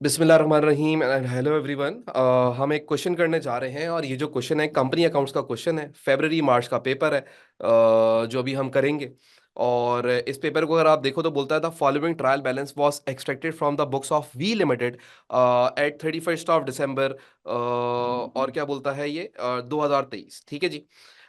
बिस्मिल्लाहिर्रहमानिर्रहीम and hello everyone. हम एक क्वेश्चन करने जा रहे हैं और ये जो क्वेश्चन है कंपनी अकाउंट्स का क्वेश्चन है। फेब्रवरी मार्च का पेपर है जो अभी हम करेंगे। और इस पेपर को अगर आप देखो तो बोलता है the following trial balance was extracted from the books of V limited at 31 of December. और क्या बोलता है ये 2023। ठीक है जी।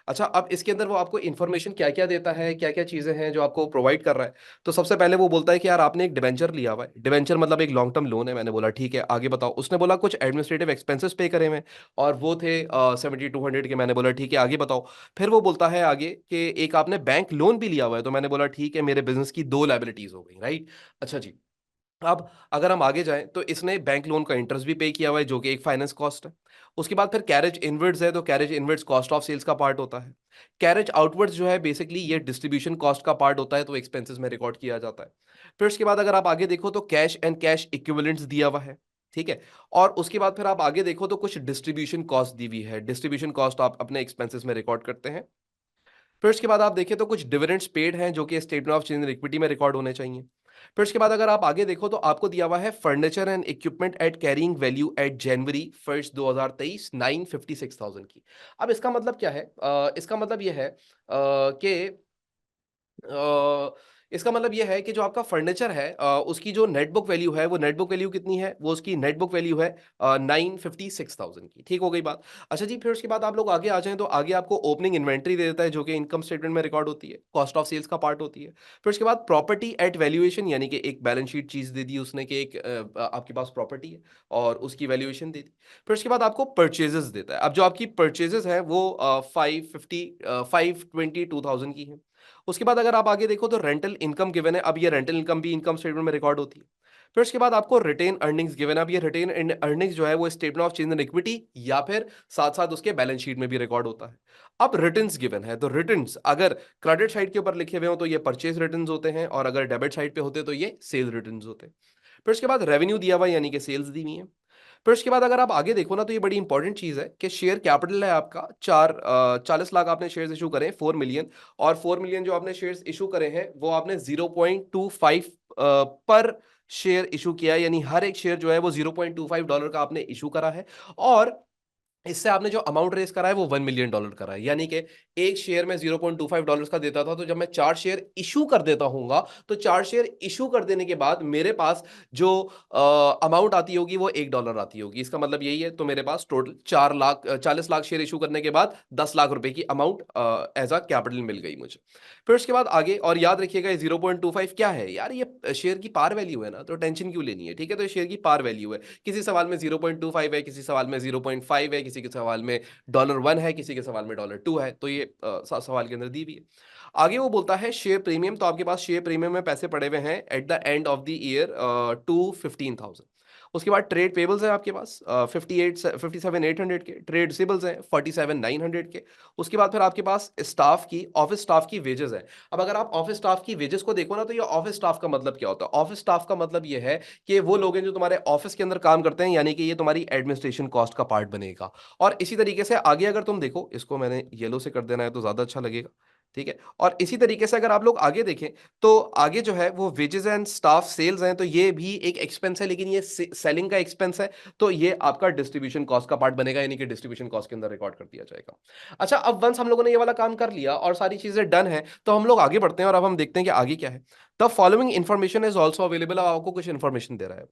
अच्छा, अब इसके अंदर वो आपको इन्फॉर्मेशन क्या क्या देता है, क्या क्या चीजें हैं जो आपको प्रोवाइड कर रहा है। तो सबसे पहले वो बोलता है कि यार आपने एक डिवेंचर लिया हुआ है। डिवेंचर मतलब एक लॉन्ग टर्म लोन है। मैंने बोला ठीक है, आगे बताओ। उसने बोला कुछ एडमिनिस्ट्रेटिव एक्सपेंसेस पे करे हुए हैं और वो थे 7200 के। मैंने बोला ठीक है, आगे बताओ। फिर वो बोलता है आगे कि एक आपने बैंक लोन भी लिया हुआ है। तो मैंने बोला ठीक है, मेरे बिजनेस की दो लाइबिलिटीज हो गई, राइट। अच्छा जी। अब अगर हम आगे जाएं तो इसने बैंक लोन का इंटरेस्ट भी पे किया हुआ है जो कि एक फाइनेंस कॉस्ट है। उसके बाद फिर कैरेज इनवर्ड्स है, तो carriage inwards cost of sales का पार्ट होता है। कैरेज आउटवर्ड्स जो है बेसिकली ये डिस्ट्रीब्यूशन कॉस्ट का पार्ट होता है, तो एक्सपेंसेस में रिकॉर्ड किया जाता है। फिर उसके बाद अगर आप आगे देखो तो कैश एंड कैश इक्विवेलेंट्स दिया हुआ है। ठीक है। और उसके बाद फिर आप आगे देखो तो कुछ डिस्ट्रीब्यूशन कॉस्ट दी हुई है। डिस्ट्रीब्यूशन कॉस्ट आप अपने एक्सपेंसेस में रिकॉर्ड करते हैं। फिर उसके बाद आप देखें तो कुछ डिविडेंड्स पेड हैं जो कि statement of change in equity में रिकॉर्ड होने चाहिए। फिर उसके बाद अगर आप आगे देखो तो आपको दिया हुआ है furniture and equipment at carrying value at January 1 2023 956,000 की। अब इसका मतलब क्या है? इसका मतलब यह है कि इसका मतलब ये है कि जो आपका फर्नीचर है उसकी जो नेट बुक वैल्यू है, वो नेट बुक वैल्यू कितनी है? वो उसकी नेट बुक वैल्यू है 956,000 की। ठीक हो गई बात। अच्छा जी, फिर उसके बाद आप लोग आगे आ जाएं तो आगे आपको ओपनिंग इन्वेंट्री दे देता है जो कि इनकम स्टेटमेंट में रिकॉर्ड होती है, कॉस्ट ऑफ सेल्स का पार्ट होती है। फिर उसके बाद प्रॉपर्टी एट वैल्यूएशन, यानी कि एक बैलेंस शीट चीज दे दी उसने कि एक आपके पास प्रॉपर्टी है और उसकी वैल्यूएशन दे दी। फिर उसके बाद आपको परचेजेस देता है। अब जो आपकी परचेजेस है वो 522,000 की है। उसके बाद अगर आप आगे देखो तो रेंटल इनकम गिवन है। अब ये रेंटल इनकम भी इनकम स्टेटमेंट में रिकॉर्ड होती है। फिर उसके बाद आपको रिटेन अर्निंग्स गिवन है। अब ये रिटेन अर्निंग्स जो है वो statement of change in equity या फिर साथ साथ उसके बैलेंस शीट में भी रिकॉर्ड होता है। अब रिटर्न्स गिवन है, तो रिटर्न्स अगर क्रेडिट साइड के ऊपर लिखे हुए हो तो ये परचेज रिटर्न्स होते हैं और अगर डेबिट साइड पे होते तो ये सेल रिटर्न्स होते हैं। फिर उसके बाद रेवेन्यू दिया हुआ है, यानी कि सेल्स दी हुई है। फिर उसके बाद अगर आप आगे देखो ना तो ये बड़ी इंपॉर्टेंट चीज है कि शेयर कैपिटल है आपका 40 लाख आपने शेयर्स इशू करे, 4 मिलियन। और 4 मिलियन जो आपने शेयर्स इशू करे हैं वो आपने 0.25 पर शेयर इशू किया है, यानी हर एक शेयर जो है वो $0.25 का आपने इशू करा है। और इससे आपने जो अमाउंट रेस करा है वो $1 मिलियन करा है, यानी कि एक शेयर में $0.25 का देता था, तो जब मैं 4 शेयर इशू कर देता हूंगा तो 4 शेयर इशू कर देने के बाद मेरे पास जो अमाउंट आती होगी वो $1 आती होगी। इसका मतलब यही है, तो मेरे पास total 4 lakh 40 lakh share issue करने के बाद 10 लाख रुपए की अमाउंट एज अ कैपिटल मिल गई मुझे। फिर उसके बाद आगे, और याद रखिएगा ये 0.25 क्या है यार, ये शेयर की पार वैल्यू है ना, तो टेंशन क्यों लेनी है। ठीक है, तो ये शेयर की पार वैल्यू है। किसी सवाल में 0.25 है, किसी सवाल में 0.5 है, किसी के सवाल में $1 है, किसी के सवाल में $2 है, तो ये सवाल के अंदर दी भी है। आगे वो बोलता है शेयर प्रीमियम, तो आपके पास शेयर प्रीमियम में पैसे पड़े हुए हैं at the end of the year 215,000। उसके बाद ट्रेड पेबल्स है आपके पास 57,800 के। ट्रेड रिसीबल्स हैं 47,900 के। उसके बाद फिर आपके पास स्टाफ की, ऑफिस स्टाफ की वेजेस है। अब अगर आप ऑफिस स्टाफ की वेजेस को देखो ना तो ये ऑफिस स्टाफ का मतलब क्या होता है? ऑफिस स्टाफ का मतलब ये है कि वो लोग हैं जो तुम्हारे ऑफिस के अंदर काम करते हैं, यानी कि ये तुम्हारी एडमिनिस्ट्रेशन कॉस्ट का पार्ट बनेगा। और इसी तरीके से आगे अगर तुम देखो, इसको मैंने येलो से कर देना है तो ज्यादा अच्छा लगेगा। ठीक है। और इसी तरीके से अगर आप लोग आगे देखें तो आगे जो है वो वेजेस एंड स्टाफ सेल्स हैं, तो ये भी एक एक्सपेंस है, लेकिन ये सेलिंग का एक्सपेंस है, तो ये आपका डिस्ट्रीब्यूशन कॉस्ट का पार्ट बनेगा, यानी कि डिस्ट्रीब्यूशन कॉस्ट के अंदर रिकॉर्ड कर दिया जाएगा। अच्छा, अब वंस हम लोगों ने ये वाला काम कर लिया और सारी चीजें डन है, तो हम लोग आगे बढ़ते हैं और अब हम देखते हैं कि आगे क्या है। The following information is also available. अब आपको कुछ इन्फॉर्मेशन दे रहा है।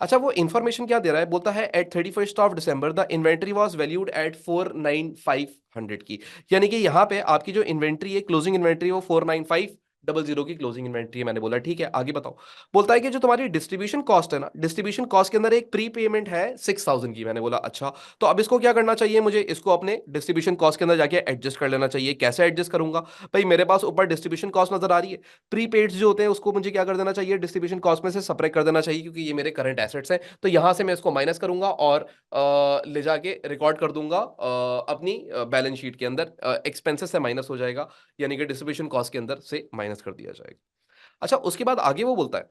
अच्छा, वो इन्फॉर्मेशन क्या दे रहा है? बोलता है at 31 of December the inventory was valued at 49500 की। यानी कि यहाँ पे आपकी जो इन्वेंट्री है, क्लोजिंग इन्वेंट्री, वो 49500 की क्लोजिंग इन्वेंट्री है। मैंने बोला ठीक है, आगे बताओ। बोलता है कि जो तुम्हारी डिस्ट्रीब्यूशन कॉस्ट है ना, डिस्ट्रीब्यूशन कॉस्ट के अंदर एक प्री पेमेंट है 6,000 की। मैंने बोला अच्छा, तो अब इसको क्या करना चाहिए मुझे? इसको अपने डिस्ट्रीब्यूशन कॉस्ट के अंदर जाके एडजस्ट कर लेना चाहिए। कैसे एडजस्ट करूंगा? भाई मेरे पास ऊपर डिस्ट्रीब्यूशन कॉस्ट नजर आ रही है, प्रीपेड जो होते हैं उसको मुझे क्या कर देना चाहिए? डिस्ट्रीब्यूशन कॉस्ट में से सब्ट्रैक्ट कर देना चाहिए, क्योंकि ये मेरे करंट एसेट्स हैं। तो यहां से मैं इसको माइनस करूंगा और ले जाके रिकॉर्ड कर दूंगा अपनी बैलेंस शीट के अंदर। एक्सपेंसेस से माइनस हो जाएगा, यानी कि डिस्ट्रीब्यूशन कॉस्ट के अंदर से माइनस कर दिया जाएगा। अच्छा, उसके बाद आगे वो बोलता है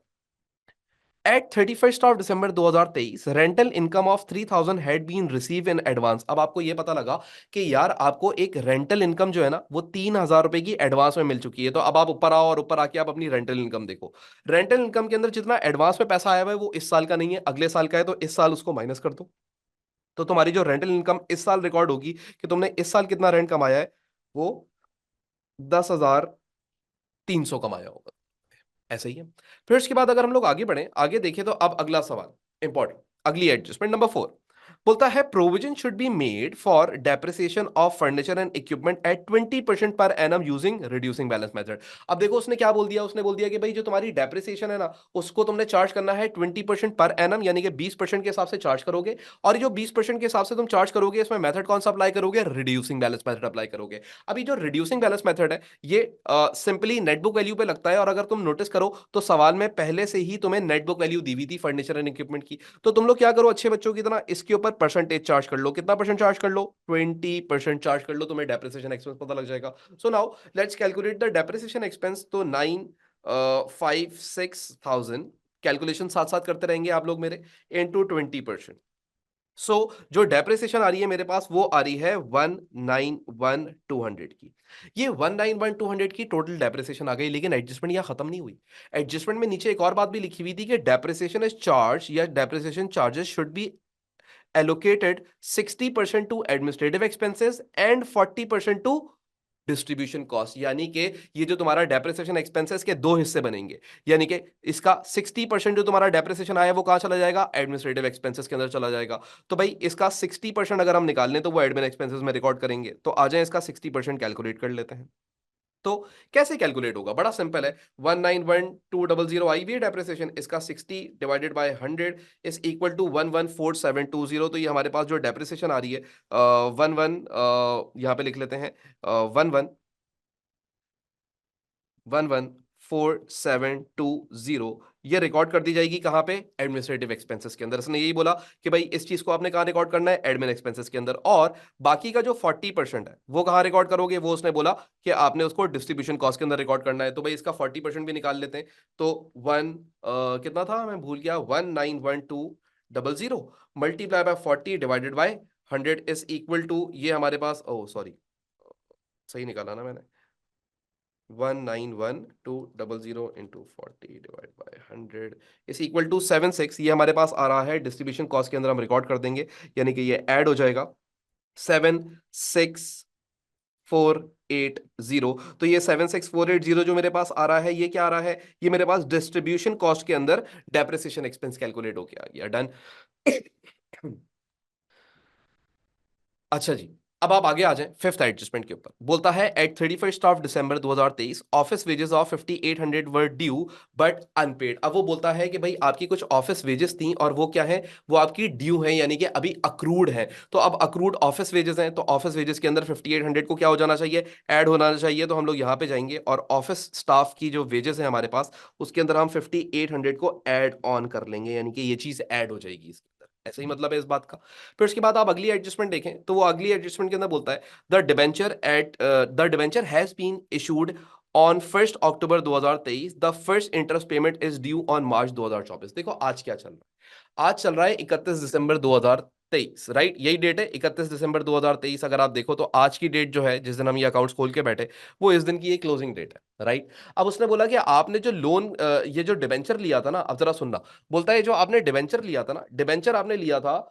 at 31st of December 2023 rental income of 3000 had been receive in advance. अब आपको ये पता लगा कि यार आपको एक रेंटल इनकम जो है ना वो 3000 रुपए की एडवांस में मिल चुकी है। तो अब आप ऊपर आओ और ऊपर आके आप अपनी रेंटल इनकम देखो। रेंटल इनकम के अंदर जितना एडवांस में पैसा आया हुआ है वो इस साल का नहीं है, अगले साल का है, तो इस साल उसको माइनस कर दो। तो तुम्हारी जो रेंटल इनकम इस साल रिकॉर्ड होगी कि तुमने इस साल कितना रेंट कमाया है, वो 10,300 कमाया होगा। ऐसा ही है। फिर उसके बाद अगर हम लोग आगे बढ़े, आगे देखें, तो अब अगला सवाल इंपॉर्टेंट, अगली एडजस्टमेंट नंबर 4 बोलता है provision should be made for depreciation of furniture and equipment eight 20% per annum using reducing balance method. अब देखो उसने क्या बोल दिया, उसने बोल दिया कि भाई जो तुम्हारी डेप्रिसिएशन है ना उसको तुमने चार्ज करना है 20% पर एनम, यानी कि 20% के हिसाब से चार्ज करोगे। और ये जो 20% के हिसाब से तुम चार्ज करोगे इसमें मेथड कौन सा अप्लाई करोगे, रिड्यूसिंग बैलेंस मेथड अप्लाई करोगे। अभी जो रिड्यूसिंग बैलेंस मेथड है ये सिंपली नेटबुक वैल्यू पे लगता है, और अगर तुम नोटिस करो तो सवाल में पहले से ही तुम्हें नेटबुक वैल्यू दी हुई थी फर्नीचर एंड इक्विपमेंट की। तो तुम लोग क्या करो अच्छे बच्चों की तरह इसके ऊपर परसेंटेज चार्ज कर लो। कितना परसेंट चार्ज कर लो, 20% चार्ज कर लो, तुम्हें डेप्रिसिएशन एक्सपेंस पता लग जाएगा। सो now let's calculate the depreciation expense. तो 956,000 कैलकुलेशन साथ साथ करते रहेंगे आप लोग मेरे, इनटू 20%। सो जो डेप्रिसिएशन आ रही है मेरे पास वो आ रही है 191,200 की। ये 191,200 की टोटल डेप्रिसिएशन आ गई, लेकिन एडजस्टमेंट यहां खत्म नहीं हुई। एडजस्टमेंट में नीचे एक और बात भी लिखी हुई थी कि डेप्रिसिएशन इज चार्ज या depreciation charges should be allocated 60% to administrative expenses and 40% to distribution cost. यानी कि ये जो तुम्हारा डेप्रिसिएशन एक्सपेंसेस के दो हिस्से बनेंगे, यानी कि इसका 60% जो तुम्हारा डेप्रिसिएशन आया वो कहां चला जाएगा, एडमिनिस्ट्रेटिव एक्सपेंसेस के अंदर चला जाएगा। तो भाई इसका 60% अगर हम निकाल लें तो वो एडमिन एक्सपेंसेस में रिकॉर्ड करेंगे। तो आ जाए इसका 60% कैलकुलेट कर लेते हैं। तो कैसे कैलकुलेट होगा, बड़ा सिंपल है। 191,200 आई भी डेप्रिसिएशन, इसका 60 divided by 100 is equal to 114720। तो ये हमारे पास जो डेप्रिसिएशन आ रही है 11 यहाँ पे लिख लेते हैं 114720, ये रिकॉर्ड कर दी जाएगी कहां पे, एडमिनिस्ट्रेटिव एक्सपेंसेस के अंदर। इसने यही बोला कि भाई इस चीज को आपने कहां रिकॉर्ड करना है, एडमिन एक्सपेंसेस के अंदर। और बाकी का जो 40% है वो कहां रिकॉर्ड करोगे, वो उसने बोला कि आपने उसको डिस्ट्रीब्यूशन कॉस्ट के अंदर रिकॉर्ड करना है। तो भाई इसका 40% भी निकाल लेते हैं। तो कितना था मैं भूल गया, 191,200 multiply by 40 divided by 100 is equal to, ये हमारे पास, ओ सॉरी सही निकाला ना मैंने, 191,200 into 40 divide by 100 is equal to 76। ये हमारे पास आ रहा है डिस्ट्रीब्यूशन कॉस्ट के अंदर, हम रिकॉर्ड कर देंगे, यानी कि ये ऐड हो जाएगा 76480। तो ये 76480 जो मेरे पास आ रहा है ये क्या आ रहा है, ये मेरे पास डिस्ट्रीब्यूशन कॉस्ट के अंदर डेप्रिसिएशन एक्सपेंस कैलकुलेट होके आ गया। डन। अच्छा जी, अब आप आगे आ जाएं फिफ्थ एडजस्टमेंट के ऊपर। बोलता है at 31st of December 2023 office wages of 5800 were due but unpaid. अब वो बोलता है कि भाई आपकी कुछ ऑफिस वेजेस थी और वो क्या है, वो आपकी ड्यू है, यानी कि अभी अक्रूड है। तो अब अक्रूड ऑफिस वेजेस हैं, तो ऑफिस वेजेस के अंदर 5800 को क्या हो जाना चाहिए, ऐड होना चाहिए। तो हम लोग यहाँ पे जाएंगे और ऑफिस स्टाफ की जो वेजेस है हमारे पास उसके अंदर हम 5800 को ऐड ऑन कर लेंगे, यानी कि ये चीज ऐड हो जाएगी इसके अंदर। ऐसा ही मतलब है इस बात का। फिर उसके बाद आप अगली एडजस्टमेंट देखें तो वो अगली एडजस्टमेंट के अंदर बोलता है the debenture has been issued on 1 October 2023, the first interest payment is due on March 2024। देखो आज क्या चल रहा है, आज चल रहा है 31 दिसंबर 2023, राइट, यही डेट है 31 दिसंबर 2023। अगर आप देखो तो आज की डेट जो है जिस दिन हम ये अकाउंट्स खोल के बैठे वो इस दिन की एक क्लोजिंग डेट है, राइट। अब उसने बोला कि आपने जो लोन ये जो डिबेंचर लिया था ना, अब जरा सुनना। बोलता है जो आपने डिबेंचर लिया था ना, डिबेंचर आपने लिया था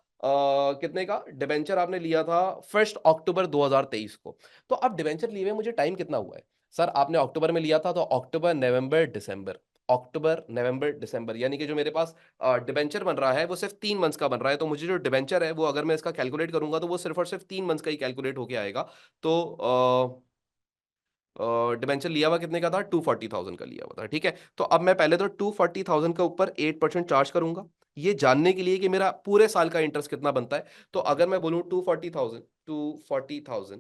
कितने का डिबेंचर आपने लिया था 1 अक्टूबर 2023 को। तो अब डिबेंचर लिए हुए मुझे टाइम कितना हुआ है, सर आपने अक्टूबर में लिया था तो अक्टूबर नवंबर दिसंबर, अक्टूबर नवंबर दिसंबर, यानी कि जो मेरे पास डिबेंचर बन रहा है वो सिर्फ 3 मंथ्स का बन रहा है। तो मुझे जो डिबेंचर है वो अगर मैं इसका कैलकुलेट करूंगा तो वो सिर्फ और सिर्फ 3 मंथ्स का ही कैलकुलेट होके आएगा। तो डिबेंचर लिया हुआ कितने का था, 240,000 का लिया हुआ था, ठीक है। तो अब मैं पहले तो 240,000 का ऊपर 8% चार्ज करूंगा, ये जानने के लिए कि मेरा पूरे साल का इंटरेस्ट कितना बनता है। तो अगर मैं बोलूं 240,000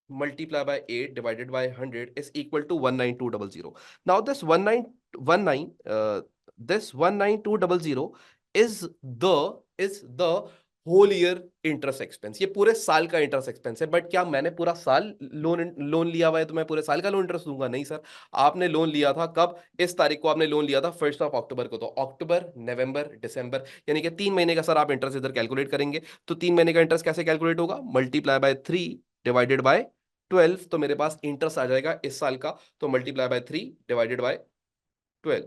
multiply by 8 divided by 100 is equal to 19200. Now this 19200 is the whole year interest expense, ये पूरे साल का इंटरेस्ट एक्सपेंस है। बट क्या मैंने पूरा साल लोन लोन लिया हुआ है तो मैं पूरे साल का लोन इंटरेस्ट दूंगा? नहीं सर। आपने लोन लिया था कब? इस तारीख को आपने लोन लिया था 1 अक्टूबर को, तो अक्टूबर, नवंबर, दिसंबर, यानी कि 3 महीने का सर आप इंटरेस्ट इधर कैलकुलेट करेंगे। तो 3 महीने का इंटरेस्ट कैसे कैलकुलेट होगा? मल्टीप्लाई बाय 3 डिवाइडेड बाय 12, तो मेरे पास इंटरेस्ट आ जाएगा इस साल का, तो मल्टीप्लाई बाय 3 डिवाइडेड बाय 12,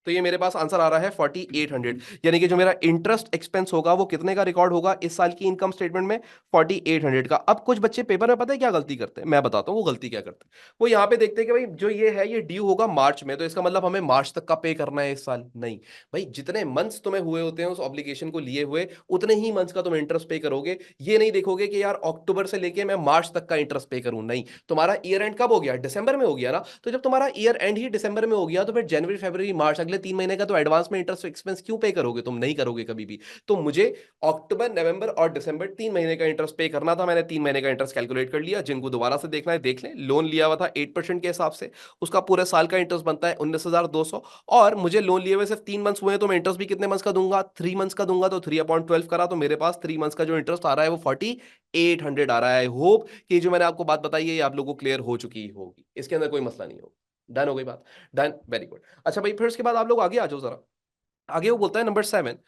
तो ये मेरे पास आंसर आ रहा है 4800। यानी कि जो मेरा इंटरेस्ट एक्सपेंस होगा वो कितने का रिकॉर्ड होगा इस साल की इनकम स्टेटमेंट में? 4800 का। अब कुछ बच्चे पेपर में पता है क्या गलती करते हैं, मैं बताता हूँ वो गलती क्या करते हैं। वो यहाँ पे देखते हैं कि भाई जो ये है ये ड्यू होगा मार्च में, तो इसका मतलब हमें मार्च तक का पे करना है इस साल। नहीं भाई, जितने मंथ्स तुम्हें हुए होते हैं उस ऑब्लिगेशन को लिए हुए, उतने ही मंथ्स का तुम इंटरेस्ट पे करोगे। ये नहीं देखोगे कि यार अक्टूबर से लेके मैं मार्च तक का इंटरेस्ट पे करूं, नहीं। तुम्हारा ईयर एंड कब हो गया? दिसंबर में हो गया ना। तो जब तुम्हारा ईयर एंड ही दिसंबर में हो गया, तो फिर जनवरी, फरवरी, मार्च, अगले 3 महीने का तो एडवांस में इंटरेस्ट एक्सपेंस क्यों पे करोगे? तुम नहीं करोगे कभी भी। तो मुझे अक्टूबर, नवंबर और दिसंबर 3 महीने का इंटरेस्ट पे करना था। मैंने 3 महीने का इंटरेस्ट कैलकुलेट कर लिया। जिनको दोबारा से देखना है देख लें। लोन लिया हुआ था 8% के हिसाब से, उसका पूरे साल का इंटरेस्ट बनता है 19,200। और मुझे लोन लिए हुए सिर्फ 3 मंथ्स हुए हैं, तो मैं इंटरेस्ट भी कितने मंथ्स का दूंगा? 3 मंथ्स का दूंगा। तो 3/12 करा, तो मेरे पास 3 मंथ्स का जो इंटरेस्ट आ रहा है वो 4800 आ रहा है। होप कि जो मैंने आपको बात बताई है ये आप लोगों को क्लियर हो चुकी होगी, इसके अंदर कोई मसला नहीं होगा। डन हो गई बात? Done, very good. अच्छा भाई, फिर उसके बाद आप लोग आगे आ जाओ जरा। आगे वो बोलता है number 7,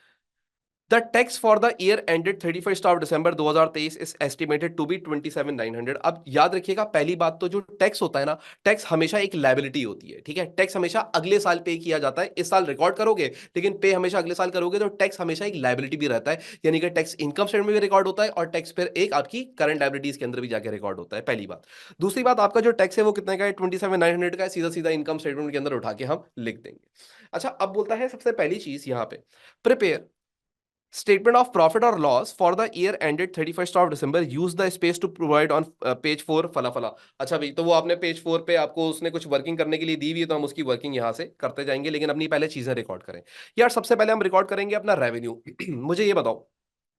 the tax for the year ended 31 December 2023 is estimated to be 27,900। अब याद रखिएगा पहली बात तो जो टैक्स होता है ना, टैक्स हमेशा एक लायबिलिटी होती है, ठीक है। टैक्स हमेशा अगले साल पे किया जाता है। इस साल रिकॉर्ड करोगे लेकिन पे हमेशा अगले साल करोगे, तो टैक्स हमेशा एक लायबिलिटी भी रहता है। यानी कि टैक्स इनकम स्टेटमेंट में भी रिकॉर्ड होता है और टैक्स फिर एक आपकी करंट लायबिलिटीज के अंदर भी जाके रिकॉर्ड होता है, पहली बात। दूसरी बात, आपका जो टैक्स है वो कितने का है? 27,900 का है। सीधा सीधा इनकम स्टेटमेंट के अंदर उठा के हम लिख देंगे। अच्छा, अब बोलता है सबसे पहली चीज यहाँ पे, prepare statement of profit or loss for the year ended 31st of December, use the space to provide on page 4 फला फला। अच्छा भाई, तो वो आपने पेज 4 पे आपको उसने कुछ वर्किंग करने के लिए दी हुई है, तो हम उसकी वर्किंग यहाँ से करते जाएंगे, लेकिन अपनी पहले चीजें रिकॉर्ड करें। यार सबसे पहले हम रिकॉर्ड करेंगे अपना रेवेन्यू। मुझे ये बताओ,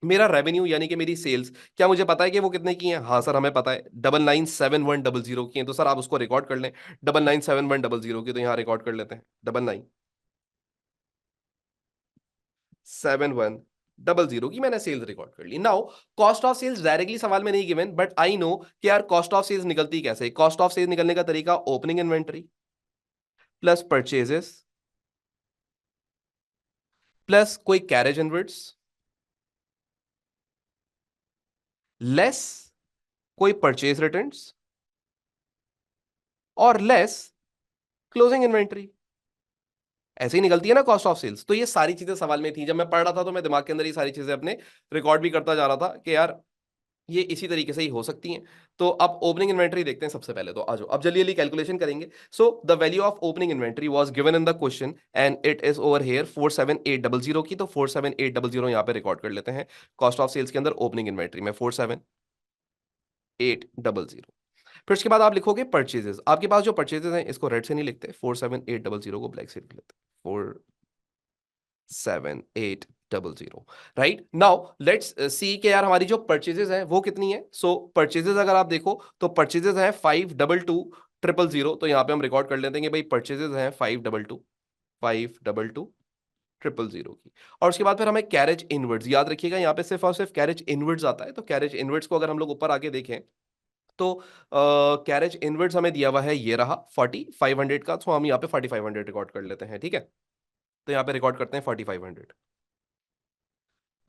मेरा रेवेन्यू यानी कि मेरी सेल्स, क्या मुझे पता है कि वो कितने की है? हाँ सर हमें पता है, 997100 की है। तो सर आप उसको रिकॉर्ड कर लें, 997100 की, तो यहाँ रिकॉर्ड कर लेते हैं 997100 की मैंने सेल्स रिकॉर्ड कर ली। Now cost of sales directly सवाल में नहीं गिवन, बट आई नो कि यार कॉस्ट ऑफ सेल्स निकलती कैसे। कॉस्ट ऑफ सेल्स निकलने का तरीका, opening inventory plus purchases plus कोई कैरेज इनवर्ड्स लेस कोई परचेज रिटर्न्स और लेस क्लोजिंग इन्वेंटरी। ऐसे ही निकलती है ना कॉस्ट ऑफ सेल्स। तो ये सारी चीजें सवाल में थी, जब मैं पढ़ रहा था तो मैं दिमाग के अंदर ये सारी चीजें अपने रिकॉर्ड भी करता जा रहा था कि यार ये इसी तरीके से ही हो सकती हैं। तो अब ओपनिंग इन्वेंटरी देखते हैं सबसे पहले, तो आ जाओ अब जल्दी जल्दी कैलकुलेशन करेंगे। So the value of opening inventory was given in the question and it is over here 47800 की, तो 47800 यहां पे रिकॉर्ड कर लेते हैं कॉस्ट ऑफ सेल्स के अंदर ओपनिंग इन्वेंटरी में 47800। फिर उसके बाद आप लिखोगे परचेजेस। आपके पास जो परचेजेस हैं इसको रेड से नहीं लिखते, 47800 को ब्लैक से लिख लेते, 47800। राइट नाउ लेट्स सी के यार हमारी जो परचेजेस हैं वो कितनी है। सो परचेजेस अगर आप देखो तो परचेजेस हैं 522000, तो यहाँ पे हम रिकॉर्ड कर लेते हैं कि भाई परचेजेस हैं 522000 की। और उसके बाद फिर हमें कैरेज इनवर्ड्स, याद रखिएगा यहाँ पे सिर्फ और सिर्फ कैरेज इनवर्ड्स आता है। तो कैरेज इनवर्ड्स को अगर हम लोग ऊपर आगे देखें तो कैरेज इनवर्ड्स हमें दिया हुआ है, ये रहा 4500 का, तो हम यहाँ पे 4500 रिकॉर्ड कर लेते हैं, ठीक है। तो यहाँ पे रिकॉर्ड करते हैं 4500।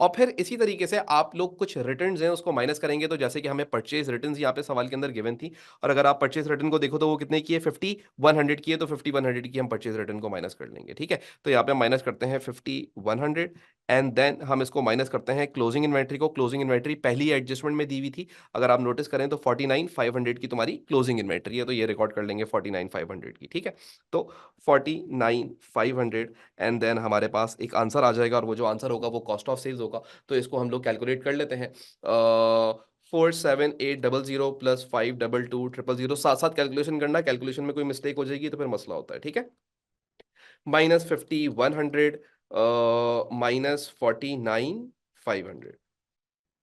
और फिर इसी तरीके से आप लोग कुछ रिटर्न्स हैं उसको माइनस करेंगे, तो जैसे कि हमें परचेज रिटर्न्स यहाँ पे सवाल के अंदर गिवन थी, और अगर आप परचेज रिटर्न को देखो तो वो कितने की है? 5100 की है। तो 5100 की हम परचेज रिटर्न को माइनस कर लेंगे, ठीक है। तो यहाँ पे हम माइनस करते हैं 5100 एंड देन हम इसको माइनस करते हैं क्लोजिंग इन्वेंट्री को। क्लोजिंग इन्वेंट्री पहली एडजस्टमेंट में दी हुई थी, अगर आप नोटिस करें तो 49500 की तुम्हारी क्लोजिंग इन्वेंट्री है, तो ये रिकॉर्ड कर लेंगे 49500 की, ठीक है। तो 49500 एंड देन हमारे पास एक आंसर आ जाएगा, और वो जो आंसर होगा वो कॉस्ट ऑफ सेल्स होगा। तो इसको हम लोग कैलकुलेट कर लेते हैं, 47800 प्लस 522000, साथ साथ कैलकुलेशन करना, कैलकुलेशन में कोई मिस्टेक हो जाएगी तो फिर मसला होता है, ठीक है। Minus 5100 minus 49500।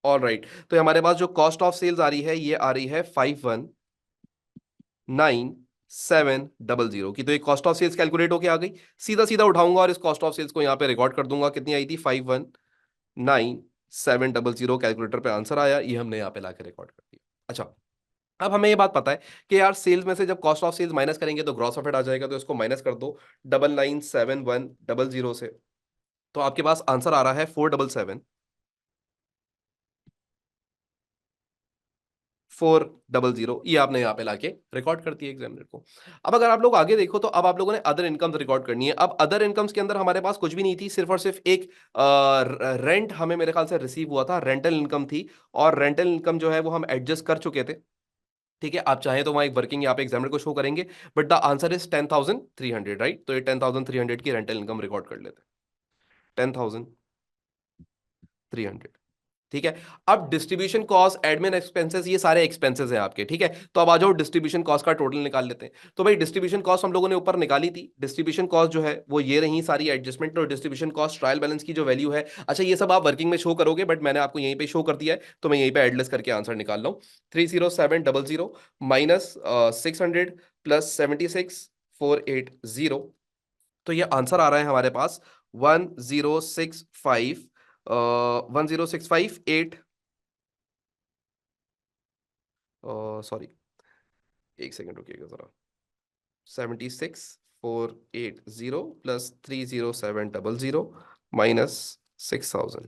ऑल राइट, तो हमारे पास जो कॉस्ट ऑफ सेल्स आ रही है ये आ रही है 519500। 700 की। तो एक कॉस्ट ऑफ सेल्स कैलकुलेट होके आ गई। सीधा सीधा उठाऊंगा और इस कॉस्ट ऑफ सेल्स को यहाँ पे रिकॉर्ड कर दूंगा, कितनी आई थी, 519,700। कैलकुलेटर पे आंसर आया, ये हमने यहाँ पे लाके रिकॉर्ड कर दिया। अच्छा, अब हमें ये बात पता है कि यार सेल्स में से जब कॉस्ट ऑफ सेल्स माइनस करेंगे तो ग्रॉस प्रॉफिट आ जाएगा, तो इसको माइनस कर दो 997100 से। तो आपके पास आंसर आ रहा है 477,400। ये आपने यहाँ पे लाके रिकॉर्ड कर दिया एग्जामिनर को। अब अगर आप लोग आगे देखो तो अब आप लोगों ने अदर इनकम्स रिकॉर्ड करनी है। अब अदर इनकम्स के अंदर हमारे पास कुछ भी नहीं थी, सिर्फ और सिर्फ एक रेंट हमें मेरे ख्याल से रिसीव हुआ था, रेंटल इनकम थी। और रेंटल इनकम जो है वो हम एडजस्ट कर चुके थे। ठीक है, आप चाहें तो वहां एक वर्किंग यहाँ पे एग्जामिनर को शो करेंगे, but the answer is 10,300, right. तो ये 10,300 की रेंटल इनकम रिकॉर्ड कर लेते हैं, 10,300। ठीक है। अब डिस्ट्रीब्यूशन कॉस्ट, एडमिन एक्सपेंसेस, ये सारे एक्सपेंसेस हैं आपके। ठीक है, तो अब आ जाओ डिस्ट्रीब्यूशन कॉस्ट का टोटल निकाल लेते हैं। तो भाई डिस्ट्रीब्यूशन कॉस्ट हम लोगों ने ऊपर निकाली थी। डिस्ट्रीब्यूशन कॉस्ट जो है वो ये रही सारी एडजस्टमेंट। और डिस्ट्रीब्यूशन कॉस्ट ट्रायल बैलेंस की जो वैल्यू है, अच्छा ये सब आप वर्किंग में शो करोगे, बट मैंने आपको यहीं पे शो कर दिया है, तो मैं यहीं पे एडलेस करके आंसर निकाल रहा हूँ। 30700 माइनस 600 प्लस 76,480। तो ये आंसर आ रहा है हमारे पास 1065, 1065 8, सॉरी, एक सेकंड रुकिएगा जरा। 76,480 प्लस 30700 माइनस 6,000।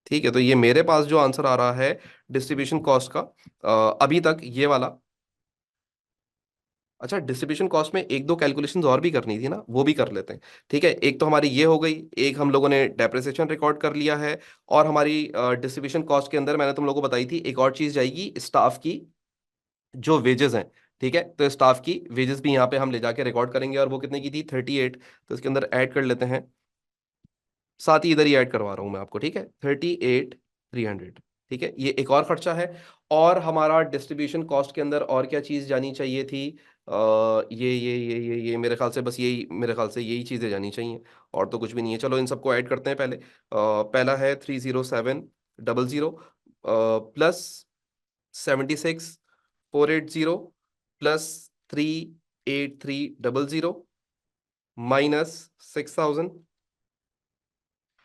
ठीक है, तो ये मेरे पास जो आंसर आ रहा है डिस्ट्रीब्यूशन कॉस्ट का, अभी तक ये वाला। अच्छा, डिस्ट्रीब्यूशन कॉस्ट में एक दो कैलकुलेशंस और भी करनी थी ना, वो भी कर लेते हैं। ठीक है, एक तो हमारी ये हो गई, एक हम लोगों ने डेप्रिसिएशन रिकॉर्ड कर लिया है। और हमारी डिस्ट्रीब्यूशन कॉस्ट के अंदर मैंने तुम लोगों को बताई थी एक और चीज जाएगी, स्टाफ की जो वेजेस हैं। ठीक है, तो स्टाफ की वेजेस भी यहाँ पे हम ले जाके रिकॉर्ड करेंगे, और वो कितने की थी, 38। तो इसके अंदर ऐड कर लेते हैं, साथ ही इधर ही ऐड करवा रहा हूं मैं आपको। ठीक है, 38,300। ठीक है, ये एक और खर्चा है। और हमारा डिस्ट्रीब्यूशन कॉस्ट के अंदर और क्या चीज जानी चाहिए थी, ये मेरे ख्याल से बस यही, मेरे ख्याल से यही चीजें जानी चाहिए, और तो कुछ भी नहीं है। चलो इन सबको ऐड करते हैं पहले। पहला है 30700 प्लस 76,480 प्लस 38300 माइनस 6,000।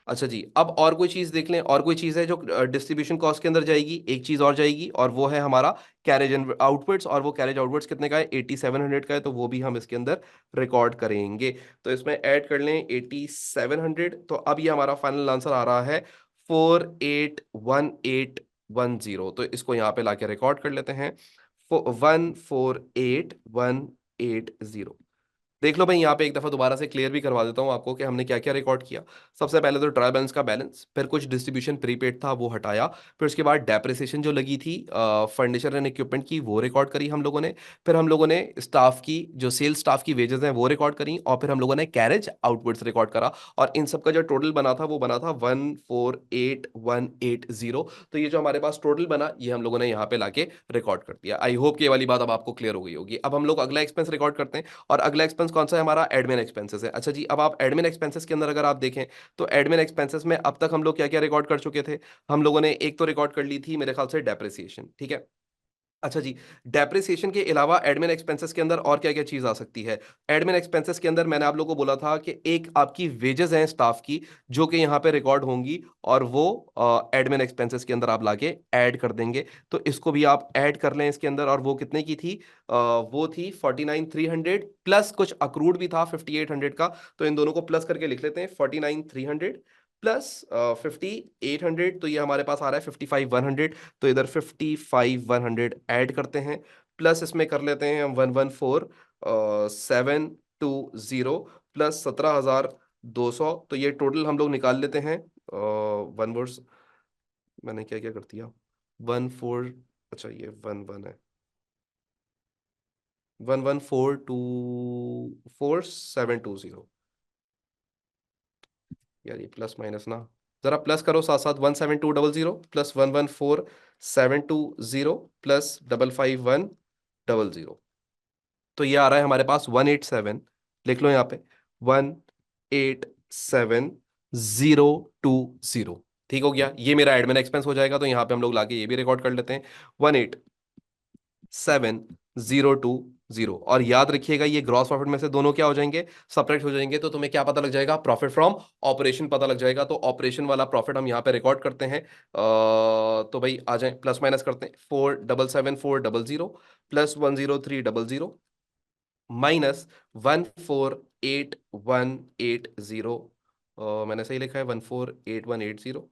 अच्छा जी, अब और कोई चीज देख लें, और कोई चीज है जो डिस्ट्रीब्यूशन कॉस्ट के अंदर जाएगी, एक चीज और जाएगी, और वो है हमारा कैरेज एंड आउटवर्ड्स। और वो कैरेज आउटवर्ड्स कितने का है, 8700 का है, तो वो भी हम इसके अंदर रिकॉर्ड करेंगे। तो इसमें ऐड कर लें 8700। तो अब ये हमारा फाइनल आंसर आ रहा है 481810। तो इसको यहाँ पे लाके रिकॉर्ड कर लेते हैं, 148180। देख लो भाई, यहाँ पे एक दफा दोबारा से क्लियर भी करवा देता हूँ आपको कि हमने क्या क्या रिकॉर्ड किया। सबसे पहले तो ट्रायल बैलेंस का बैलेंस, फिर कुछ डिस्ट्रीब्यूशन प्रीपेड था वो हटाया, फिर उसके बाद डेप्रिसिएशन जो लगी थी फर्नीचर एंड इक्विपमेंट की, वो रिकॉर्ड करी हम लोगों ने। फिर हम लोगों ने स्टाफ की जो सेल्स स्टाफ की वेजेस हैं वो रिकॉर्ड करी, और फिर हम लोगों ने कैरेज आउटपुट्स रिकॉर्ड करा। और इन सब का जो टोटल बना था वो बना था 148180। तो ये जो हमारे पास टोटल बना, ये हम लोगों ने यहाँ पे लाके रिकॉर्ड कर दिया। आई होप कि ये वाली बात अब आपको क्लियर हो गई होगी। अब हम लोग अगला एक्सपेंस रिकॉर्ड करते हैं, और अगला एक्सपेंस कौन सा है हमारा, एडमिन एक्सपेंसेस है। अच्छा जी, अब आप एडमिन एक्सपेंसेस के अंदर अगर आप देखें, तो एडमिन एक्सपेंसेस में अब तक हम लोग क्या क्या रिकॉर्ड कर चुके थे, हम लोगों ने एक तो रिकॉर्ड कर ली थी मेरे ख्याल से डेप्रिसिएशन। ठीक है। अच्छा जी, डेप्रिसिएशन के अलावा एडमिन एक्सपेंसेस के अंदर और क्या क्या चीज आ सकती है। एडमिन एक्सपेंसेस के अंदर मैंने आप लोगों को बोला था कि एक आपकी वेजेस हैं स्टाफ की, जो कि यहाँ पे रिकॉर्ड होंगी, और वो एडमिन एक्सपेंसेस के अंदर आप लाके ऐड कर देंगे। तो इसको भी आप ऐड कर लें इसके अंदर, और वो कितने की थी, वो थी 49,300 प्लस कुछ अक्रूड भी था 5,800 का। तो इन दोनों को प्लस करके लिख लेते हैं, 49,300 प्लस 5,800, तो ये हमारे पास आ रहा है 55,100। तो इधर 55,100 ऐड करते हैं, प्लस इसमें कर लेते हैं हम 114,720 प्लस 17,200। तो ये टोटल हम लोग निकाल लेते हैं। वन वर्स, मैंने क्या क्या कर दिया, 14, अच्छा ये 11 है, 114,24720। यार ये प्लस माइनस ना, जरा प्लस करो साथ साथ, 17200 प्लस 114,720 प्लस 55100। तो ये आ रहा है हमारे पास 187, लिख लो यहाँ पे, 187,020। ठीक हो गया, ये मेरा एडमिन एक्सपेंस हो जाएगा। तो यहाँ पे हम लोग लाके ये भी रिकॉर्ड कर लेते हैं, 187,020 जीरो। और याद रखिएगा ये ग्रॉस प्रॉफिट में से दोनों क्या हो जाएंगे, सब्ट्रैक्ट हो जाएंगे, तो तुम्हें क्या पता लग जाएगा, प्रॉफिट फ्रॉम ऑपरेशन पता लग जाएगा। तो ऑपरेशन वाला प्रॉफिट हम यहाँ पे रिकॉर्ड करते हैं। तो भाई आ जाए, प्लस माइनस करते हैं, 477400 प्लस 10300 माइनस 148180। मैंने सही लिखा है, 148180,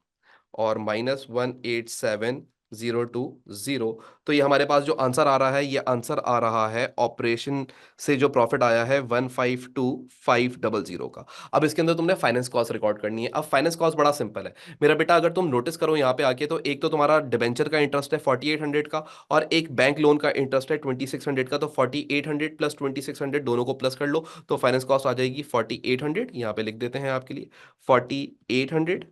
और माइनस 187,020। तो ये हमारे पास जो आंसर आ रहा है, ये आंसर आ रहा है ऑपरेशन से जो प्रॉफिट आया है 152,500 का। अब इसके अंदर तुमने फाइनेंस कॉस्ट रिकॉर्ड करनी है। अब फाइनेंस कॉस्ट बड़ा सिंपल है मेरा बेटा, अगर तुम नोटिस करो यहाँ पे आके, तो एक तो तुम्हारा डिबेंचर का इंटरेस्ट है 4800 का, और एक बैंक लोन का इंटरेस्ट है 2600 का। तो 4800 प्लस 2600 दोनों को प्लस कर लो, तो फाइनेंस कॉस्ट आ जाएगी 4800। यहाँ पे लिख देते हैं आपके लिए, 4800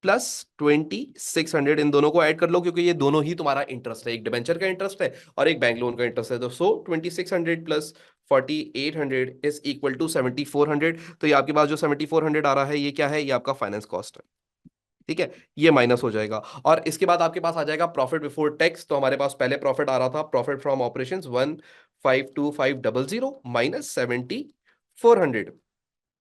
प्लस 2600, इन दोनों को ऐड कर लो, क्योंकि ये दोनों ही तुम्हारा इंटरेस्ट है, एक डिबेंचर का इंटरेस्ट है और एक बैंक लोन का इंटरेस्ट है। तो 2600 प्लस 4800 इज इक्वल टू 7400। तो ये आपके पास जो 7400 आ रहा है, ये क्या है, ये आपका फाइनेंस कॉस्ट है। ठीक है, ये माइनस हो जाएगा। और इसके बाद आपके पास आ जाएगा प्रॉफिट बिफोर टैक्स। तो हमारे पास पहले प्रॉफिट आ रहा था, profit from operations 152,500 minus 7400।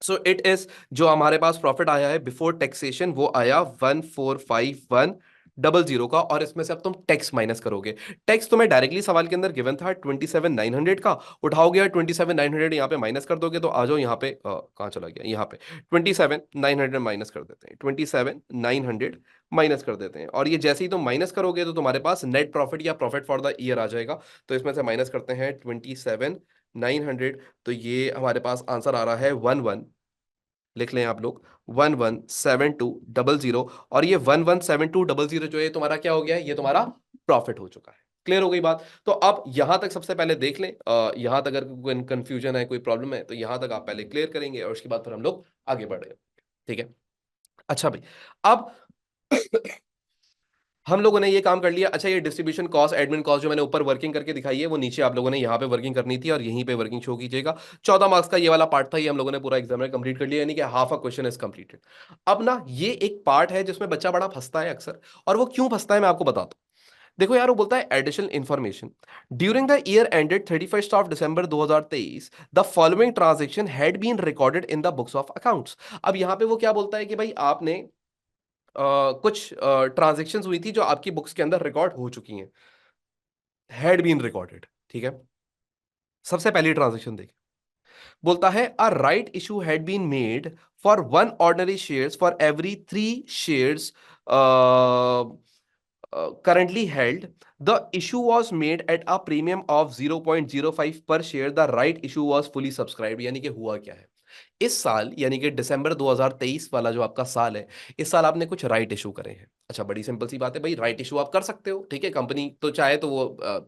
So it is, जो हमारे पास प्रॉफिट आया है बिफोर टैक्सेशन, वो आया 145,100 का। और इसमें से अब तुम टैक्स माइनस करोगे। टैक्स तुम्हें डायरेक्टली सवाल के अंदर गिवन था 27,900 का, उठाओगे और 27,900 यहाँ पे माइनस कर दोगे। तो आ जाओ यहाँ पे, कहाँ चला गया, यहाँ पे 27,900 माइनस कर देते हैं, 27,900 माइनस कर देते हैं। और ये जैसे ही तुम माइनस करोगे, तो तुम्हारे पास नेट प्रॉफिट या प्रॉफिट फॉर द ईयर आ जाएगा। तो इसमें से माइनस करते हैं 27,900, तो ये हमारे पास आंसर आ रहा है 11, लिख लें आप लोग, 117200। और ये 117200 जो है तुम्हारा क्या हो गया है, ये तुम्हारा प्रॉफिट हो चुका है। क्लियर हो गई बात। तो अब यहां तक सबसे पहले देख लें, यहां तक अगर कोई कंफ्यूजन है, कोई प्रॉब्लम है, तो यहां तक आप पहले क्लियर करेंगे, और उसके बाद फिर हम लोग आगे बढ़ रहे हैं। ठीक है, अच्छा भाई। अब हम लोगों ने ये काम कर लिया। अच्छा, ये डिस्ट्रीब्यूशन कॉस्ट, एडमिन कॉस्ट जो मैंने ऊपर वर्किंग करके दिखाई है, वो नीचे आप लोगों ने यहाँ पे वर्किंग करनी थी, और यहीं पे वर्किंग शो कीजिएगा। 14 मार्क्स का ये वाला पार्ट था, ये हम लोगों ने पूरा एग्जाम में कंप्लीट कर लिया, यानी कि half a question is completed. अब ना ये एक पार्ट है जिसमें बच्चा बड़ा फंसता है अक्सर, और वो क्यों फंसता है मैं आपको बताता हूँ। देखो यार, वो बोलता है additional information, during the year ended 31 of December 2023 the following transaction had been recorded in the books of accounts. अब यहाँ पे वो क्या बोलता है कि भाई आपने कुछ ट्रांजेक्शन्स हुई थी जो आपकी बुक्स के अंदर रिकॉर्ड हो चुकी हैं, हैड बीन रिकॉर्डेड। ठीक है, सबसे पहली ट्रांजेक्शन देख, बोलता है a right issue had been made for one ordinary shares for every 3 shares currently held. The issue was made at a premium of 0.05 per share. The right issue was fully subscribed। यानी कि हुआ क्या है, इस साल यानी कि दिसंबर 2023 वाला जो आपका साल है, इस साल आपने कुछ राइट इशू करे हैं। अच्छा, बड़ी सिंपल सी बात है भाई, राइट इशू आप कर सकते हो, ठीक है। कंपनी तो चाहे तो वो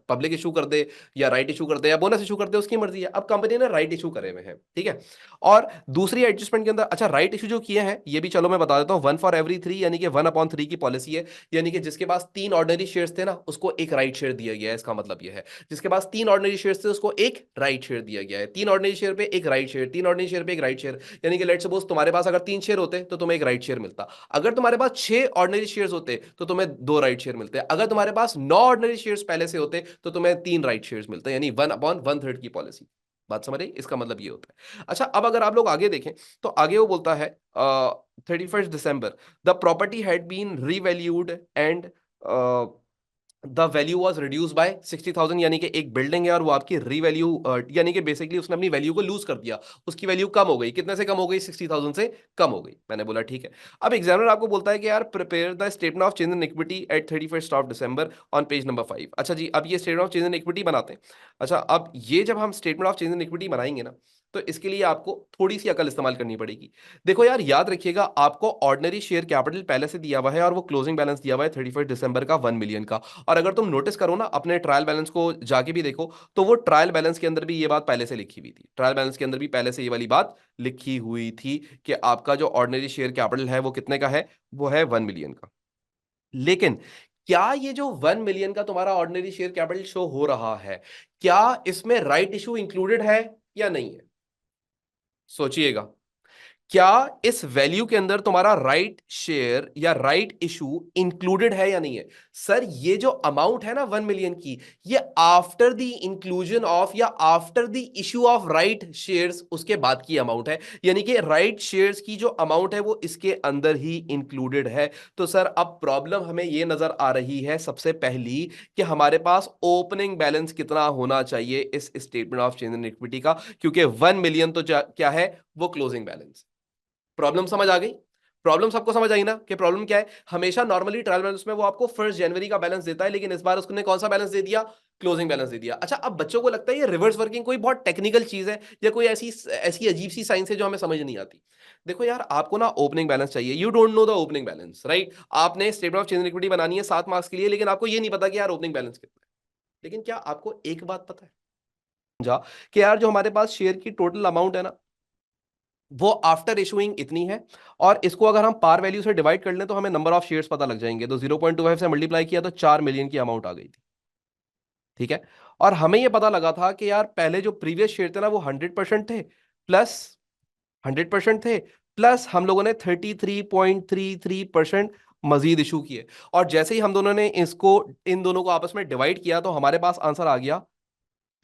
पब्लिक इशू कर दे, या राइट इशू कर दे, या बोनस इशू कर दे, उसकी मर्जी है। अब कंपनी ने राइट इशू करे हुए हैं, ठीक है। और दूसरी एडजस्टमेंट के अंदर, अच्छा राइट इशू जो किए हैं, ये भी चलो मैं बता देता हूँ, 1 फॉर एवरी 3, यानी कि 1/3 की पॉलिसी है। यानी कि जिसके पास 3 ऑर्डिनरी शेयर्स थे ना, उसको एक राइट शेयर दिया गया है। इसका मतलब यह है, जिसके पास 3 ऑर्डिनरी शेयर्स थे, उसको एक राइट शेयर दिया गया है। 3 ऑर्डिनरी शेयर पे एक राइट शेयर, 3 ऑर्डिनरी शेयर पे एक राइट शेयर। यानी कि लेट्स सपोज तुम्हारे पास अगर 3 शेयर होते तो तुम्हें एक राइट शेयर मिलता। अगर तुम्हारे पास 6 ऑर्डिनरी शेयर्स होते तो तुम्हें 2 राइट शेयर मिलते। अगर तुम्हारे पास 9 ऑर्डिनरी शेयर्स पहले से होते तो तुम्हें 3 राइट शेयर्स मिलते, यानी 1/1/3 की पॉलिसी। बात समझ रहे, इसका मतलब ये होता है। अच्छा, अब अगर आप लोग आगे देखें, तो आगे वो बोलता है 31 December the property had been revalued and the value was reduce by 60,000। यानी कि एक बिल्डिंग है और वो आपकी रीवैल्यू, यानी कि बेसिकली उसने अपनी वैल्यू को लूज कर दिया, उसकी वैल्यू कम हो गई। कितने से कम हो गई, 60,000 से कम हो गई। मैंने बोला ठीक है। अब एग्जामिनर आपको बोलता है कि यार prepare the statement of change in equity at 31 on page number 5। अच्छा जी, अब ये statement of change in equity बनाते हैं। अच्छा, अब ये जब हम statement of change in equity बनाएंगे ना, तो इसके लिए आपको थोड़ी सी अकल इस्तेमाल करनी पड़ेगी। देखो यार, याद रखिएगा, आपको ऑर्डिनरी शेयर कैपिटल पहले से दिया हुआ है, और वो क्लोजिंग बैलेंस दिया हुआ है 31 दिसंबर का 1 मिलियन का। और अगर तुम नोटिस करो ना, अपने ट्रायल बैलेंस को जाके भी देखो, तो वो ट्रायल बैलेंस के अंदर भी ये बात पहले से लिखी हुई थी। ट्रायल बैलेंस के अंदर भी पहले से ये वाली बात लिखी हुई थी कि आपका जो ऑर्डिनरी शेयर कैपिटल है वो कितने का है, वो है 1 मिलियन का। लेकिन क्या ये जो 1 मिलियन का तुम्हारा ऑर्डिनरी शेयर कैपिटल शो हो रहा है, क्या इसमें राइट इशू इंक्लूडेड है या नहीं है? सोचिएगा। क्या इस वैल्यू के अंदर तुम्हारा राइट शेयर या राइट इशू इंक्लूडेड है या नहीं है? सर ये जो अमाउंट है ना 1 मिलियन की, ये आफ्टर द इंक्लूजन ऑफ या after the issue of right shares उसके बाद की अमाउंट है, यानी कि राइट शेयर्स की जो अमाउंट है वो इसके अंदर ही इंक्लूडेड है। तो सर अब प्रॉब्लम हमें ये नजर आ रही है सबसे पहली कि हमारे पास ओपनिंग बैलेंस कितना होना चाहिए इस statement of change in equity का, क्योंकि 1 मिलियन तो क्या है, वो क्लोजिंग बैलेंस। प्रॉब्लम समझ आ गई? प्रॉब्लम सबको समझ आई ना कि प्रॉब्लम क्या है? हमेशा नॉर्मली ट्रायल बैलेंस में वो आपको 1 जनवरी का बैलेंस देता है, लेकिन इस बार उसने कौन सा बैलेंस दे दिया? क्लोजिंग बैलेंस दे दिया। अच्छा, अब बच्चों को लगता है ये रिवर्स वर्किंग कोई बहुत टेक्निकल चीज है या कोई ऐसी ऐसी अजीब सी साइंस है जो हमें समझ नहीं आती। देखो यार, आपको ना ओपनिंग बैलेंस चाहिए, you don't know the opening balance, right? आपने statement of change in equity बनानी है 7 मार्क्स के लिए, लेकिन आपको ये नहीं पता कि यार ओपनिंग बैलेंस कितना है। लेकिन क्या आपको एक बात पता है जा कि यार जो हमारे पास शेयर की टोटल अमाउंट है ना, वो आफ्टर इशुइंग इतनी है, और इसको अगर हम पार वैल्यू से डिवाइड कर लें तो हमें नंबर ऑफ शेयर्स पता लग जाएंगे। तो 0.25 से मल्टीप्लाई किया तो 4 मिलियन की अमाउंट आ गई थी। ठीक है। और हमें यह पता लगा था कि यार पहले जो प्रीवियस शेयर थे ना वो 100% थे, प्लस 100% थे, प्लस हम लोगों ने 33.33% मजीद इशू किए। और जैसे ही हम दोनों ने इसको इन दोनों को आपस में डिवाइड किया तो हमारे पास आंसर आ गया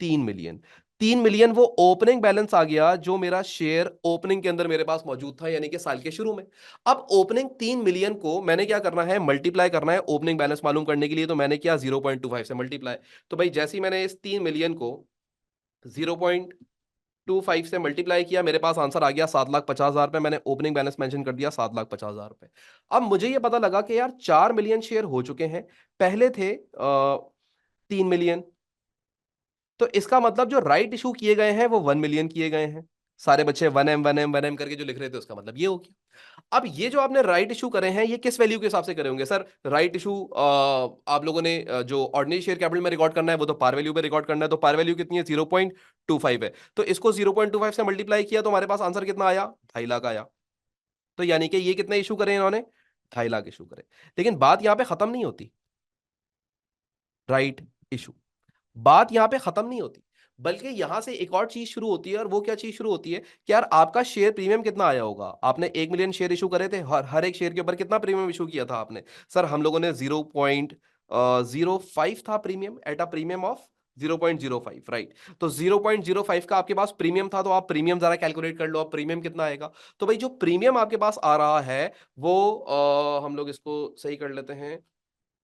3 मिलियन। 3 मिलियन वो ओपनिंग बैलेंस आ गया जो मेरा शेयर ओपनिंग के अंदर मेरे पास मौजूद था, यानी कि साल के शुरू में। अब ओपनिंग 3 मिलियन को मैंने क्या करना है, मल्टीप्लाई करना है ओपनिंग बैलेंस मालूम करने के लिए। तो मैंने किया 0.25 से मल्टीप्लाई। तो भाई जैसे ही मैंने इस 3 मिलियन को 0.25 से मल्टीप्लाई किया, मेरे पास आंसर आ गया 7,50,000 रुपए। मैंने ओपनिंग बैलेंस मेंशन कर दिया 7,50,000 रुपए। अब मुझे ये पता लगा कि यार 4 मिलियन शेयर हो चुके हैं, पहले थे 3 मिलियन। तो इसका मतलब जो राइट इशू किए गए हैं वो 1 मिलियन किए गए हैं। सारे बच्चे 1M 1M 1M करके जो लिख रहे थे उसका मतलब ये हो गया। अब ये जो आपने राइट इशू करे हैं ये किस वैल्यू के हिसाब से करे होंगे? सर राइट इशू आप लोगों ने जो ऑर्डिनरी शेयर कैपिटल में रिकॉर्ड करना है वो तो पार वैल्यू पे रिकॉर्ड करना है। तो पार वैल्यू कितनी है? 0.25 है। तो इसको 0.25 से मल्टीप्लाई किया तो हमारे पास आंसर कितना आया? 2.5 लाख आया। तो यानी कि ये कितने इशू करे इन्होंने? 2.5 लाख इशू करे। लेकिन बात यहां पे खत्म नहीं होती। राइट इशू, बात यहां पे खत्म नहीं होती, बल्कि यहां से एक और चीज शुरू होती है। और वो क्या चीज शुरू होती है कि यार आपका शेयर प्रीमियम कितना आया होगा? आपने 1 मिलियन शेयर इशू करे थे, हर एक शेयर के ऊपर कितना प्रीमियम इशू किया था आपने? सर हम लोगों ने 0.05 था premium, at a premium of 0.05, right? तो 0.05 का आपके पास प्रीमियम था, तो आप प्रीमियम जरा कैलकुलेट कर लो, आप प्रीमियम कितना आएगा। तो भाई जो प्रीमियम आपके पास आ रहा है वो हम लोग इसको सही कर लेते हैं,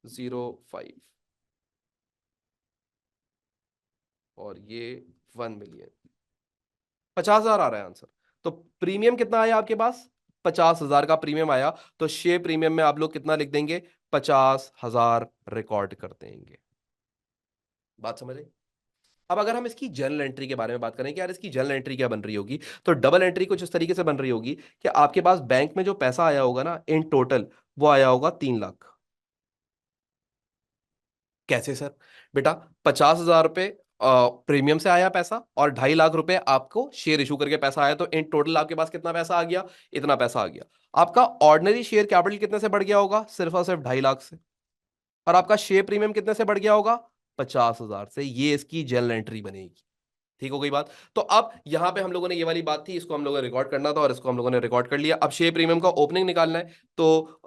0.5, और ये 1 मिलियन, 50,000 आ रहा है आंसर। तो प्रीमियम कितना आया आपके पास? 50,000 का प्रीमियम आया। तो शेयर प्रीमियम में आप लोग कितना लिख देंगे? 50,000 रिकॉर्ड कर देंगे। बात समझ आई? अब अगर हम इसकी जर्नल एंट्री के बारे में बात करें कि यार इसकी जर्नल एंट्री क्या बन रही होगी, तो डबल एंट्री कुछ इस तरीके से बन रही होगी कि आपके पास बैंक में जो पैसा आया होगा ना इन टोटल, वो आया होगा 3 लाख। कैसे सर? बेटा 50,000 रुपए प्रीमियम से आया पैसा, और 2.5 लाख रुपए आपको शेयर इशू करके पैसा आया। तो इन टोटल आपके पास कितना पैसा आ गया? इतना पैसा आ गया। आपका ऑर्डिनरी शेयर कैपिटल कितने से बढ़ गया होगा? सिर्फ और सिर्फ 2.5 लाख से। और आपका शेयर प्रीमियम कितने से बढ़ गया होगा? 50,000 से। ये इसकी जर्नल एंट्री बनेगी। ठीक हो गई बात? तो अब यहां पे हम लोगों ने ये वाली बात थी, इसको हम लोगों ने रिकॉर्ड करना था और इसको हम लोगों ने रिकॉर्ड कर लिया। अब शेयर प्रीमियम का ओपनिंग निकालना है। तो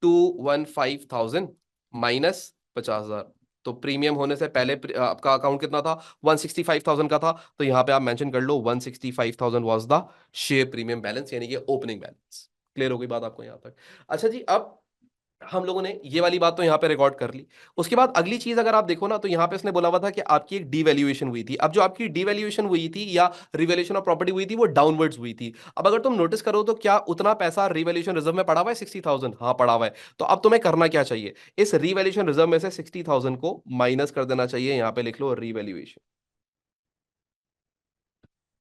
215,000 माइनस 50,000। तो प्रीमियम होने से पहले आपका अकाउंट कितना था? 165,000 का था। तो यहां पे आप मेंशन कर लो 165,000 was the share premium balance, यानी कि ओपनिंग बैलेंस। क्लियर हो गई बात आपको यहां तक? अच्छा जी, अब हम लोगों ने ये वाली बात तो यहाँ पे रिकॉर्ड कर ली। उसके बाद अगली चीज अगर आप देखो ना, तो यहाँ पे इसने बोला हुआ था कि आपकी एक डीवैल्यूएशन हुई थी। अब जो आपकी डीवैल्यूएशन हुई थी या रिवैल्यूएशन ऑफ प्रॉपर्टी हुई थी वो डाउनवर्ड्स हुई थी। अब अगर तुम नोटिस करो तो क्या उतना पैसा रिवैल्यूएशन रिजर्व में पड़ा हुआ है? 60,000, हाँ पड़ा हुआ है। तो अब तुम्हें करना क्या चाहिए? इस रिवैल्यूएशन रिजर्व में से 60,000 को माइनस कर देना चाहिए। यहाँ पे लिख लो रिवैल्यूएशन।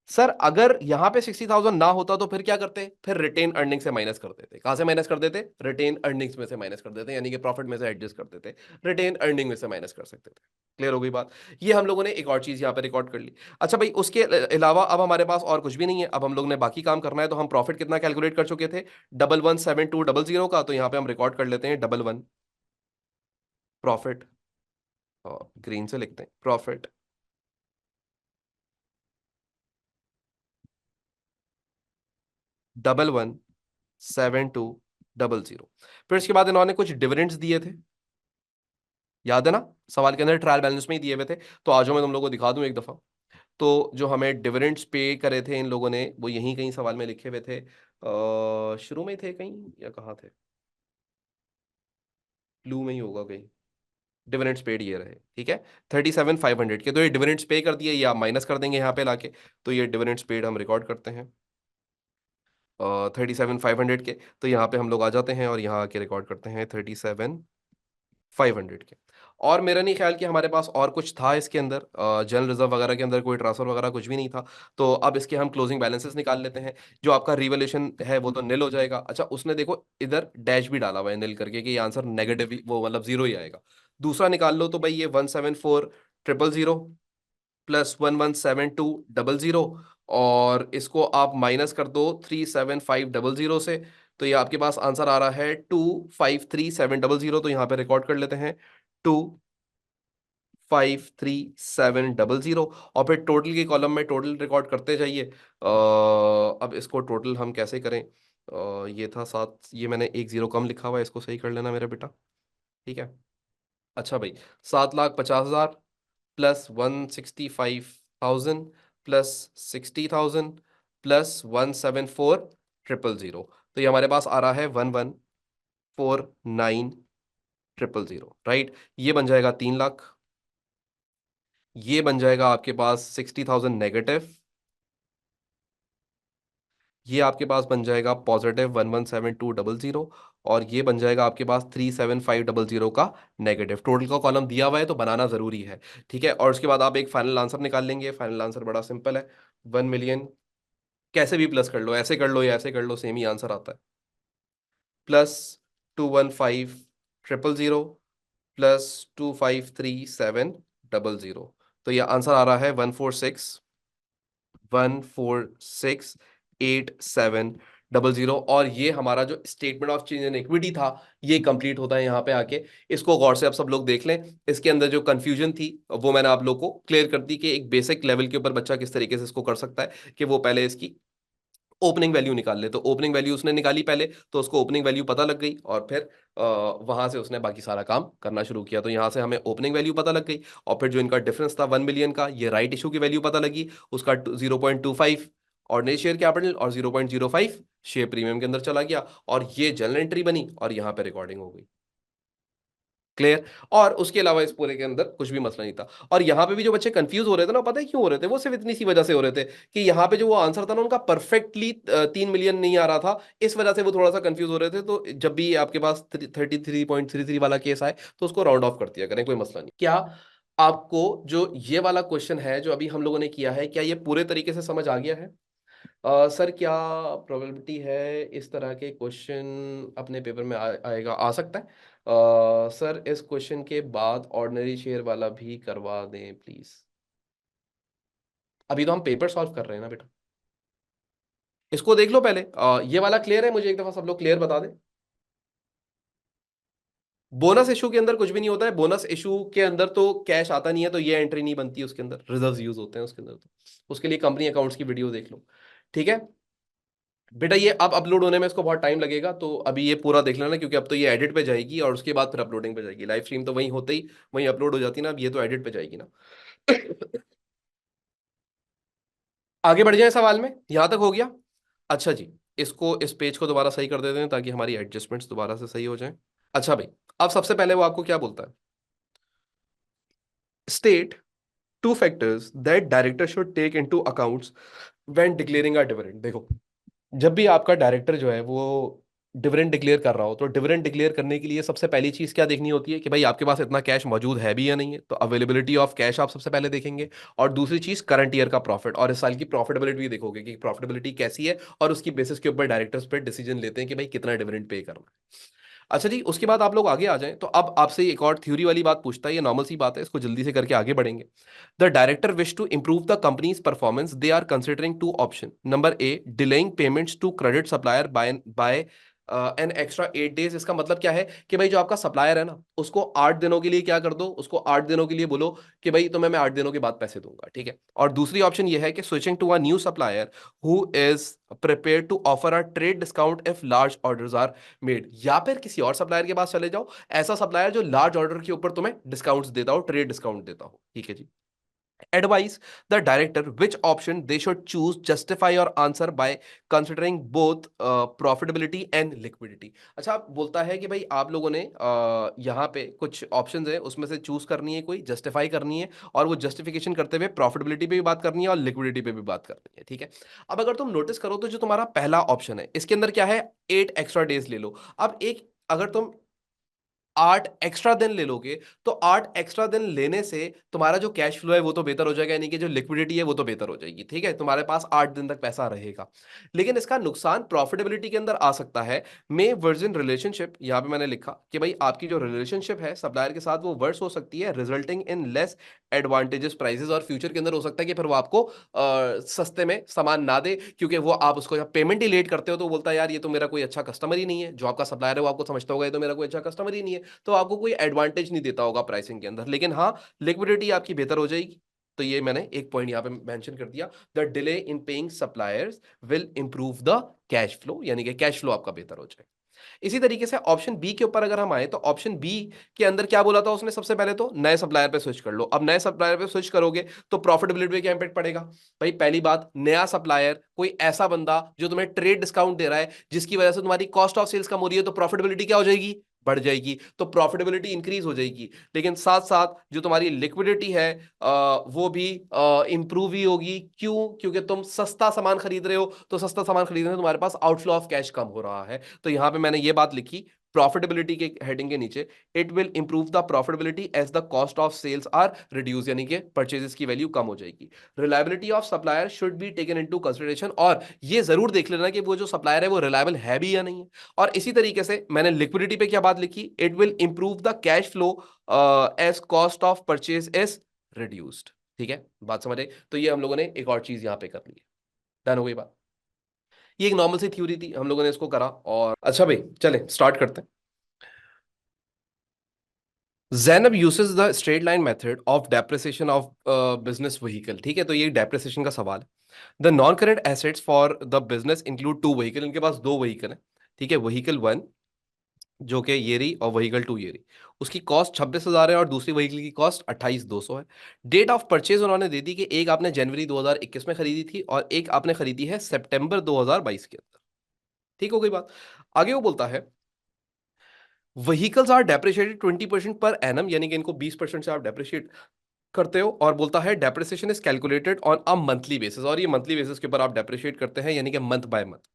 सर अगर यहां पे 60,000 ना होता तो फिर क्या करते? फिर रिटेन अर्निंग से माइनस कर देते। कहां से माइनस कर देते? रिटेन अर्निंग्स में से माइनस कर देते, यानी कि प्रॉफिट में से एडजस्ट कर देते, रिटेन अर्निंग में से माइनस कर सकते थे। क्लियर हो गई बात? ये हम लोगों ने एक और चीज यहां पे रिकॉर्ड कर ली। अच्छा भाई, उसके अलावा अब हमारे पास और कुछ भी नहीं है। अब हम लोग ने बाकी काम करना है। तो हम प्रॉफिट कितना कैलकुलेट कर चुके थे? 11,17,200 का। तो यहां पे हम रिकॉर्ड कर लेते हैं 11 प्रॉफिट, और ग्रीन से लिखते हैं प्रॉफिट 117200। फिर इसके बाद इन्होंने कुछ डिविडेंड्स दिए थे, याद है ना, सवाल के अंदर ट्रायल बैलेंस में ही दिए हुए थे। तो आज मैं तुम लोगों को दिखा दूं एक दफा। तो जो हमें डिविडेंड्स पे करे थे इन लोगों ने, वो यहीं कहीं सवाल में लिखे हुए थे, शुरू में थे कहीं या कहाँ थे, ब्लू में ही होगा कहीं। डिविडेंड्स पेड ये रहे, ठीक है, 37,500 के। तो ये डिविडेंड्स पे कर दिए, ये आप माइनस कर देंगे यहाँ पे लाके। तो ये डिविडेंड्स पेड हम रिकॉर्ड करते हैं 37,500 के। तो यहाँ पे हम लोग आ जाते हैं और यहाँ आके रिकॉर्ड करते हैं 37,500 के। और मेरा नहीं ख्याल कि हमारे पास और कुछ था इसके अंदर, जनरल रिजर्व वगैरह के अंदर कोई ट्रांसफर वगैरह कुछ भी नहीं था। तो अब इसके हम क्लोजिंग बैलेंसेस निकाल लेते हैं। जो आपका रिवैल्यूएशन है वो तो निल हो जाएगा। अच्छा, उसने देखो इधर डैश भी डाला हुआ है निल करके, कि ये आंसर नेगेटिव, वो मतलब जीरो ही आएगा। दूसरा निकाल लो तो भाई ये 174,000 प्लस 117200, और इसको आप माइनस कर दो 37500 से। तो ये आपके पास आंसर आ रहा है 253,700। तो यहाँ पे रिकॉर्ड कर लेते हैं 253,700। और फिर टोटल के कॉलम में टोटल रिकॉर्ड करते जाइए। अब इसको टोटल हम कैसे करें, ये था 7, ये मैंने एक जीरो कम लिखा हुआ है, इसको सही कर लेना मेरा बेटा, ठीक है। अच्छा भाई, 7,50,000 प्लस 165,000 प्लस 60,000 प्लस 174,000। तो ये हमारे पास आ रहा है 11,49,000, राइट। ये बन जाएगा 3 लाख। ये बन जाएगा आपके पास 60,000 नेगेटिव। ये आपके पास बन जाएगा पॉजिटिव 117200। और ये बन जाएगा आपके पास 37,500 का नेगेटिव। टोटल का कॉलम दिया हुआ है तो बनाना जरूरी है, ठीक है। और उसके बाद आप एक फाइनल आंसर निकाल लेंगे। फाइनल आंसर बड़ा सिंपल है, 1,000,000, कैसे भी प्लस कर लो, ऐसे कर लो या ऐसे कर लो, सेम ही आंसर आता है। Plus 215,000 plus 253,700। तो ये आंसर आ रहा है 146,147,000। और ये हमारा जो statement of change in equity था, ये कंप्लीट होता है यहाँ पे आके। इसको गौर से आप सब लोग देख लें। इसके अंदर जो कंफ्यूजन थी वो मैंने आप लोग को क्लियर कर दी, कि एक बेसिक लेवल के ऊपर बच्चा किस तरीके से इसको कर सकता है, कि वो पहले इसकी ओपनिंग वैल्यू निकाल ले। तो ओपनिंग वैल्यू उसने निकाली पहले, तो उसको ओपनिंग वैल्यू पता लग गई, और फिर वहां से उसने बाकी सारा काम करना शुरू किया। तो यहाँ से हमें ओपनिंग वैल्यू पता लग गई, और फिर जो इनका डिफरेंस था 1 मिलियन का, ये राइट इशू की वैल्यू पता लगी, उसका 0.25 ऑर्डिनरी शेयर कैपिटल और 0.05 शेयर प्रीमियम के अंदर चला गया, और ये जनरल एंट्री बनी, और यहाँ पे रिकॉर्डिंग हो गई। क्लियर। और उसके अलावा इस पूरे के अंदर कुछ भी मसला नहीं था। और यहाँ पे भी जो बच्चे कंफ्यूज हो रहे थे ना, पता है क्यों हो रहे थे, वो सिर्फ इतनी सी वजह से हो रहे थे कि यहाँ पे जो वो आंसर था ना उनका परफेक्टली 3 मिलियन नहीं आ रहा था। इस वजह से वो थोड़ा सा कंफ्यूज हो रहे थे। तो जब भी आपके पास 33.33 वाला केस आए तो उसको राउंड ऑफ कर दिया करें, कोई मसला नहीं। क्या आपको जो ये वाला क्वेश्चन है जो अभी हम लोगों ने किया है, क्या ये पूरे तरीके से समझ आ गया है? सर क्या प्रोबेबिलिटी है इस तरह के क्वेश्चन अपने पेपर में आएगा, आ सकता है? सर इस क्वेश्चन के बाद ऑर्डिनरी शेयर वाला भी करवा दें प्लीज। अभी तो हम पेपर सॉल्व कर रहे हैं ना बेटा, इसको देख लो पहले। ये वाला क्लियर है? मुझे एक दफा सब लोग क्लियर बता दें। बोनस इशू के अंदर कुछ भी नहीं होता है। बोनस इशू के अंदर तो कैश आता नहीं है, तो ये एंट्री नहीं बनती उसके अंदर, रिजर्व यूज होते हैं उसके अंदर। तो उसके लिए कंपनी अकाउंट्स की वीडियो देख लो, ठीक है बेटा। ये अब अपलोड होने में इसको बहुत टाइम लगेगा, तो अभी ये पूरा देख लेना, क्योंकि अब तो ये एडिट पे जाएगी और उसके बाद फिर अपलोडिंग पे जाएगी। लाइव स्ट्रीम तो वहीं होते ही वहीं अपलोड हो जाती ना, अब ये तो एडिट पे जाएगी ना। आगे बढ़ जाए सवाल में, यहां तक हो गया? अच्छा जी, इसको इस पेज को दोबारा सही कर देते हैं ताकि हमारी एडजस्टमेंट्स दोबारा से सही हो जाएं। अच्छा भाई, अब सबसे पहले वो आपको क्या बोलता है, state two factors that director should take into accounts when declaring a dividend. देखो, जब भी आपका डायरेक्टर जो है वो डिविडेंड डिक्लेयर कर रहा हो, तो डिविडेंड डिक्लेयर करने के लिए सबसे पहली चीज क्या देखनी होती है, कि भाई आपके पास इतना कैश मौजूद है भी या नहीं है। तो अवेलेबिलिटी ऑफ कैश आप सबसे पहले देखेंगे। और दूसरी चीज करंट ईयर का प्रॉफिट, और इस साल की प्रॉफिटेबिलिटी भी देखोगे कि प्रॉफिटेबिलिटी कैसी है, और उसकी बेसिस के ऊपर डायरेक्टर्स पे डिसीजन लेते हैं कि भाई कितना डिविडेंड पे करना है। अच्छा जी, उसके बाद आप लोग आगे आ जाएं, तो अब आपसे एक और थ्योरी वाली बात पूछता है, ये नॉर्मल सी बात है, इसको जल्दी से करके आगे बढ़ेंगे। The director wish to improve the company's performance, they are considering two option. Number A, delaying payments to credit supplier by an extra 8 days। इसका मतलब क्या है कि भाई जो आपका सप्लायर है ना, उसको 8 दिनों के लिए क्या कर दो, उसको 8 दिनों के लिए बोलो कि भाई तुम्हें मैं 8 दिनों के बाद पैसे दूंगा, ठीक है। और दूसरी ऑप्शन ये है कि switching to a new supplier who is prepare to offer a trade discount if large orders are made, या फिर किसी और सप्लायर के पास चले जाओ, ऐसा सप्लायर जो लार्ज ऑर्डर के ऊपर तुम्हें डिस्काउंट्स देता हो, ट्रेड डिस्काउंट देता हो, ठीक है जी। Advise the director which option they should choose, justify or answer by considering both profitability and liquidity। अच्छा, आप बोलता है कि भाई आप लोगों ने यहाँ पे कुछ ऑप्शंस है, उसमें से चूज करनी है, कोई जस्टिफाई करनी है, और वो जस्टिफिकेशन करते हुए प्रॉफिटेबिलिटी पे भी बात करनी है और लिक्विडिटी पे भी बात करनी है, ठीक है। अब अगर तुम नोटिस करो तो जो तुम्हारा पहला ऑप्शन है, इसके अंदर क्या है, 8 एक्स्ट्रा डेज ले लो। अब एक, अगर तुम 8 एक्स्ट्रा दिन ले लोगे तो 8 एक्स्ट्रा दिन लेने से तुम्हारा जो कैश फ्लो है वो तो बेहतर हो जाएगा, यानी कि जो लिक्विडिटी है वो तो बेहतर हो जाएगी, ठीक है, तुम्हारे पास 8 दिन तक पैसा रहेगा। लेकिन इसका नुकसान प्रॉफिटेबिलिटी के अंदर आ सकता है। मे वर्जन रिलेशनशिप, यहां पे मैंने लिखा कि भाई आपकी जो रिलेशनशिप है सप्लायर के साथ वो वर्स हो सकती है, resulting in less advantages prices, और फ्यूचर के अंदर हो सकता है कि फिर वो आपको सस्ते में सामान ना दे, क्योंकि वो आप उसको जब पेमेंट ही लेट करते हो तो बोलता है यार ये तो मेरा कोई अच्छा कस्टमर ही नहीं है, जो आपका सप्लायर है वो आपको समझता होगा ये तो मेरा कोई अच्छा कस्टमर ही नहीं है, तो आपको कोई एडवांटेज नहीं देता होगा प्राइसिंग के अंदर। लेकिन हाँ, लिक्विडिटी आपकी बेहतर हो जाएगी। तो ये मैंने एक पॉइंट यहाँ पे मेंशन कर दिया, the delay in paying suppliers will improve the cash flow, यानी कि कैश फ्लो आपका बेहतर हो जाएगा। इसी तरीके से ऑप्शन बी के ऊपर अगर हम आए तो ऑप्शन बी के अंदर क्या बोला था उसने, सबसे पहले तो नए सप्लायर पे स्विच कर लो। अब नए सप्लायर पे स्विच करोगे तो प्रॉफिटेबिलिटी पे क्या इंपैक्ट पड़ेगा। भाई पहली बात, नया सप्लायर कोई ऐसा बंदा जो तुम्हें ट्रेड डिस्काउंट दे रहा है, जिसकी वजह से तुम्हारी कॉस्ट ऑफ सेल्स कम हो रही है, तो प्रॉफिटेबिलिटी क्या हो जाएगी, बढ़ जाएगी, तो प्रॉफिटेबिलिटी इंक्रीज हो जाएगी। लेकिन साथ साथ जो तुम्हारी लिक्विडिटी है वो भी इंप्रूव ही होगी। क्यों, क्योंकि तुम सस्ता सामान खरीद रहे हो, तो सस्ता सामान खरीदने से तुम्हारे पास आउटफ्लो ऑफ कैश कम हो रहा है। तो यहां पे मैंने ये बात लिखी प्रॉफिटेबिलिटी के हेडिंग के नीचे, it will improve the profitability as the cost of sales are reduce, यानी कि परचेजेस की वैल्यू कम हो जाएगी। Reliability of supplier should be taken into consideration, और ये जरूर देख लेना कि वो जो सप्लायर है वो रिलायबल है भी या नहीं है। और इसी तरीके से मैंने लिक्विडिटी पे क्या बात लिखी, it will improve the cash flow as cost of purchase is reduced. ठीक है, बात समझ आई। तो ये हम लोगों ने एक और चीज यहां पे कर ली है। डन हो गई बात। ये एक नॉर्मल सी थ्योरी थी, हम लोगों ने इसको करा। और अच्छा भाई चले स्टार्ट करते हैं। Zenab uses the straight line method of depreciation of business vehicle। ठीक है, तो ये डेप्रिसिएशन का सवाल है। The non current assets for the business include to vehicle, इनके पास दो व्हीकल है, ठीक है, व्हीकल वन जो कि ये रही, और व्हीकल टू ये रही। उसकी कॉस्ट 26,000 है और दूसरी व्हीकल की कॉस्ट 28,200 है। डेट ऑफ परचेज उन्होंने दे दी कि एक आपने जनवरी 2021 में खरीदी थी और एक आपने खरीदी है सितंबर 2022 के अंदर। ठीक हो गई बात। आगे वो बोलता है vehicles are depreciated 20% per annum, यानी कि इनको 20% से आप डेप्रिशिएट करते हो। और बोलता है depreciation is calculated on a monthly basis, और ये मंथली बेसिस के ऊपर आप डेप्रिशिएट करते हैं, यानी कि month by month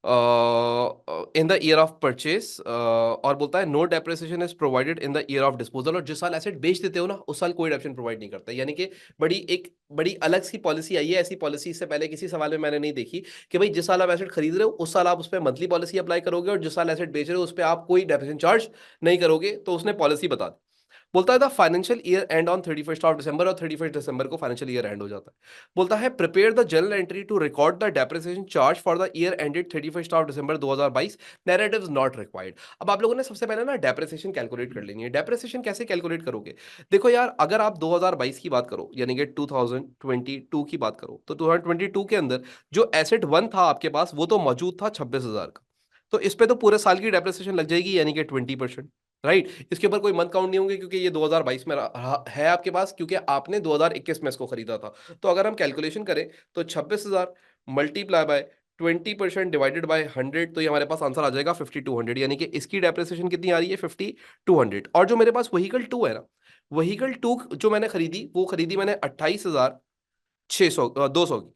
in the year of purchase. और बोलता है no depreciation is provided in the year of disposal, और जिस साल एसेट बेच देते हो ना उस साल कोई डेप्रिसिएशन प्रोवाइड नहीं करता। यानी कि बड़ी अलग सी पॉलिसी आई है, ऐसी पॉलिसी इससे पहले किसी सवाल में मैंने नहीं देखी कि भाई जिस साल आप एसेट खरीद रहे हो उस साल आप उस पर मंथली पॉलिसी अप्लाई करोगे, और जिस साल एसेट बेच रहे हो उस पर आप कोई डेप्रिसिएशन चार्ज नहीं करोगे। तो उसने पॉलिसी बता दी। बोलता है the financial year and on 31 दिसंबर, और 31 दिसंबर को फाइनेंशियल ईयर एंड हो जाता है। बोलता है prepare the journal entry to record the depreciation charge for the year ended 31 December 2022, narratives not required. अब आप लोगों ने सबसे पहले ना डेप्रिसिएशन कैलकुलेट कर लेनी है। डेप्रिसिएशन कैसे कैलकुलेट करोगे, देखो यार, अगर आप 2022 की बात करो, यानी कि 2022 की बात करो, तो 2022 के अंदर जो एसेट वन था आपके पास वो तो मौजूद था 26,000 का, तो इस पे तो पूरे साल की डेप्रिसिएशन लग जाएगी, यानी कि 20%। राइट, इसके ऊपर कोई मंथ काउंट नहीं होंगे क्योंकि ये 2022 में है आपके पास, क्योंकि आपने 2021 में इसको खरीदा था। तो अगर हम कैलकुलेशन करें तो 26,000 मल्टीप्लाई बाय 20% डिवाइडेड बाय 100, तो ये हमारे पास आंसर आ जाएगा 5200, यानी कि इसकी डेप्रिसिएशन कितनी आ रही है 5200। और जो मेरे पास व्हीकल टू है ना, व्हीकल टू जो मैंने खरीदी वो खरीदी मैंने 28,600 200 की।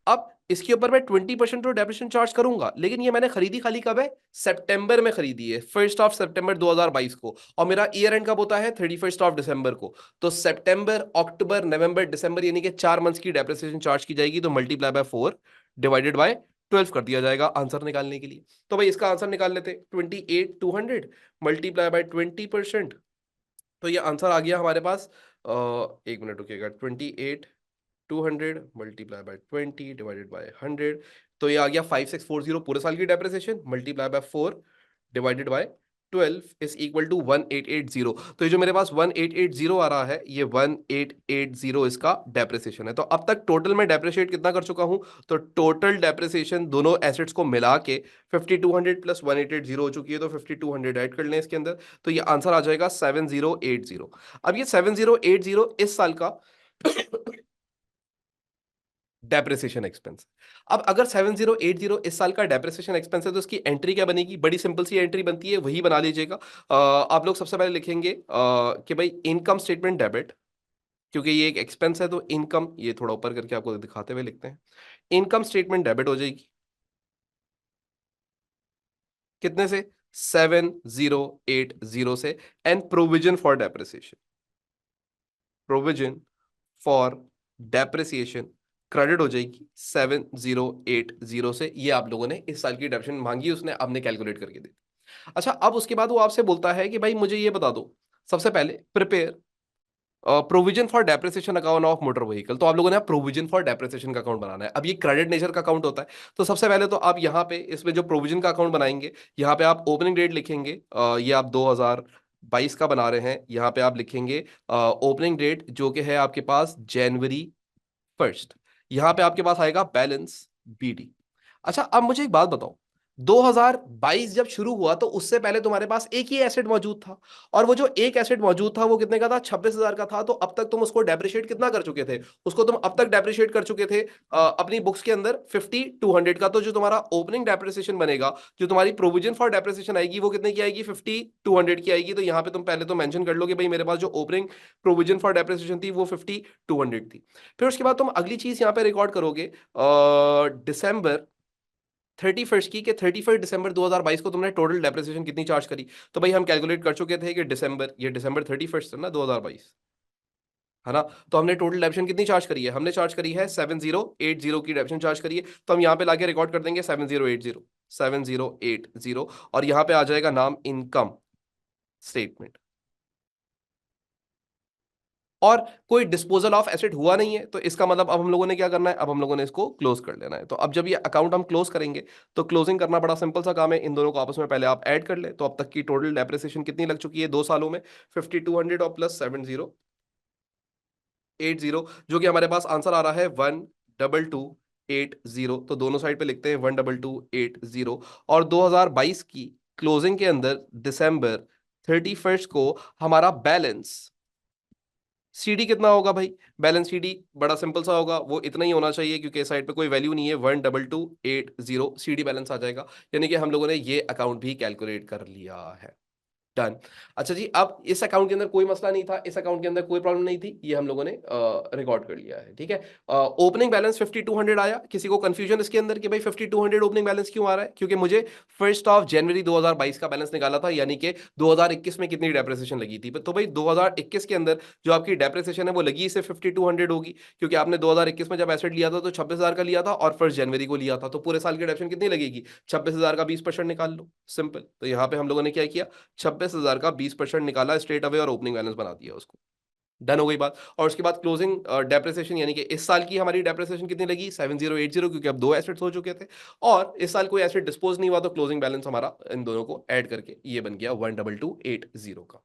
अब इसके ऊपर मैं 20% तो डेप्रिसिएशन चार्ज करूंगा, लेकिन ये मैंने खरीदी खाली कब है, सितंबर में खरीदी है, 1 सितंबर 2022 को, और मेरा ईयर एंड कब होता है 31 दिसंबर को। तो सितंबर, अक्टूबर, नवंबर, दिसंबर, यानी कि 4 मंथ्स की डेप्रिसिएशन चार्ज की जाएगी, तो मल्टीप्लाई बाय 4 डिवाइडेड बाय 12 कर दिया जाएगा आंसर निकालने के लिए। तो भाई इसका आंसर निकाल लेते, 28,200 मल्टीप्लाई बाय 20%, तो ये आंसर आ गया हमारे पास। एक मिनट रुकिएगा, 28,200 मल्टीप्लाई बाय 20 डिवाइडेड बाय 100, तो ये आ गया 5640 पूरे साल की depreciation multiply by 4 divided by 12 is equal to 1880। तो ये जो मेरे पास 1880 आ रहा है, ये 1880 इसका डेप्रिसिएशन है। तो अब तक टोटल में डेप्रिशिएट कितना कर चुका हूं? तो टोटल डेप्रिसिएशन दोनों एसेट्स को मिला के 5200 प्लस 1880 हो चुकी है। तो 5200 ऐड कर लें इसके अंदर, तो ये आंसर आ जाएगा 7080। अब ये 7080 इस साल का डेप्रिसिएशन एक्सपेंस। अब अगर 7080 इस साल का डेप्रिसिएशन एक्सपेंस है, तो इसकी एंट्री क्या बनेगी? बड़ी सिंपल सी एंट्री बनती है, वही बना लीजिएगा। आप लोग सबसे पहले लिखेंगे कि भाई इनकम स्टेटमेंट डेबिट, क्योंकि ये एक एक्सपेंस है तो इनकम, ये थोड़ा ऊपर करके आपको दिखाते हुए लिखते हैं। इनकम स्टेटमेंट डेबिट हो जाएगी कितने से? 7080 से। And provision for depreciation, provision for depreciation credit हो जाएगी 7080 से। ये आप लोगों ने इस साल की डेप्रिसिएशन मांगी, उसने आपने कैलकुलेट करके दी। अच्छा, अब उसके बाद वो आपसे बोलता है कि भाई मुझे ये बता दो, सबसे पहले prepare provision for depreciation account of motor vehicle. तो आप लोगों ने प्रोविजन फॉर डेप्रिसिएशन का अकाउंट बनाना है। अब ये क्रेडिट नेचर का अकाउंट होता है, तो सबसे पहले तो आप यहाँ पे इसमें जो प्रोविजन का अकाउंट बनाएंगे, यहाँ पे आप ओपनिंग डेट लिखेंगे। ये आप 2022 का बना रहे हैं, यहाँ पे आप लिखेंगे ओपनिंग डेट जो कि है आपके पास January 1। यहाँ पे आपके पास आएगा बैलेंस BD। अच्छा, अब मुझे एक बात बताओ, 2022 जब शुरू हुआ तो उससे पहले तुम्हारे पास एक ही एसेट मौजूद था, और वो जो एक एसेट मौजूद था वो कितने का था? 26,000 का था। तो अब तक तुम उसको डेप्रिशिएट कितना कर चुके थे? उसको तुम अब तक डेप्रिशिएट कर चुके थे अपनी बुक्स के अंदर 5200 का। तो जो तुम्हारा ओपनिंग डेप्रिसिएशन बनेगा, जो तुम्हारी प्रोविजन फॉर डेप्रिसिएशन आएगी, वो कितने की आएगी? 5200 की आएगी। तो यहाँ पे तुम पहले तो मेंशन कर लो कि भाई मेरे पास जो ओपनिंग प्रोविजन फॉर डेप्रिसिएशन थी वो 5200 थी। फिर उसके बाद तुम अगली चीज यहाँ पे रिकॉर्ड करोगे December 31 की, कि 31 दिसंबर 2022 को तुमने टोटल डेप्रिसिएशन कितनी चार्ज करी। तो भाई हम कैलकुलेट कर चुके थे कि ये December 31 था ना 2022, है ना? तो हमने टोटल डेप्रिसिएशन कितनी चार्ज करी है? हमने चार्ज करी है 7080 की डेप्रिसिएशन चार्ज करी है। तो हम यहाँ पे लाके रिकॉर्ड कर देंगे 7080 और यहाँ पे आ जाएगा नाम इनकम स्टेटमेंट। और कोई डिस्पोजल ऑफ एसेट हुआ नहीं है, तो इसका मतलब अब हम लोगों ने क्या करना है? अब हम लोगों ने इसको क्लोज कर लेना है। तो अब जब ये अकाउंट हम क्लोज करेंगे, तो क्लोजिंग करना बड़ा सिंपल सा काम है। इन दोनों को आपस में पहले आप ऐड कर ले। तो अब तक की टोटल डेप्रिसिएशन कितनी लग चुकी है 2 सालों में? 5200 और प्लस 7080, जो कि हमारे पास आंसर आ रहा है 12280। तो दोनों साइड पे लिखते हैं 12280। और 2022 की क्लोजिंग के अंदर December 31 को हमारा बैलेंस CD कितना होगा भाई? बैलेंस CD बड़ा सिंपल सा होगा, वो इतना ही होना चाहिए, क्योंकि साइड पे कोई वैल्यू नहीं है। 12280 CD बैलेंस आ जाएगा। यानी कि हम लोगों ने ये अकाउंट भी कैलकुलेट कर लिया है। डन। अच्छा जी, अब इस अकाउंट के अंदर कोई मसला नहीं था, इस अकाउंट के अंदर कोई प्रॉब्लम नहीं थी, ये हम लोगों ने रिकॉर्ड कर लिया है। ठीक है, ओपनिंग बैलेंस 5200 आया। किसी को कंफ्यूजन इसके अंदर कि भाई 5200 ओपनिंग बैलेंस क्यों आ रहा है? क्योंकि मुझे 1 जनवरी 2022 का बैलेंस निकाला था, यानी कि 2021 में कितनी डेप्रिसिएशन लगी थी। तो भाई 2021 के अंदर जो आपकी डेप्रिसिएशन है वो लगी सिर्फ 5200 होगी, क्योंकि आपने 2021 में जब एसेट लिया था तो 26,000 का लिया था, और 1 जनवरी को लिया था। तो पूरे साल की डेप्रिसिएशन कितनी लगेगी? 26,000 का 20% निकाल लो, सिंपल। तो यहाँ पे हम लोगों ने क्या किया? 26,000 का 20% निकाला स्ट्रेट अवे और ओपनिंग बैलेंस बना दिया उसको। डन हो गई बात। और उसके बाद क्लोजिंग डेप्रिसिएशन, यानी कि इस साल की हमारी डेप्रिसिएशन कितनी लगी? 7080, क्योंकि अब 2 एसेट्स हो चुके थे और इस साल कोई एसेट डिस्पोज नहीं हुआ। तो क्लोजिंग बैलेंस हमारा इन दोनों को ऐड करके ये बन गया 12280 का।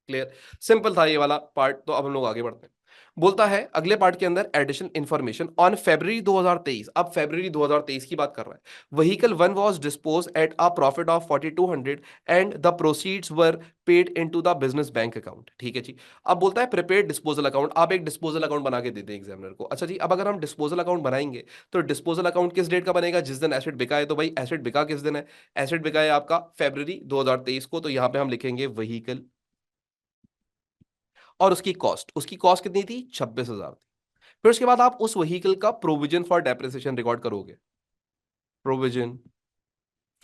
क्लियर? सिंपल था ये वाला पार्ट। तो अब हम लोग आगे बढ़ते हैं। बोलता है अगले पार्ट के अंदर एडिशनल इंफॉर्मेशन ऑन February 2023। अब February 2023 की बात कर रहा है। Vehicle 1 was dispose at a profit of 4200 and the proceeds were paid into the business bank account. ठीक है जी। अब बोलता है प्रिपेयर डिस्पोजल अकाउंट। आप एक डिस्पोजल अकाउंट बना के देते हैं एग्जामिनर को। अच्छा जी, अब अगर हम डिस्पोजल अकाउंट बनाएंगे, तो डिस्पोजल अकाउंट किस डेट का बनेगा? जिस दिन एसेट बिका है। तो भाई एसेट बिका किस दिन है? एसेट बिका है आपका February 2023 को। तो यहां पे हम लिखेंगे व्हीकल, और उसकी कॉस्ट कितनी थी? 26,000 थी। फिर उसके बाद आप उस व्हीकल का प्रोविजन फॉर डेप्रिसिएशन रिकॉर्ड करोगे। प्रोविजन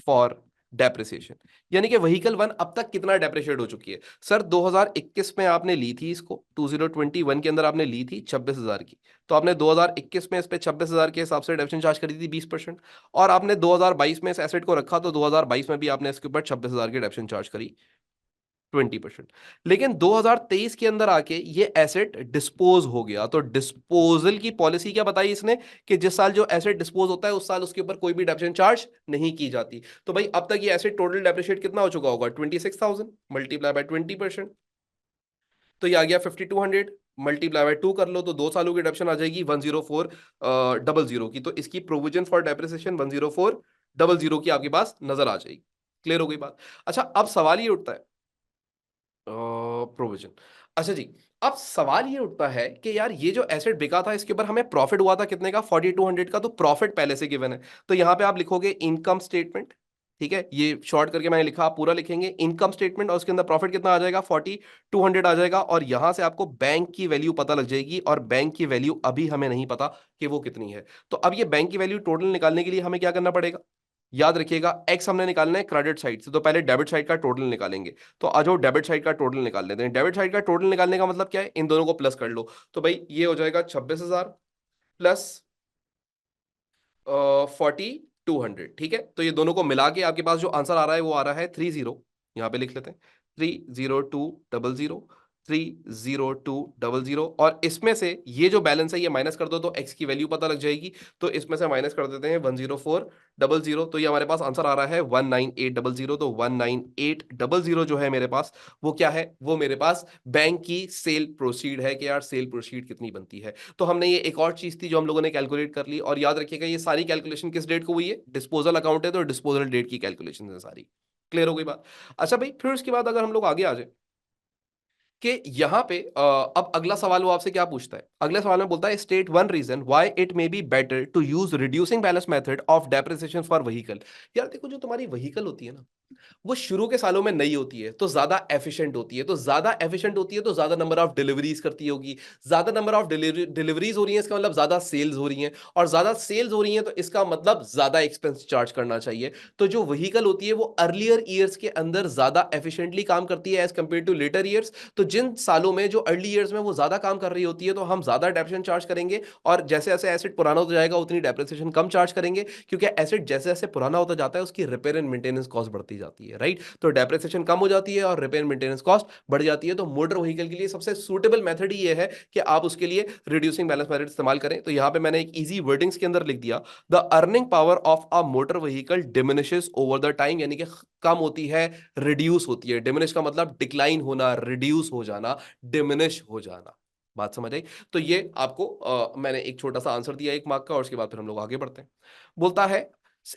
फॉर डेप्रिसिएशन, यानी कि व्हीकल 1 अब तक कितना डेप्रिशिएट हो चुकी है? सर 2021 में आपने ली थी इसको, 2021 के अंदर आपने ली थी 26,000 की। तो आपने 2021 में इस पे 26,000 के हिसाब से डेप्रिसिएशन चार्ज करी थी 20%। और आपने 2022 में इस एसेट को रखा, तो 2022 में भी आपने इसके ऊपर 26,000 की डेप्रिसिएशन चार्ज करी 20%। लेकिन 2023 के अंदर आके ये एसेट डिस्पोज हो गया, तो डिस्पोजल की पॉलिसी क्या बताई इसने कि जिस साल जो एसेट डिस्पोज होता है उस साल उसके ऊपर कोई भी डेप्रिसिएशन चार्ज नहीं की जाती। तो भाई अब तक ये एसेट टोटल डेप्रिशिएट कितना हो चुका होगा, 26,000 मल्टीप्लाई बाय 20%, तो ये आ गया 5200, मल्टीप्लाई बाय 2 कर लो तो 2 सालों की डिडक्शन आ जाएगी 10400 की। तो इसकी प्रोविजन फॉर डेप्रिसिएशन 10400 की आपके पास नजर आ जाएगी। क्लियर हो गई बात। अच्छा अब सवाल ये उठता है प्रोविजन। अच्छा जी, अब सवाल ये उठता है कि यार ये जो एसेट बिका था इसके ऊपर हमें प्रॉफिट हुआ था कितने का, 4200 का, तो प्रॉफिट पहले से गिवन है। तो यहां पे आप लिखोगे इनकम स्टेटमेंट, ठीक है, ये शॉर्ट करके मैंने लिखा, आप पूरा लिखेंगे इनकम स्टेटमेंट, और उसके अंदर प्रॉफिट कितना आ जाएगा, 4200 आ जाएगा, और यहां से आपको बैंक की वैल्यू पता लग जाएगी, और बैंक की वैल्यू अभी हमें नहीं पता कि वो कितनी है। तो अब ये बैंक की वैल्यू टोटल निकालने के लिए हमें क्या करना पड़ेगा, याद रखिएगा एक्स हमने निकालना है क्रेडिट साइड से, तो पहले डेबिट साइड का टोटल निकालेंगे। तो आज वो डेबिट साइड का टोटल निकाल लेते हैं। डेबिट साइड का टोटल निकालने का मतलब क्या है, इन दोनों को प्लस कर लो। तो भाई ये हो जाएगा 26,000 प्लस 4200, ठीक है। तो ये दोनों को मिला के आपके पास जो आंसर आ रहा है वो आ रहा है 30, यहाँ पे लिख लेते हैं 30200, 30200, और इसमें से ये जो बैलेंस है ये माइनस कर दो तो एक्स की वैल्यू पता लग जाएगी। तो इसमें से माइनस कर देते हैं 10400, तो ये हमारे पास आंसर आ रहा है 19800। तो 19800 जो है मेरे पास, वो क्या है, वो मेरे पास बैंक की सेल प्रोसीड है कि यार सेल प्रोसीड कितनी बनती है। तो हमने ये एक और चीज थी जो हम लोगों ने कैलकुलेट कर ली, और याद रखिएगा ये सारी कैलकुलेशन किस डेट को हुई है, डिस्पोजल अकाउंट है तो डिस्पोजल डेट की कैलकुलेशन है सारी। क्लियर हो गई बात। अच्छा भाई फिर उसके बाद अगर हम लोग आगे आ जाए कि यहाँ पे अब अगला सवाल वो आपसे क्या पूछता है, अगले सवाल में बोलता है state one reason why it may be better to use reducing balance method of depreciation for vehicle. यार देखो जो तुम्हारी व्हीकल होती है ना, वो शुरू के सालों में नई होती है तो ज्यादा एफिशिएंट होती है, तो ज्यादा एफिशिएंट होती है तो ज्यादा नंबर ऑफ डिलीवरीज करती होगी, ज्यादा नंबर ऑफ डिलीवरीज हो रही है इसका मतलब ज्यादा सेल्स हो रही हैं, और ज्यादा सेल्स हो रही हैं तो इसका मतलब ज्यादा एक्सपेंस चार्ज करना चाहिए। तो जो व्हीकल होती है वो अर्लियर ईयर्स के अंदर ज्यादा एफिशिएंटली काम करती है as compare to later years. तो जिन सालों में जो अर्ली ईयर्स में वो ज्यादा काम कर रही होती है तो हम ज्यादा डेप्रिसिएशन चार्ज करेंगे, और जैसे जैसे एसेट पुराना होता जाएगा उतनी डेप्रिसिएशन कम चार्ज करेंगे, क्योंकि एसेट जैसे जैसे पुराना होता जाता है उसकी रिपेयर एंड मेंटेनेंस कॉस्ट बढ़ती जाती है, राइट। तो डेप्रिसिएशन कम हो जाती है और रिपेयर मेंटेनेंस कॉस्ट बढ़ जाती है। तो मोटर व्हीकल के लिए सबसे सूटेबल मेथड ही ये है कि आप उसके लिए रिड्यूसिंग बैलेंस मेथड इस्तेमाल करें। तो यहां पे मैंने एक इजी वर्डिंग्स के अंदर लिख दिया, the earning power of a motor vehicle diminishes over the time, यानी कि कम होती है, रिड्यूस होती है। डिमिनिश का मतलब डिक्लाइन होना, रिड्यूस हो जाना, डिमिनिश हो जाना। बात समझ आई। तो ये आपको मैंने एक छोटा सा आंसर दिया 1 मार्क का, और उसके बाद फिर हम लोग आगे बढ़ते हैं। बोलता है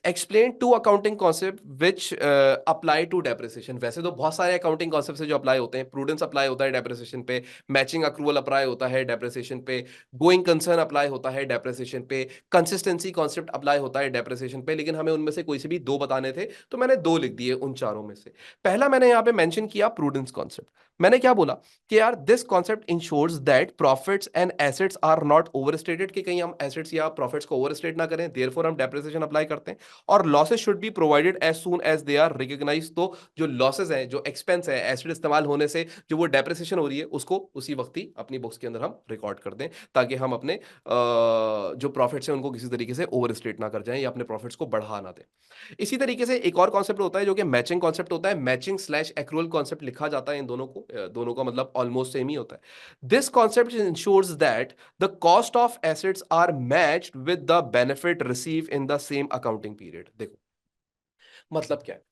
explain two accounting concept which apply to depreciation. वैसे तो बहुत सारे अकाउंटिंग कॉन्सेप्ट जो अप्लाई होते हैं, प्रूडेंस अप्लाई होता है डेप्रिसिएशन पे, मैचिंग अक्रूवल अप्लाई होता है डेप्रिसिएशन पे, गोइंग कंसर्न अप्लाई होता है डेप्रिसिएशन पे, कंसिस्टेंसी कॉन्सेप्ट अप्लाई होता है डेप्रिसिएशन पे, लेकिन हमें उनमें से कोई से भी दो बताने थे तो मैंने दो लिख दिए उन चारों में से। पहला मैंने यहाँ पे मेंशन किया प्रूडेंस कॉन्सेप्ट। मैंने क्या बोला कि यार this concept ensures that profits and assets are not overstated, कि कहीं हम एसेट्स या प्रॉफिट्स को ओवरस्टेट ना करें, देयरफॉर हम डेप्रिसिएशन अप्लाई करते हैं। और losses should be provided as soon as they are recognised, तो जो लॉसेस हैं, जो एक्सपेंस है एसिड इस्तेमाल होने से जो वो डेप्रिसिएशन हो रही है उसको उसी वक्त ही अपनी बुक्स के अंदर हम रिकॉर्ड कर दें, ताकि हम अपने जो प्रॉफिट्स हैं उनको किसी तरीके से ओवर स्टेट ना कर जाएं या अपने प्रॉफिट्स को बढ़ा ना दें। इसी तरीके से एक और कॉन्सेप्ट होता है जो कि मैचिंग कॉन्सेप्ट होता है, मैचिंग स्लैश एक्रूअल कॉन्सेप्ट लिखा जाता है इन दोनों को, दोनों का मतलब ऑलमोस्ट सेम ही होता है। This concept ensures that the cost of assets are matched with the benefit receive in the same accounting period. देखो मतलब क्या है,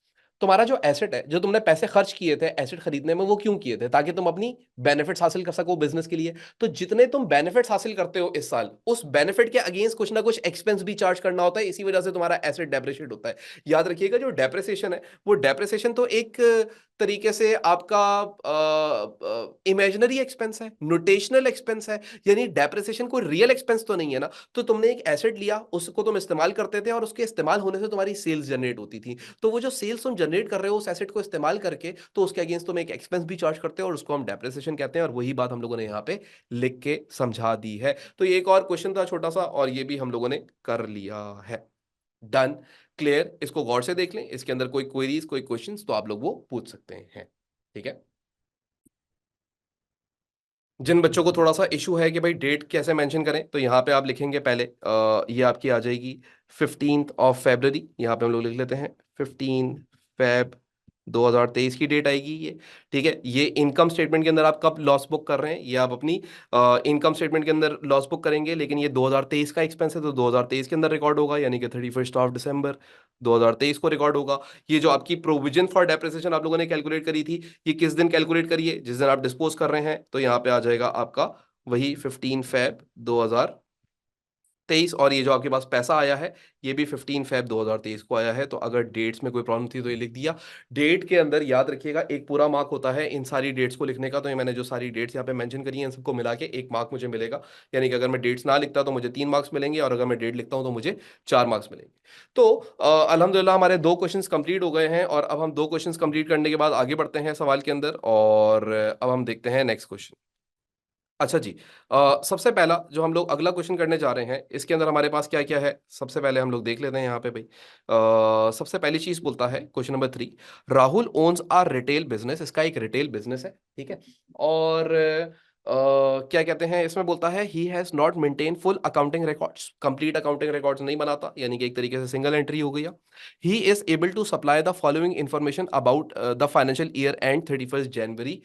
तुम्हारा जो एसेट है, जो तुमने पैसे खर्च किए थे एसेट खरीदने में, वो क्यों किए थे, ताकि तुम अपनी बेनिफिट्स हासिल कर सको बिजनेस के लिए। तो जितने तुम बेनिफिट्स हासिल करते हो इस साल, उस बेनिफिट के अगेंस्ट कुछ ना कुछ एक्सपेंस भी चार्ज करना होता है, इसी वजह से तुम्हारा एसेट डेप्रिशिएट होता है। याद रखिएगा जो डेप्रिसिएशन है, वो डेप्रिसिएशन तो एक तरीके से आपका इमेजिनरी एक्सपेंस है, नोटेशनल एक्सपेंस है, यानी डेप्रिसिएशन कोई रियल एक्सपेंस तो नहीं है ना। तो तुमने एक एसेट लिया, उसको तुम इस्तेमाल करते थे, और उसके इस्तेमाल होने से तुम्हारी सेल्स जनरेट होती थी। तो वो जो सेल्स तुम जनरेट कर रहे हो उस एसेट को इस्तेमाल करके, तो उसके अगेंस्ट तुम एक एक्सपेंस भी चार्ज करते हो, और उसको हम डेप्रिसिएशन कहते हैं। और वही बात हम लोगों ने यहाँ पे लिख के समझा दी है। तो ये एक और क्वेश्चन था छोटा सा, और ये भी हम लोगों ने कर लिया है। Done, clear. इसको गौर से देख लें, इसके अंदर कोई क्वेरीज कोई क्वेश्चंस तो आप लोग वो पूछ सकते हैं, ठीक है। जिन बच्चों को थोड़ा सा इशू है कि भाई डेट कैसे मेंशन करें, तो यहाँ पे आप लिखेंगे पहले ये आपकी आ जाएगी 15th of February। यहाँ पे हम लोग लिख लेते हैं 15 Feb 2023 की डेट आएगी ये। ठीक है, ये इनकम स्टेटमेंट के अंदर आप कब लॉस बुक कर रहे हैं, ये आप अपनी इनकम स्टेटमेंट के अंदर लॉस बुक करेंगे, लेकिन ये 2023 का एक्सपेंस है तो 2023 के अंदर रिकॉर्ड होगा, यानी कि 31 दिसंबर 2023 को रिकॉर्ड होगा। ये जो आपकी प्रोविजन फॉर डेप्रिसिएशन आप लोगों ने कैलकुलेट करी थी, ये किस दिन कैलकुलेट करिए, जिस दिन आप डिस्पोज कर रहे हैं, तो यहाँ पे आ जाएगा आपका वही 15 फेब 2023। और ये जो आपके पास पैसा आया है, ये भी 15 फेब 2023 को आया है। तो अगर डेट्स में कोई प्रॉब्लम थी तो ये लिख दिया। डेट के अंदर याद रखिएगा एक पूरा मार्क होता है इन सारी डेट्स को लिखने का, तो ये मैंने जो सारी डेट्स यहाँ पे मेंशन करी हैं इन सबको मिला के एक मार्क मुझे मिलेगा। यानी कि अगर मैं डेट्स ना लिखता तो मुझे 3 मार्क्स मिलेंगे, और अगर मैं डेट लिखता हूं तो मुझे 4 मार्क्स मिलेंगे। तो अल्हम्दुलिल्लाह हमारे 2 क्वेश्चंस कंप्लीट हो गए हैं, और अब हम 2 क्वेश्चंस कंप्लीट करने के बाद आगे बढ़ते हैं सवाल के अंदर, और अब हम देखते हैं नेक्स्ट क्वेश्चन। अच्छा जी, सबसे पहला जो हम लोग अगला क्वेश्चन करने जा रहे हैं, इसके अंदर हमारे पास क्या क्या है सबसे पहले हम लोग देख लेते हैं यहाँ पे भाई। सबसे पहली चीज बोलता है question number 3, Rahul owns a retail business. इसका एक रिटेल बिजनेस है, ठीक है। और क्या कहते हैं इसमें, बोलता है he has not maintain full accounting records, complete accounting records नहीं बनाता, यानी कि एक तरीके से सिंगल एंट्री हो गया। He is able to supply the following information about the financial year end 31 January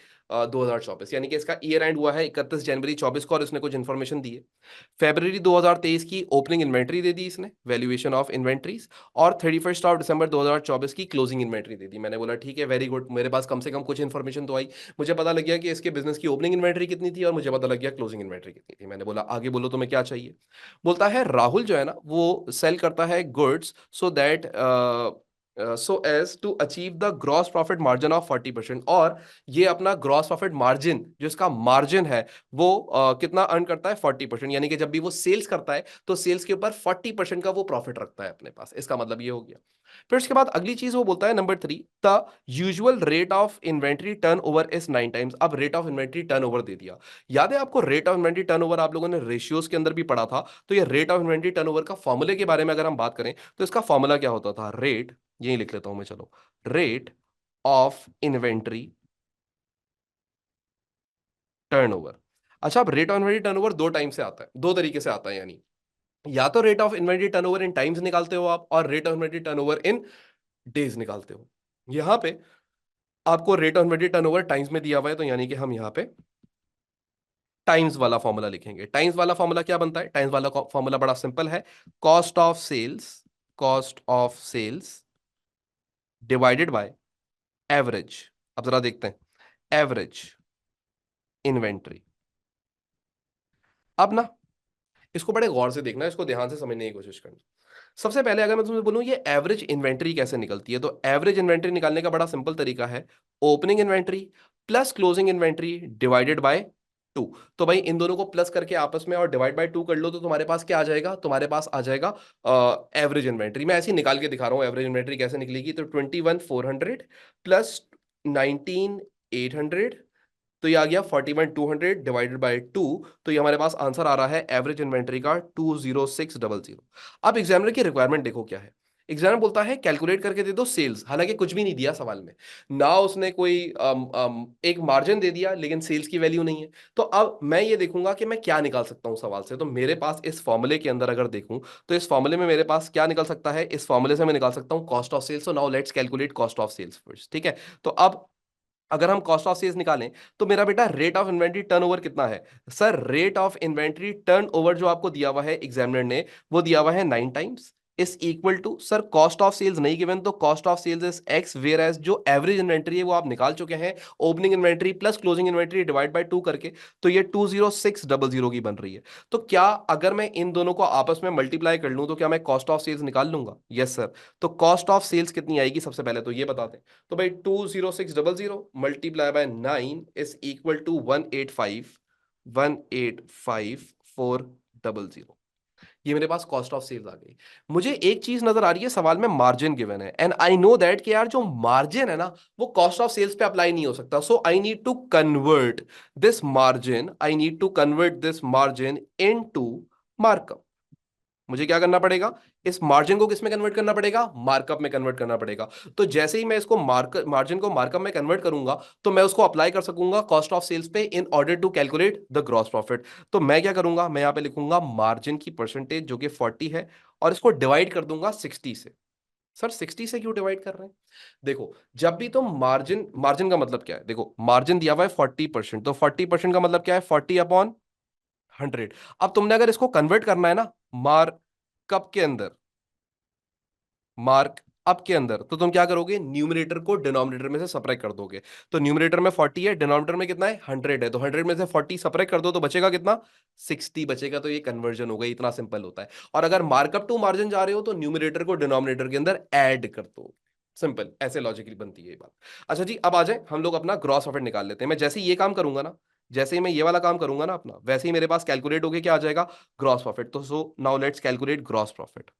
2024, यानी कि इसका ईयर एंड हुआ है 31 जनवरी 2024 को, और इसने कुछ इन्फॉर्मेशन दी है। फरवरी 2023 की ओपनिंग इन्वेंट्री दे दी इसने, वैल्यूएशन ऑफ इन्वेंट्रीज, और 31 दिसंबर 2024 की क्लोजिंग इन्वेंट्री दे दी। मैंने बोला ठीक है, वेरी गुड, मेरे पास कम से कम कुछ इन्फॉर्मेशन तो आई। मुझे पता लग गया कि इसके बिजनेस की ओपनिंग इन्वेंट्री कितनी थी, और मुझे पता लग गया क्लोजिंग इन्वेंट्री कितनी थी। मैंने बोला आगे बोलो तुम्हें क्या चाहिए। बोलता है राहुल जो है ना वो सेल करता है goods so that so as to achieve the gross profit margin of 40%, और ये अपना ग्रॉस प्रॉफिट मार्जिन जो इसका मार्जिन है वो कितना अर्न करता है, 40%, यानी कि जब भी वो सेल्स करता है तो सेल्स के ऊपर 40% का वो प्रॉफिट रखता है अपने पास। इसका मतलब ये हो गया। फिर उसके बाद अगली चीज वो बोलता है number 3, the usual rate of inventory turnover is 9 times. अब rate of inventory turnover दे दिया। याद है आपको rate of inventory turnover आप लोगों ने रेशियोज के अंदर भी पढ़ा था। तो ये rate of inventory turn over का फॉर्मूले के बारे में अगर हम बात करें तो इसका फॉर्मूला क्या होता था, रेट, यही लिख लेता हूं मैं, चलो, रेट ऑफ इन्वेंट्री टर्नओवर। अच्छा, अब rate of inventory turnover 2 time से आता है, 2 तरीके से आता है, यानी या तो rate of inventory turnover in times निकालते हो आप, और rate of inventory turnover in days निकालते हो। यहां पे आपको rate of inventory turnover times में दिया हुआ है, तो यानी कि हम यहां पे टाइम्स वाला फॉर्मूला लिखेंगे। टाइम्स वाला फॉर्मूला क्या बनता है, टाइम्स वाला फॉर्मूला बड़ा सिंपल है, cost of sales, cost of sales divided by average. अब जरा देखते हैं, एवरेज इन्वेंट्री। अब ना इसको बड़े गौर से देखना, इसको ध्यान से समझने की कोशिश करना। सबसे पहले अगर मैं तुमसे बोलूं ये एवरेज इन्वेंट्री कैसे निकलती है, तो एवरेज इन्वेंट्री निकालने का बड़ा सिंपल तरीका है, opening inventory plus closing inventory divided by 2। तो भाई इन दोनों को प्लस करके आपस में और डिवाइड बाय 2 कर लो, तो तुम्हारे पास क्या आ जाएगा, तुम्हारे पास आ जाएगा एवरेज इन्वेंट्री। मैं ऐसे ही निकाल के दिखा रहा हूँ एवरेज इन्वेंट्री कैसे निकलेगी। तो 21,400 प्लस 19,800, तो ये आ गया 41,200 डिवाइडेड बाय 2। तो ये हमारे पास आंसर आ रहा है एवरेज इन्वेंट्री का 20600। अब एग्जामिनर की रिक्वायरमेंट देखो क्या है। एग्जामिनर बोलता है कैलकुलेट करके दे दो सेल्स, हालांकि कुछ भी नहीं दिया सवाल में, ना उसने कोई एक मार्जिन दे दिया, लेकिन सेल्स की वैल्यू नहीं है। तो अब मैं ये देखूंगा कि मैं क्या निकाल सकता हूं सवाल से। तो मेरे पास इस फॉर्मूले के अंदर अगर देखूं तो इस फॉर्मूले में मेरे पास क्या निकल सकता है, इस फॉर्मूले से मैं निकाल सकता हूं cost of sales. So now let's calculate cost of sales first, ठीक है। तो अब अगर हम कॉस्ट ऑफ सेल्स निकालें तो मेरा बेटा रेट ऑफ इन्वेंट्री टर्नओवर कितना है, sir rate of inventory turnover जो आपको दिया हुआ है एग्जामिनर ने, वो दिया हुआ है 9 times, is equal to, sir cost of sales नहीं गिवन, तो cost of sales is x, whereas जो एवरेज इन्वेंट्री है वो आप निकाल चुके हैं opening inventory plus closing inventory divide by 2 करके, तो ये 20600 की बन रही है। तो क्या अगर मैं इन दोनों को आपस में मल्टीप्लाई कर लूं तो क्या मैं कॉस्ट ऑफ सेल्स निकाल लूंगा, यस सर। तो कॉस्ट ऑफ सेल्स कितनी आएगी सबसे पहले तो ये बताते हैं। तो भाई 20600 multiply by 9 is equal to 185,400। ये मेरे पास कॉस्ट ऑफ सेल्स आ गई। मुझे एक चीज नजर आ रही है, सवाल में मार्जिन गिवन है, एंड आई नो दैट कि यार जो मार्जिन है ना वो कॉस्ट ऑफ सेल्स पे अप्लाई नहीं हो सकता। So I need to convert this margin, I need to convert this margin into markup. मुझे क्या करना पड़ेगा, इस मार्जिन को किस में कन्वर्ट करना पड़ेगा, मार्कअप में कन्वर्ट करना पड़ेगा। तो जैसे ही मैं इसको मार्जिन को मार्कअप में कन्वर्ट करूंगा तो मैं उसको अप्लाई कर सकूंगा कॉस्ट ऑफ सेल्स पे in order to calculate the gross profit. तो मैं क्या करूंगा, मैं यहां पे लिखूंगा मार्जिन की परसेंटेज जो कि 40 है, और इसको डिवाइड कर दूंगा 60 से। सर 60 से क्यों डिवाइड कर रहे हैं? देखो, जब भी तुम मार्जिन, मार्जिन का मतलब क्या है, देखो मार्जिन दिया हुआ है 40%, तो 40% का मतलब क्या है, 40/100। अब तुमने अगर इसको कन्वर्ट करना है ना मार्कअप के अंदर, मार्क अप के अंदर, तो तुम क्या करोगे, न्यूमरेटर को डिनोमिनेटर में से सबट्रैक्ट कर दोगे। तो न्यूमरेटर में 40 है, डिनोमिनेटर में कितना है, 100 है, तो 100 में से 40 सबट्रैक्ट कर दो तो बचेगा कितना, 60 बचेगा। तो ये कन्वर्जन हो गई, इतना सिंपल होता है। और अगर मार्कअप टू मार्जिन जा रहे हो तो न्यूमरेटर को डिनोमिनेटर के अंदर ऐड कर दो। सिंपल, ऐसे लॉजिकली बनती है ये बात। अच्छा जी, अब आ जाए हम लोग अपना ग्रॉस प्रॉफिट निकाल लेते हैं। मैं जैसे ही ये काम करूंगा ना, जैसे ही मैं ये वाला काम करूंगा ना अपना, वैसे ही मेरे पास कैलकुलेट होके क्या आ जाएगा, ग्रॉस प्रॉफिट। तो सो now let's calculate gross profit.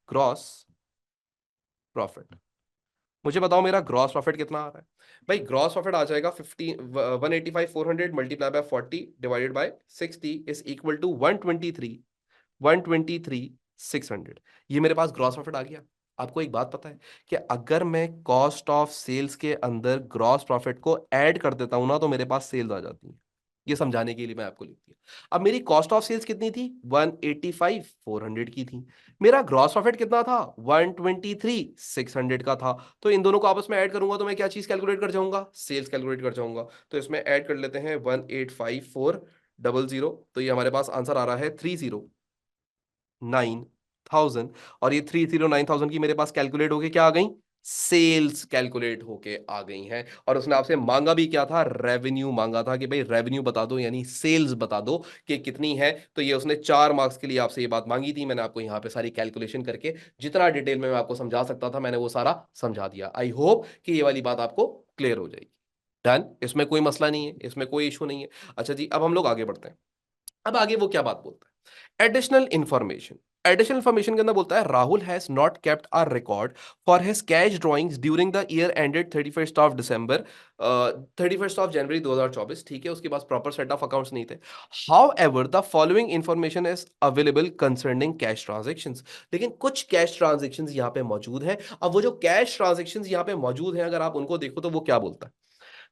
Gross profit, मुझे बताओ मेरा ग्रॉस प्रॉफिट कितना आ रहा है। भाई ग्रॉस प्रॉफिट आ जाएगा 185,400 multiply by 40 divided by 60 is equal to 123,600। ये मेरे पास ग्रॉस प्रॉफिट आ गया। आपको एक बात पता है कि अगर मैं कॉस्ट ऑफ सेल्स के अंदर ग्रॉस प्रॉफिट को ऐड कर देता हूं ना, तो मेरे पास सेल्स आ जाती है। ये समझाने के लिए मैं आपको लिख दिया। अब मेरी कॉस्ट ऑफ सेल्स कितनी थी, 185,400 की थी। मेरा ग्रॉस प्रॉफिट कितना था, 123,600 का था। तो इन दोनों को आपस में ऐड करूंगा तो मैं क्या चीज कैलकुलेट कर जाऊंगा, सेल्स कैलकुलेट कर जाऊंगा। तो इसमें ऐड कर लेते हैं 185,400, तो ये हमारे पास आंसर आ रहा है 309,000। और ये 309,000 की मेरे पास कैलकुलेट होके क्या आ गई, सेल्स कैलकुलेट होके आ गई हैं। और उसने आपसे मांगा भी क्या था, रेवेन्यू मांगा था कि भाई रेवेन्यू बता दो, यानी सेल्स बता दो कि कितनी है। तो ये उसने 4 मार्क्स के लिए आपसे ये बात मांगी थी। मैंने आपको यहाँ पे सारी कैलकुलेशन करके जितना डिटेल में मैं आपको समझा सकता था मैंने वो सारा समझा दिया। आई होप कि ये वाली बात आपको क्लियर हो जाएगी। डन, इसमें कोई मसला नहीं है, इसमें कोई इशू नहीं है। अच्छा जी, अब हम लोग आगे बढ़ते हैं। अब आगे वो क्या बात बोलता है, एडिशनल इंफॉर्मेशन। एडिशनल इंफॉर्मेशन के अंदर बोलता है Rahul has not kept a record for his cash drawings during the year ended 31 of January 2024। ठीक है, उसके पास प्रॉपर सेट ऑफ अकाउंट्स नहीं थे। However the following information is available concerning cash transactions. लेकिन कुछ कैश ट्रांजेक्शंस यहाँ पे मौजूद है। अब वो जो कैश ट्रांजेक्शंस यहाँ पे मौजूद है, अगर आप उनको देखो तो वो क्या बोलता है,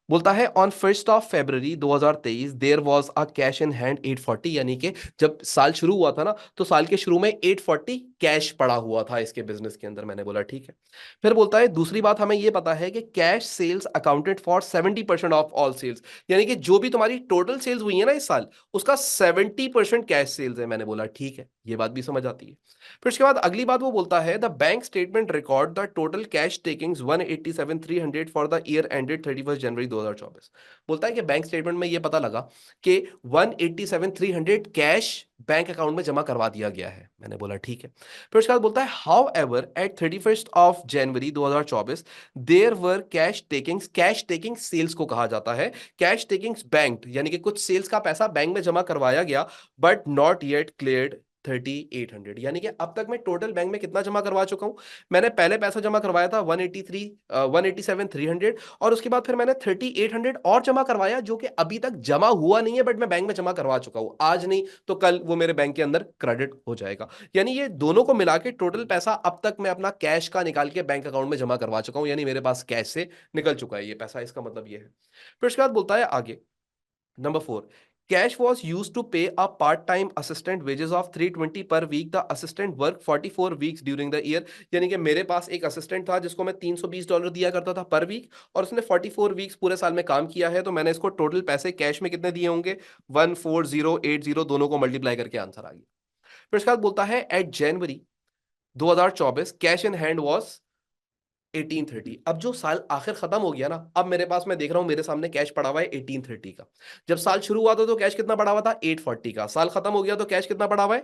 बोलता है on 1 February 2023 there was a cash in hand 840। यानी कि जब साल शुरू हुआ था ना, तो साल के शुरू में 840 कैश पड़ा हुआ था इसके बिजनेस के अंदर। मैंने बोला ठीक है। फिर बोलता है दूसरी बात हमें यह पता है कि cash sales accounted for 70% of all sales. यानी कि जो भी तुम्हारी टोटल सेल्स हुई है ना इस साल, उसका 70% कैश सेल्स है। मैंने बोला ठीक है, ये बात भी समझ आती है। फिर उसके बाद अगली बात वो बोलता है the bank statement record the total cash takings 187,300 for the year ended 31 January 2024। बोलता है कि बैंक स्टेटमेंट में ये पता लगा कि 187,300 कैश बैंक अकाउंट में जमा करवा दिया गया है। मैंने बोला ठीक है। फिर उसके बाद बोलता है however at 31 of January 2024 there were cash takings. Cash taking sales को कहा जाता है। कैश टेकिंग्स बैंक, यानी कि कुछ सेल्स का पैसा बैंक में जमा करवाया गया बट नॉट येट क्लियर्ड 3,800। यानी कि अब तक मैं टोटल बैंक में कितना जमा करवा चुका हूं, मैंने पहले पैसा जमा करवाया था 187,300, और उसके बाद फिर मैंने 3,800 और जमा करवाया जो कि अभी तक जमा हुआ नहीं है, बट मैं बैंक में जमा करवा चुका हूं। आज नहीं तो कल वो मेरे बैंक के अंदर क्रेडिट हो जाएगा। यानी ये दोनों को मिला के टोटल पैसा अब तक मैं अपना कैश का निकाल के बैंक अकाउंट में जमा करवा चुका हूं, यानी मेरे पास कैश से निकल चुका है ये पैसा। इसका मतलब ये है। फिर उसके बाद बोलता है आगे, number 4, cash was used to pay a part-time assistant wages of 320 per week. The assistant worked 44 weeks during the year। यानी कि मेरे पास एक असिस्टेंट था जिसको मैं $320 दिया करता था पर वीक, और उसने 44 वीक्स पूरे साल में काम किया है। तो मैंने इसको टोटल पैसे कैश में कितने दिए होंगे, 14080, दोनों को मल्टीप्लाई करके आंसर आ गया। फिर उसके बाद बोलता है at January 2024 cash in hand was 1830। अब जो साल आखिर खत्म हो गया ना, अब मेरे पास, मैं देख रहा हूं मेरे सामने कैश पड़ा हुआ है 1830 का। जब साल शुरू हुआ था तो कैश कितना पड़ा हुआ था, 840 का। साल खत्म हो गया तो कैश कितना पड़ा हुआ है,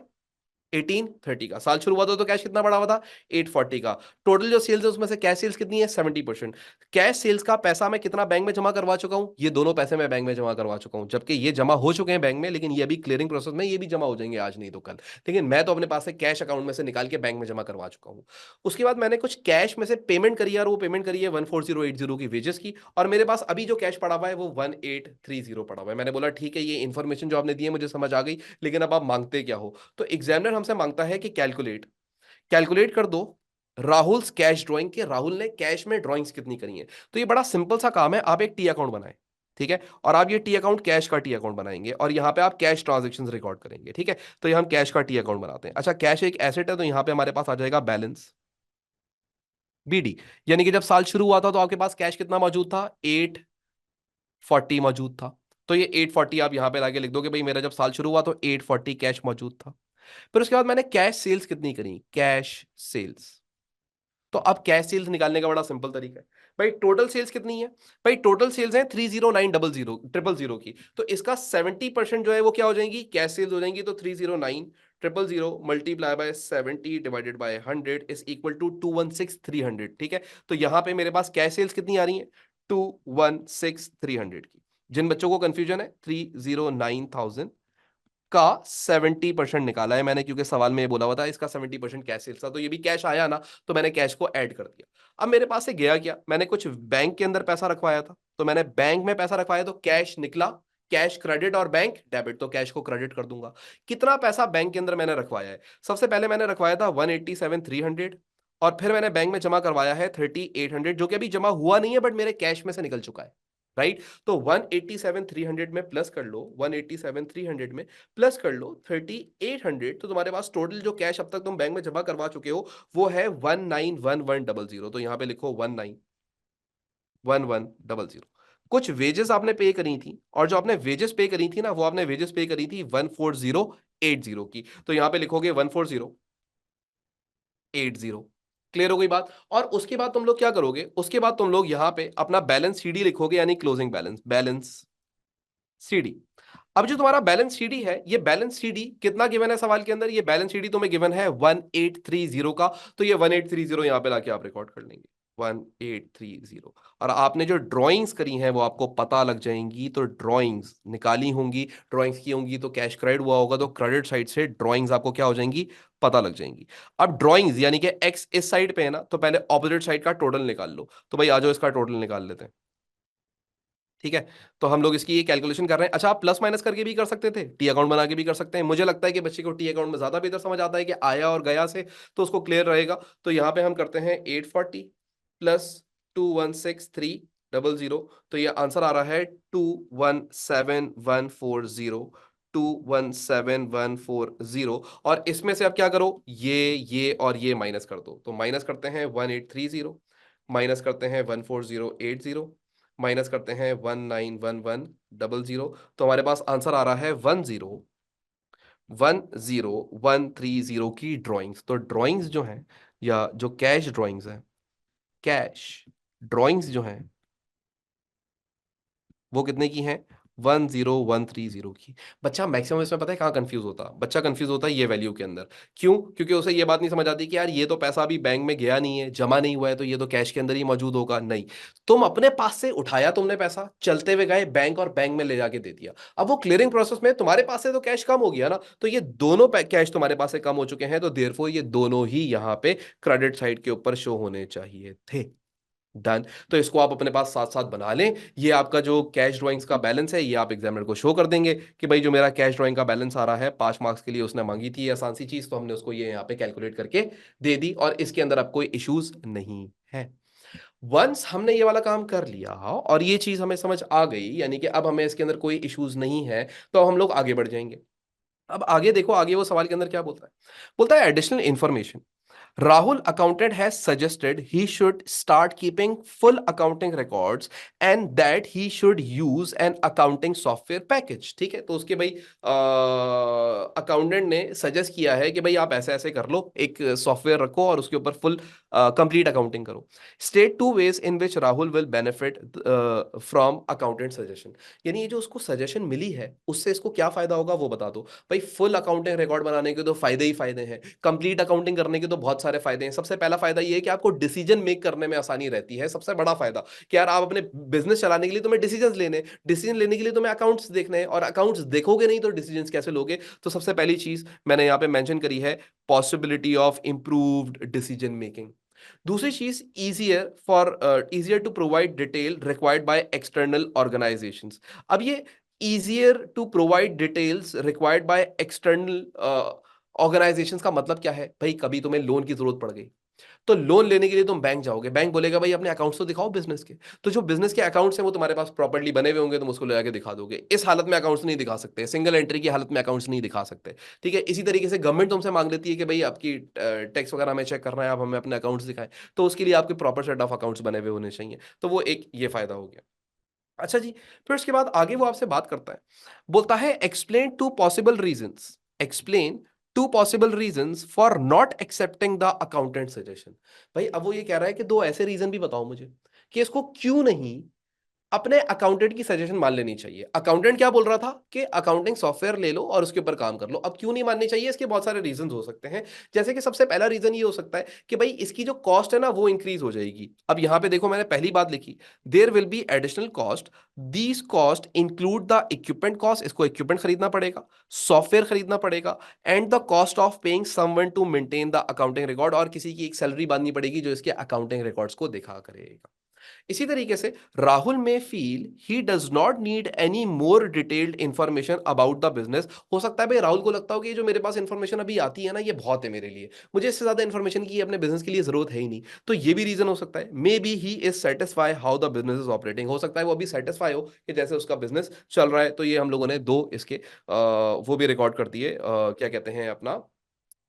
1830 का। साल शुरू हुआ था तो कैश कितना पड़ा हुआ था, 840 का। टोटल जो सेल्स है उसमें से कैश सेल्स कितनी है, 70%। कैश सेल्स का पैसा मैं कितना बैंक में जमा करवा चुका हूं, ये दोनों पैसे मैं बैंक में जमा करवा चुका हूं। जबकि ये जमा हो चुके हैं बैंक में, लेकिन ये अभी क्लियरिंग प्रोसेस में, ये भी जमा हो जाएंगे आज नहीं तो कल। लेकिन मैं तो अपने पास से कैश अकाउंट में से निकाल के बैंक में जमा करवा चुका हूं। उसके बाद मैंने कुछ कैश में से पेमेंट करी है, और वो पेमेंट करी है 14080 की वेजेस की। और मेरे पास अभी जो कैश पड़ा हुआ है वो 1830 पड़ा हुआ है। मैंने बोला ठीक है, ये इन्फॉर्मेशन जो आपने दी है मुझे समझ आ गई, लेकिन अब आप मांगते क्या हो। तो एग्जामिनर हमसे मांगता है कि कैलकुलेट कैलकुलेट कर दो राहुल कैश ड्राइंग के, राहुल ने कैश में ड्राइंग्स कितनी करी हैं। तो ये बड़ा सिंपल सा काम है, आप एक टी अकाउंट बनाएं। ठीक है, और आप ये टी अकाउंट कैश का टी अकाउंट बनाएंगे, और यहां पे आप कैश ट्रांजेक्शंस रिकॉर्ड करेंगे। ठीक है, तो ये हम कैश का टी अकाउंट बनाते हैं। अच्छा, कैश एक एसेट है तो यहां पे हमारे पास आ जाएगा बैलेंस। BD, यानी कि जब साल शुरू हुआ था तो आपके पास कैश कितना मौजूद था, 840 मौजूद था। तो ये 840 आप यहां पे लाके लिख दो कि भाई मेरा जब साल शुरू हुआ तो 840 कैश मौजूद था। फिर उसके बाद मैंने कैश सेल्स कितनी करी, कैश सेल्स। तो अब कैश सेल्स निकालने का बड़ा सिंपल तरीका है। भाई टोटल सेल्स कितनी है, भाई टोटल सेल्स है 309 की, तो इसका 70% जो है वो क्या हो जाएंगी, कैश सेल्स हो जाएंगी। तो 309 multiply by 70 divided by 100 is equal to 216,300। ठीक है, तो यहां पे मेरे पास कैश सेल्स कितनी आ रही है, 216,300 की। जिन बच्चों को कंफ्यूजन है, 309,000 का 70% निकाला है मैंने, क्योंकि सवाल में ये बोला हुआ था इसका 70% कैश सेल्स था, तो ये भी कैश आया ना, तो मैंने कैश को ऐड कर दिया। अब मेरे पास से गया क्या, मैंने कुछ बैंक के अंदर पैसा रखवाया था, तो मैंने बैंक में पैसा रखवाया तो कैश निकला, कैश क्रेडिट और बैंक डेबिट, तो कैश को क्रेडिट कर दूंगा। कितना पैसा बैंक के अंदर मैंने रखवाया है, सबसे पहले मैंने रखवाया था 187,300, और फिर मैंने बैंक में जमा करवाया है 3,800, जो कि अभी जमा हुआ नहीं है बट मेरे कैश में से निकल चुका है, राइट। तो 187,300 में प्लस कर लो, 187,300 में प्लस कर लो 3,800, तो तुम्हारे पास टोटल जो कैश अब तक तुम बैंक में जमा करवा चुके हो वो है 191100। तो यहां पे लिखो 191100। कुछ वेजेस आपने पे करी थी, और जो आपने वेजेस पे करी थी ना, वो आपने वेजेस पे करी थी 14080 की, तो यहां पे लिखोगे 14080। क्लियर हो गई बात। और उसके बाद तुम लोग क्या करोगे, उसके बाद तुम लोग यहां पे अपना बैलेंस सीडी लिखोगे, यानी क्लोजिंग बैलेंस, बैलेंस सीडी। अब जो तुम्हारा बैलेंस सीडी है, ये बैलेंस सीडी कितना गिवन है सवाल के अंदर, ये बैलेंस सीडी तुम्हें गिवन है 1830 का, तो ये 1830 यहां पे लाके आप रिकॉर्ड कर लेंगे, 1830। और आपने जो ड्राइंग्स करी हैं वो आपको पता लग जाएंगी, तो ड्राइंग्स निकाली होंगी, ड्राइंग्स की होंगी, तो कैश क्रेडिट हुआ होगा, तो क्रेडिट साइड से ड्राइंग्स आपको क्या हो जाएंगी, पता लग जाएंगी। अब ड्राइंग्स यानी कि एक्स इस साइड पे है ना, तो पहले ऑपोजिट साइड का टोटल निकाल लो। तो भाई आ जाओ, इसका टोटल निकाल लेते हैं। ठीक है, तो हम लोग इसकी ये कैलकुलेशन कर रहे हैं। अच्छा, आप प्लस माइनस करके भी कर सकते थे, टी अकाउंट बना के भी कर सकते हैं, मुझे लगता है कि बच्चे को टी अकाउंट में ज्यादा बेहतर समझ आता है कि आया और गया से, तो उसको क्लियर रहेगा। तो यहाँ पे हम करते हैं 840 प्लस 216,300, तो ये आंसर आ रहा है 217,140, 217,140। और इसमें से अब क्या करो, ये और ये माइनस कर दो, तो माइनस करते हैं 1830, माइनस करते हैं 14080, माइनस करते हैं 191100, तो हमारे पास आंसर आ रहा है 1010130 की ड्राइंग्स। तो ड्राइंग्स जो हैं, या जो कैश ड्राइंग्स हैं, कैश ड्राइंग्स जो हैं वो कितने की हैं, 10130 की। बच्चा मैक्सिमम इसमें पता है कहाँ कंफ्यूज होता, बच्चा कंफ्यूज होता है ये वैल्यू के अंदर। क्यों, क्योंकि उसे ये बात नहीं समझ आती कि यार ये तो पैसा अभी बैंक में गया नहीं है, जमा नहीं हुआ है, तो ये तो कैश के अंदर ही मौजूद होगा। नहीं, तुम अपने पास से उठाया तुमने पैसा, चलते हुए गए बैंक और बैंक में ले जाके दे दिया। अब वो क्लियरिंग प्रोसेस में तुम्हारे पास से तो कैश कम हो गया ना, तो ये दोनों कैश तुम्हारे पास से कम हो चुके हैं, तो देयरफॉर ये दोनों ही यहाँ पे क्रेडिट साइड के ऊपर शो होने चाहिए थे। डन। तो इसको आप अपने पास साथ साथ बना लें। ये आपका जो कैश ड्राइंग्स का बैलेंस है, ये आप एग्जामिनर को शो कर देंगे कि भाई जो मेरा कैश ड्राइंग का बैलेंस आ रहा है, 5 मार्क्स के लिए उसने मांगी थी ये आसान सी चीज, तो हमने उसको ये यहाँ पे कैलकुलेट करके दे दी, और इसके अंदर अब कोई इश्यूज नहीं है। वंस हमने ये वाला काम कर लिया और ये चीज हमें समझ आ गई, यानी कि अब हमें इसके अंदर कोई इश्यूज नहीं है, तो हम लोग आगे बढ़ जाएंगे। अब आगे देखो, आगे वो सवाल के अंदर क्या बोलता है, बोलता है additional information. Rahul accountant has suggested he should start keeping full accounting records and that he should use an accounting software package। ठीक है, तो उसके भाई अकाउंटेंट ने सजेस्ट किया है कि भाई आप ऐसे ऐसे कर लो, एक सॉफ्टवेयर रखो और उसके ऊपर फुल कंप्लीट अकाउंटिंग करो। State 2 ways in which Rahul will benefit from accountant suggestion. यानी ये जो उसको सजेशन मिली है उससे इसको क्या फायदा होगा वो बता दो। भाई फुल अकाउंटिंग रिकॉर्ड बनाने के तो फायदे ही फायदे हैं, कंप्लीट अकाउंटिंग करने के तो बहुत सारे फायदे हैं। सबसे पहला फायदा ये है कि आपको डिसीजन मेक करने में आसानी रहती है, सबसे बड़ा फायदा कि यार आप अपने बिजनेस चलाने के लिए तुम्हें डिसीजन लेने के लिए तुम्हें अकाउंट्स देखने हैं, और अकाउंट्स देखोगे नहीं तो डिसीजन कैसे लोगे। तो सबसे पहली चीज मैंने यहाँ पे मेंशन करी है, possibility of improved decision making. दूसरी चीज, easier to provide detail required by external organisations. अब ये easier to provide details required by external organisations का मतलब क्या है, भाई कभी तुम्हें लोन की जरूरत पड़ गई, तो लोन लेने के लिए तुम बैंक जाओगे, बैंक बोलेगा भाई अपने अकाउंट्स तो दिखाओ बिजनेस के। तो जो बिजनेस के अकाउंट्स हैं वो तुम्हारे पास प्रॉपर्ली बने हुए होंगे, तुम उसको ले जाके दिखा दोगे। इस हालत में अकाउंट्स नहीं दिखा सकते, सिंगल एंट्री की हालत में अकाउंट्स नहीं दिखा सकते। ठीक है, इसी तरीके से गवर्नमेंट तुमसे मांग लेती है कि भाई आपकी टैक्स वगैरह हमें चेक करना है, आप हमें अपने अकाउंट्स दिखाएं। तो उसके लिए आपके प्रॉपर सेट ऑफ अकाउंट्स बने हुए होने चाहिए। तो वो एक ये फायदा हो गया। अच्छा जी, फिर उसके बाद आगे वो आपसे बात करता है, बोलता है explain two possible reasons, explain two possible reasons for not accepting the accountant suggestion. भाई अब वो ये कह रहा है कि दो ऐसे रीजन भी बताओ मुझे कि इसको क्यों नहीं अपने अकाउंटेंट की सजेशन मान लेनी चाहिए। अकाउंटेंट क्या बोल रहा था कि अकाउंटिंग सॉफ्टवेयर ले लो और उसके ऊपर काम कर लो। अब क्यों नहीं माननी चाहिए, इसके बहुत सारे रीजंस हो सकते हैं। जैसे कि सबसे पहला रीजन ये हो सकता है कि भाई इसकी जो कॉस्ट है ना वो इंक्रीज हो जाएगी। अब यहां पे देखो मैंने पहली बात लिखी, there will be additional cost, these cost include the equipment cost, इसको इक्विपमेंट खरीदना पड़ेगा, सॉफ्टवेयर खरीदना पड़ेगा, and the cost of paying someone to maintain the accounting record, और किसी की एक सैलरी बांधनी पड़ेगी जो इसके अकाउंटिंग रिकॉर्ड्स को दिखा करेगा। इसी तरीके से राहुल में feel he does not need any more detailed information about the business. हो सकता है भाई राहुल को लगता हो कि ये जो मेरे पास इंफॉर्मेशन अभी आती है ना ये बहुत है मेरे लिए, मुझे इससे ज्यादा इंफॉर्मेशन की अपने बिजनेस के लिए जरूरत है ही नहीं। तो ये भी रीजन हो सकता है। May be he is satisfy how the business is operating, हो सकता है वो अभी सेटिस्फाई हो कि जैसे उसका बिजनेस चल रहा है। तो ये हम लोगों ने दो इसके वो भी रिकॉर्ड कर दिए, क्या कहते हैं अपना,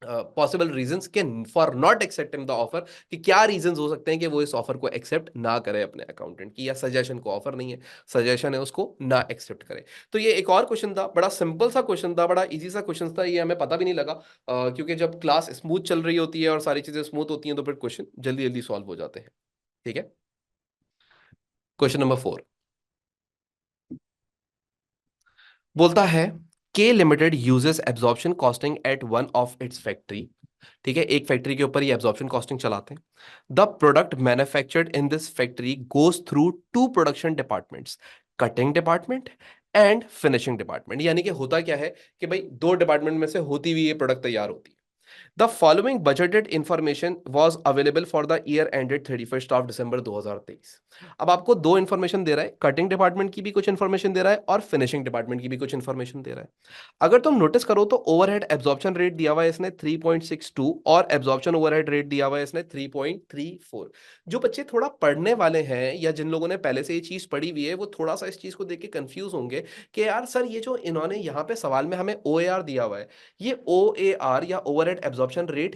पॉसिबल रीजंस के for not accepting the offer, कि क्या रीजंस हो सकते हैं कि वो इस ऑफर को एक्सेप्ट ना करे अपने अकाउंटेंट की, या सजेशन को, ऑफर नहीं है सजेशन है, उसको ना एक्सेप्ट करे। तो ये एक और क्वेश्चन था, बड़ा सिंपल सा क्वेश्चन था, बड़ा इजी सा क्वेश्चन था, ये हमें पता भी नहीं लगा क्योंकि जब क्लास स्मूथ चल रही होती है और सारी चीजें स्मूथ होती हैं तो फिर क्वेश्चन जल्दी जल्दी सॉल्व हो जाते हैं। ठीक है, क्वेश्चन नंबर 4 बोलता है K Limited uses absorption costing at one of its factory. ठीक है, एक फैक्ट्री के ऊपर ये एब्जॉर्प्शन कॉस्टिंग चलाते हैं। The product manufactured in this factory goes through two production departments, cutting department and finishing department. यानी कि होता क्या है कि भाई दो डिपार्टमेंट में से होती हुई ये प्रोडक्ट तैयार होती है। The following budgeted information was available for the year ended 31st of December 2023। अब आपको दो इंफॉर्मेशन दे रहा है, कटिंग डिपार्टमेंट की भी कुछ इंफॉर्मेशन दे रहा है और फिनिशिंग डिपार्टमेंट की भी कुछ इंफॉर्मेशन दे रहा है। अगर तुम नोटिस करो तो ओवरहेड एब्जॉर्प्शन रेट दिया हुआ है इसने 3.62 और एब्जॉर्प्शन ओवरहेड रेट दिया हुआ है इसने 3.34। जो बच्चे थोड़ा पढ़ने वाले हैं या जिन लोगों ने पहले से ये चीज पढ़ी हुई है वो थोड़ा सा इस चीज को देख के कंफ्यूज होंगे कि यार सर ये जो इन्होंने यहाँ पे सवाल में हमें OAR दिया हुआ है, ये OAR या ओवरहेड एब्जॉर्प्शन रेट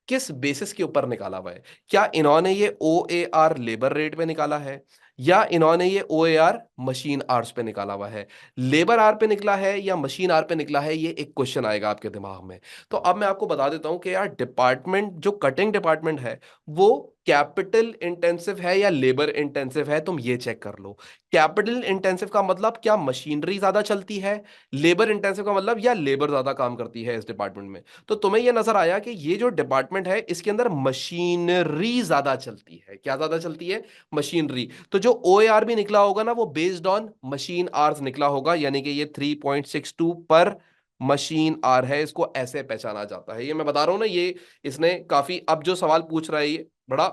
किस बेसिस के ऊपर निकाला हुआ है? क्या इन्होंने ये OAR लेबर रेट पे निकाला है या इन्होंने ये OAR मशीन आवर्स पे निकाला हुआ है? लेबर आर पे निकला है या मशीन आर पे निकला है, ये एक क्वेश्चन आएगा आपके दिमाग में। तो अब मैं आपको बता देता हूं कि यार डिपार्टमेंट जो कटिंग डिपार्टमेंट है वो कैपिटल इंटेंसिव है या लेबर इंटेंसिव है, तुम ये चेक कर लो। कैपिटल इंटेंसिव का मतलब क्या मशीनरी ज्यादा चलती है, लेबर इंटेंसिव का मतलब या लेबर ज्यादा काम करती है इस डिपार्टमेंट में। तो तुम्हें यह नजर आया कि ये जो डिपार्टमेंट है इसके अंदर मशीनरी ज्यादा चलती है। क्या ज्यादा चलती है? मशीनरी। तो जो OAR भी निकला होगा ना वो बेस्ड ऑन मशीन आवर्स निकला होगा, यानी कि ये 3.62 पर मशीन आर है, इसको ऐसे पहचाना जाता है। ये मैं बता रहा हूं ना, ये इसने काफी, अब जो सवाल पूछ रहा है ये बड़ा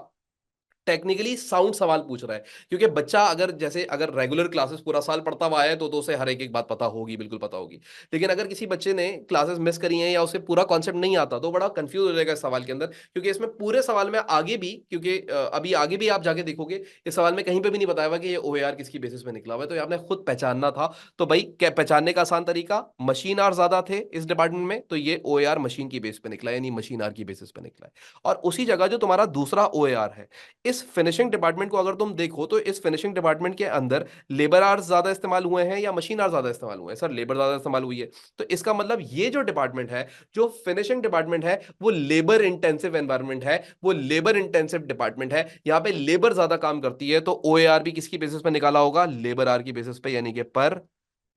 टेक्निकली साउंड सवाल पूछ रहा है। क्योंकि बच्चा अगर जैसे अगर रेगुलर क्लासेस पूरा साल पढ़ता हुआ है तो उसे हर एक बात पता होगी, बिल्कुल पता होगी। लेकिन अगर किसी बच्चे ने क्लासेस मिस करी हैं या उसे पूरा कॉन्सेप्ट नहीं आता तो बड़ा कंफ्यूज हो जाएगा इस सवाल के अंदर। क्योंकि इसमें पूरे सवाल में आगे भी, क्योंकि अभी आगे भी आप जाके देखोगे इस सवाल में कहीं पे भी नहीं बताया हुआ कि ये OAR किसकी बेसिस पे निकला हुआ है। तो ये आपने खुद पहचानना था। तो भाई क्या पहचानने का आसान तरीका, मशीन आर ज्यादा थे इस डिपार्टमेंट में तो ये OAR मशीन की बेस पे निकला है, यानी मशीन आर की बेसिस पे निकला है। और उसी जगह जो तुम्हारा दूसरा OAR है, इस फिनिशिंग डिपार्टमेंट को अगर तुम देखो तो इस फिनिशिंग डिपार्टमेंट के अंदर लेबर आवर्स ज्यादा इस्तेमाल हुए हैं या मशीन आवर्स ज्यादा इस्तेमाल हुए हैं? सर लेबर ज्यादा इस्तेमाल हुई है। तो इसका मतलब ये जो डिपार्टमेंट है, जो फिनिशिंग डिपार्टमेंट है, वो लेबर इंटेंसिव एनवायरमेंट है, वो लेबर इंटेंसिव डिपार्टमेंट है। यहां पे लेबर ज्यादा काम करती है तो OAR भी किसकी बेसिस पे निकाला होगा? लेबर आर की बेसिस पे, यानी कि पर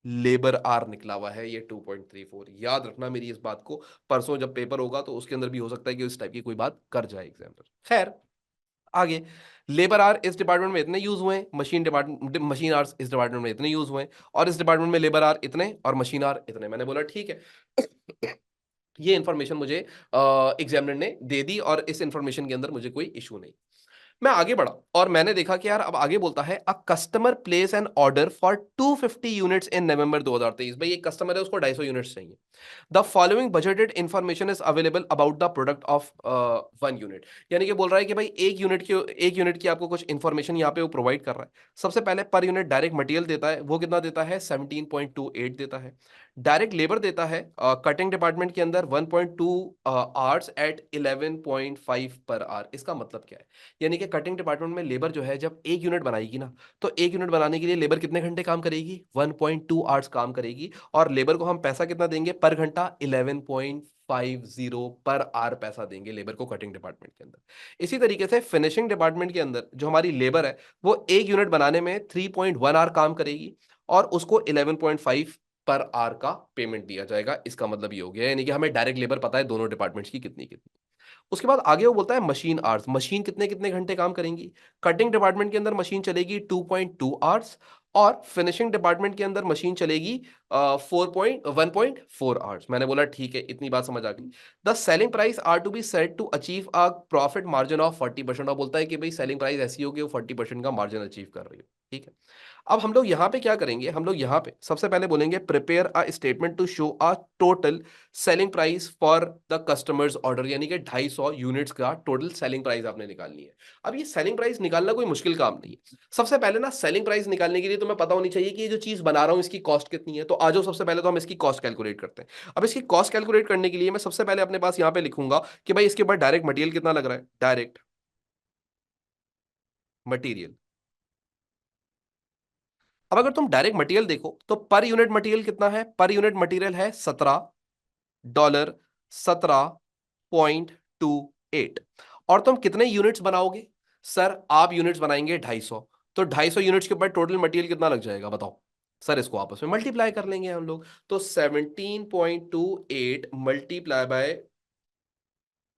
लेबर आर निकला हुआ है ये 2.34। याद रखना मेरी इस बात को, परसों जब पेपर होगा तो उसके अंदर भी हो सकता है कि इस टाइप की कोई बात कर जाए एग्जामिनर। खैर आगे, लेबर आर इस डिपार्टमेंट में इतने यूज हुए हैं, मशीन आर्स इस डिपार्टमेंट में इतने यूज हुए हैं, और इस डिपार्टमेंट में लेबर आर इतने और मशीन आर इतने। मैंने बोला ठीक है। ये इंफॉर्मेशन मुझे एग्जामिनर ने दे दी और इस इंफॉर्मेशन के अंदर मुझे कोई इशू नहीं। मैं आगे बढ़ा और मैंने देखा कि यार अब आगे बोलता है a customer place an order for 250 units in November 2023। भाई एक कस्टमर है, उसको 250 यूनिट्स चाहिए। The following budgeted information is available about the product of 1 unit. यानी कि बोल रहा है कि भाई एक यूनिट की आपको कुछ इंफॉर्मेशन यहाँ पे वो प्रोवाइड कर रहा है। सबसे पहले पर यूनिट डायरेक्ट मटेरियल देता है, वो कितना देता है 17.28 देता है। डायरेक्ट लेबर देता है कटिंग डिपार्टमेंट के अंदर 1.2 आवर्स एट 11.5 पर आवर। इसका मतलब क्या है? यानी कि कटिंग डिपार्टमेंट में लेबर जो है जब एक यूनिट बनाएगी ना, तो एक यूनिट बनाने के लिए लेबर कितने घंटे काम करेगी? 1.2 आवर्स काम करेगी। और लेबर को हम पैसा कितना देंगे पर घंटा? 11.50 पर आवर पैसा देंगे लेबर को कटिंग डिपार्टमेंट के अंदर। इसी तरीके से फिनिशिंग डिपार्टमेंट के अंदर जो हमारी लेबर है वो एक यूनिट बनाने में 3.1 आवर काम करेगी और उसको 11.5 पर आवर का पेमेंट दिया जाएगा। इसका मतलब ये हो गया, यानी कि हमें डायरेक्ट लेबर पता है दोनों डिपार्टमेंट्स की कितनी कितनी। उसके बाद आगे वो बोलता है मशीन आवर्स, मशीन कितने कितने घंटे काम करेंगी। कटिंग डिपार्टमेंट के अंदर मशीन चलेगी 2.2 आवर्स और फिनिशिंग डिपार्टमेंट के अंदर मशीन चलेगी 1.4 आवर्स। मैंने बोला ठीक है, इतनी बात समझ आ गई। The selling price are to be set to achieve a profit margin of 40%। और बोलता है कि भाई सेलिंग प्राइस ऐसी होगी वो 40% का मार्जिन अचीव कर रही हो। ठीक है, अब हम लोग यहाँ पे क्या करेंगे, हम लोग यहाँ पे सबसे पहले बोलेंगे prepare a statement to show a total selling price for the customers order. यानी कि 250 यूनिट्स का टोटल सेलिंग प्राइस आपने निकालनी है। अब ये सेलिंग प्राइस निकालना कोई मुश्किल काम नहीं है। सबसे पहले ना सेलिंग प्राइस निकालने के लिए तुम्हें पता होनी चाहिए कि ये जो चीज बना रहा हूं इसकी कॉस्ट कितनी है। तो आज सबसे पहले तो हम इसकी कॉस्ट कैलकुलेट करते हैं। अब इसकी कॉस्ट कैलकुलेट करने के लिए मैं सबसे पहले अपने पास यहाँ पे लिखूंगा कि भाई इसके ऊपर डायरेक्ट मटेरियल कितना लग रहा है। Direct material. अब अगर तुम डायरेक्ट मटेरियल देखो तो पर यूनिट मटेरियल कितना है? पर यूनिट मटेरियल है $17, 17.28। और तुम कितने यूनिट्स बनाओगे? सर आप यूनिट्स बनाएंगे 250। तो 250 यूनिट्स के ऊपर टोटल मटेरियल कितना लग जाएगा बताओ? सर इसको आपस में मल्टीप्लाई कर लेंगे हम लोग। तो 17.28 मल्टीप्लाई बाय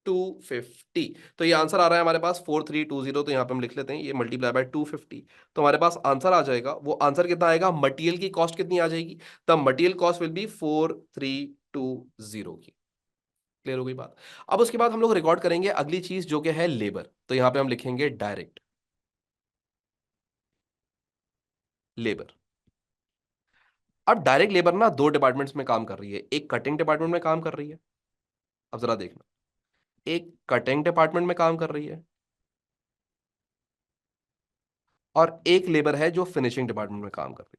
250। तो ये आंसर आ रहा है हमारे पास 4320। तो यहाँ पे हम लिख लेते हैं ये मल्टीप्लाई बाय 250। तो हमारे पास आंसर आ जाएगा। वो आंसर कितना आएगा? मटेरियल की कॉस्ट कितनी आ जाएगी? The material cost will be 4320 की। क्लियर हो गई बात? अब उसके बाद हम लोग रिकॉर्ड करेंगे अगली चीज जो कि है लेबर। तो यहाँ पे हम लिखेंगे डायरेक्ट लेबर। अब डायरेक्ट लेबर ना दो डिपार्टमेंट्स में काम कर रही है, एक कटिंग डिपार्टमेंट में काम कर रही है। अब जरा देखना, एक कटिंग डिपार्टमेंट में काम कर रही है और एक लेबर है जो फिनिशिंग डिपार्टमेंट में काम कर रही है।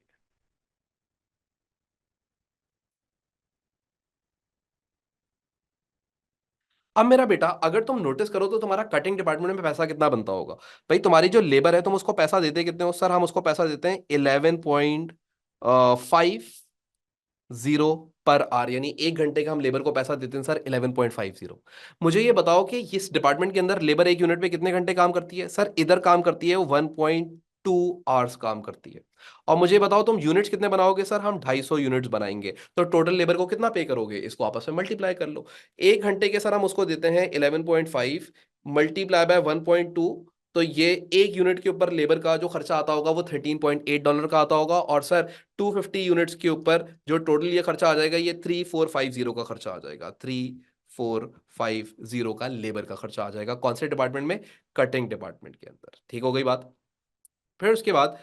अब मेरा बेटा अगर तुम नोटिस करो तो तुम्हारा कटिंग डिपार्टमेंट में पैसा कितना बनता होगा? भाई तुम्हारी जो लेबर है तुम उसको पैसा देते कितने हो? सर हम उसको पैसा देते हैं 11.50 पर आवर। यानी एक घंटे का हम लेबर को पैसा देते हैं सर 11.50। मुझे ये बताओ कि इस डिपार्टमेंट के अंदर लेबर एक यूनिट पे कितने घंटे काम करती है? सर इधर काम करती है वो 1.2 आवर्स काम करती है। और मुझे बताओ तुम यूनिट्स कितने बनाओगे? सर हम 250 यूनिट्स बनाएंगे। तो टोटल लेबर को कितना पे करोगे? इसको आपस में मल्टीप्लाई कर लो। एक घंटे के सर हम उसको देते हैं 11.5 मल्टीप्लाई बाय 1.2। तो ये एक यूनिट के ऊपर लेबर का जो खर्चा आता होगा वो $13.8 का आता होगा। और सर 250 यूनिट्स के ऊपर जो टोटल ये खर्चा आ जाएगा ये 3450 का खर्चा आ जाएगा। 3450 का लेबर का खर्चा आ जाएगा। कौन से डिपार्टमेंट में? कटिंग डिपार्टमेंट के अंदर। ठीक हो गई बात? फिर उसके बाद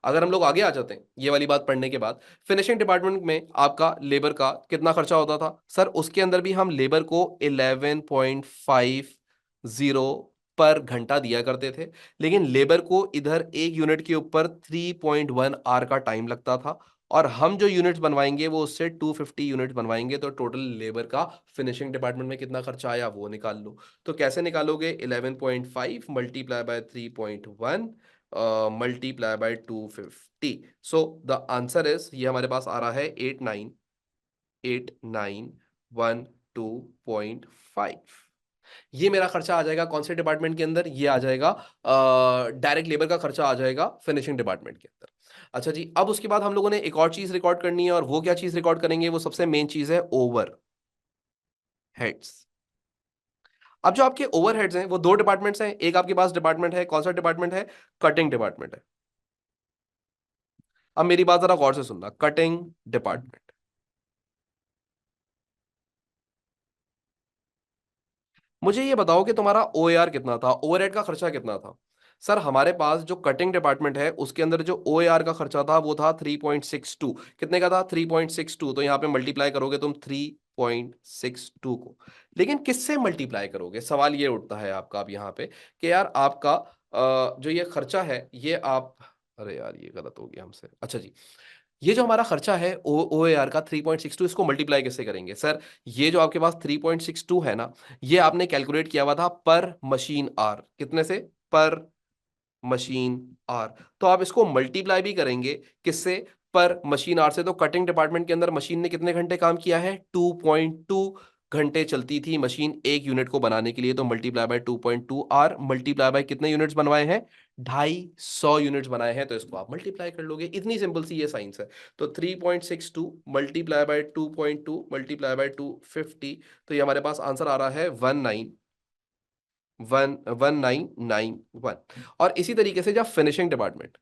अगर हम लोग आगे आ जाते हैं ये वाली बात पढ़ने के बाद, फिनिशिंग डिपार्टमेंट में आपका लेबर का कितना खर्चा होता था? सर उसके अंदर भी हम लेबर को 11.50 पर घंटा दिया करते थे। लेकिन लेबर को इधर एक यूनिट के ऊपर 3.1 आवर का टाइम लगता था। और हम जो यूनिट्स बनवाएंगे वो उससे 250 यूनिट्स बनवाएंगे। तो टोटल लेबर का फिनिशिंग डिपार्टमेंट में कितना खर्चा आया वो निकाल लो। तो कैसे निकालोगे? 11.5 multiply by 3.1 multiply by 250। So the answer is, ये हमारे पास आ रहा है 89,8912.5। ये मेरा खर्चा आ जाएगा कौन से डिपार्टमेंट के अंदर? ये आ जाएगा डायरेक्ट लेबर का खर्चा आ जाएगा फिनिशिंग डिपार्टमेंट के अंदर। अच्छा जी, अब उसके बाद हम लोगों ने एक और चीज रिकॉर्ड करनी है और वो क्या चीज रिकॉर्ड करेंगे? वो सबसे मेन चीज है ओवर हेड्स। अब जो आपके ओवरहेड्स हैं वो दो डिपार्टमेंट्स हैं। एक आपके पास डिपार्टमेंट है, कौन सा डिपार्टमेंट है? कटिंग डिपार्टमेंट है। अब मेरी बात जरा गौर से सुनना, कटिंग डिपार्टमेंट। मुझे ये बताओ कि तुम्हारा ओएआर कितना था, ओवरहेड का खर्चा कितना था। सर हमारे पास जो कटिंग डिपार्टमेंट है उसके अंदर जो ओएआर का खर्चा था वो था 3.62। कितने का था? 3.62। तो यहाँ पे मल्टीप्लाई करोगे तुम 3.62 को, लेकिन किससे मल्टीप्लाई करोगे, सवाल ये उठता है आपका अब यहाँ पे कि यार आपका जो ये खर्चा है ये आप, अरे यार ये गलत हो गया हमसे, अच्छा जी, ये जो हमारा खर्चा है ओ ए आर का 3.62, इसको मल्टीप्लाई कैसे करेंगे सर? ये जो आपके पास 3.62 है ना, ये आपने कैलकुलेट किया हुआ था पर मशीन आर, कितने से? पर मशीन आर। तो आप इसको मल्टीप्लाई भी करेंगे किससे? पर मशीन आर से। तो कटिंग डिपार्टमेंट के अंदर मशीन ने कितने घंटे काम किया है? 2.2 घंटे चलती थी मशीन एक यूनिट को बनाने के लिए, तो मल्टीप्लाई बाय 2.2 आर, मल्टीप्लाई बाय कितने यूनिट्स बनवाए हैं? 250 यूनिट्स बनाए हैं, तो इसको आप मल्टीप्लाई कर लोगे। इतनी सिंपल सी ये साइंस है। तो 3.62 मल्टीप्लाई बाय 2.2 मल्टीप्लाई बाय 250, तो ये हमारे पास आंसर आ रहा है 1991। और इसी तरीके से जब फिनिशिंग डिपार्टमेंट,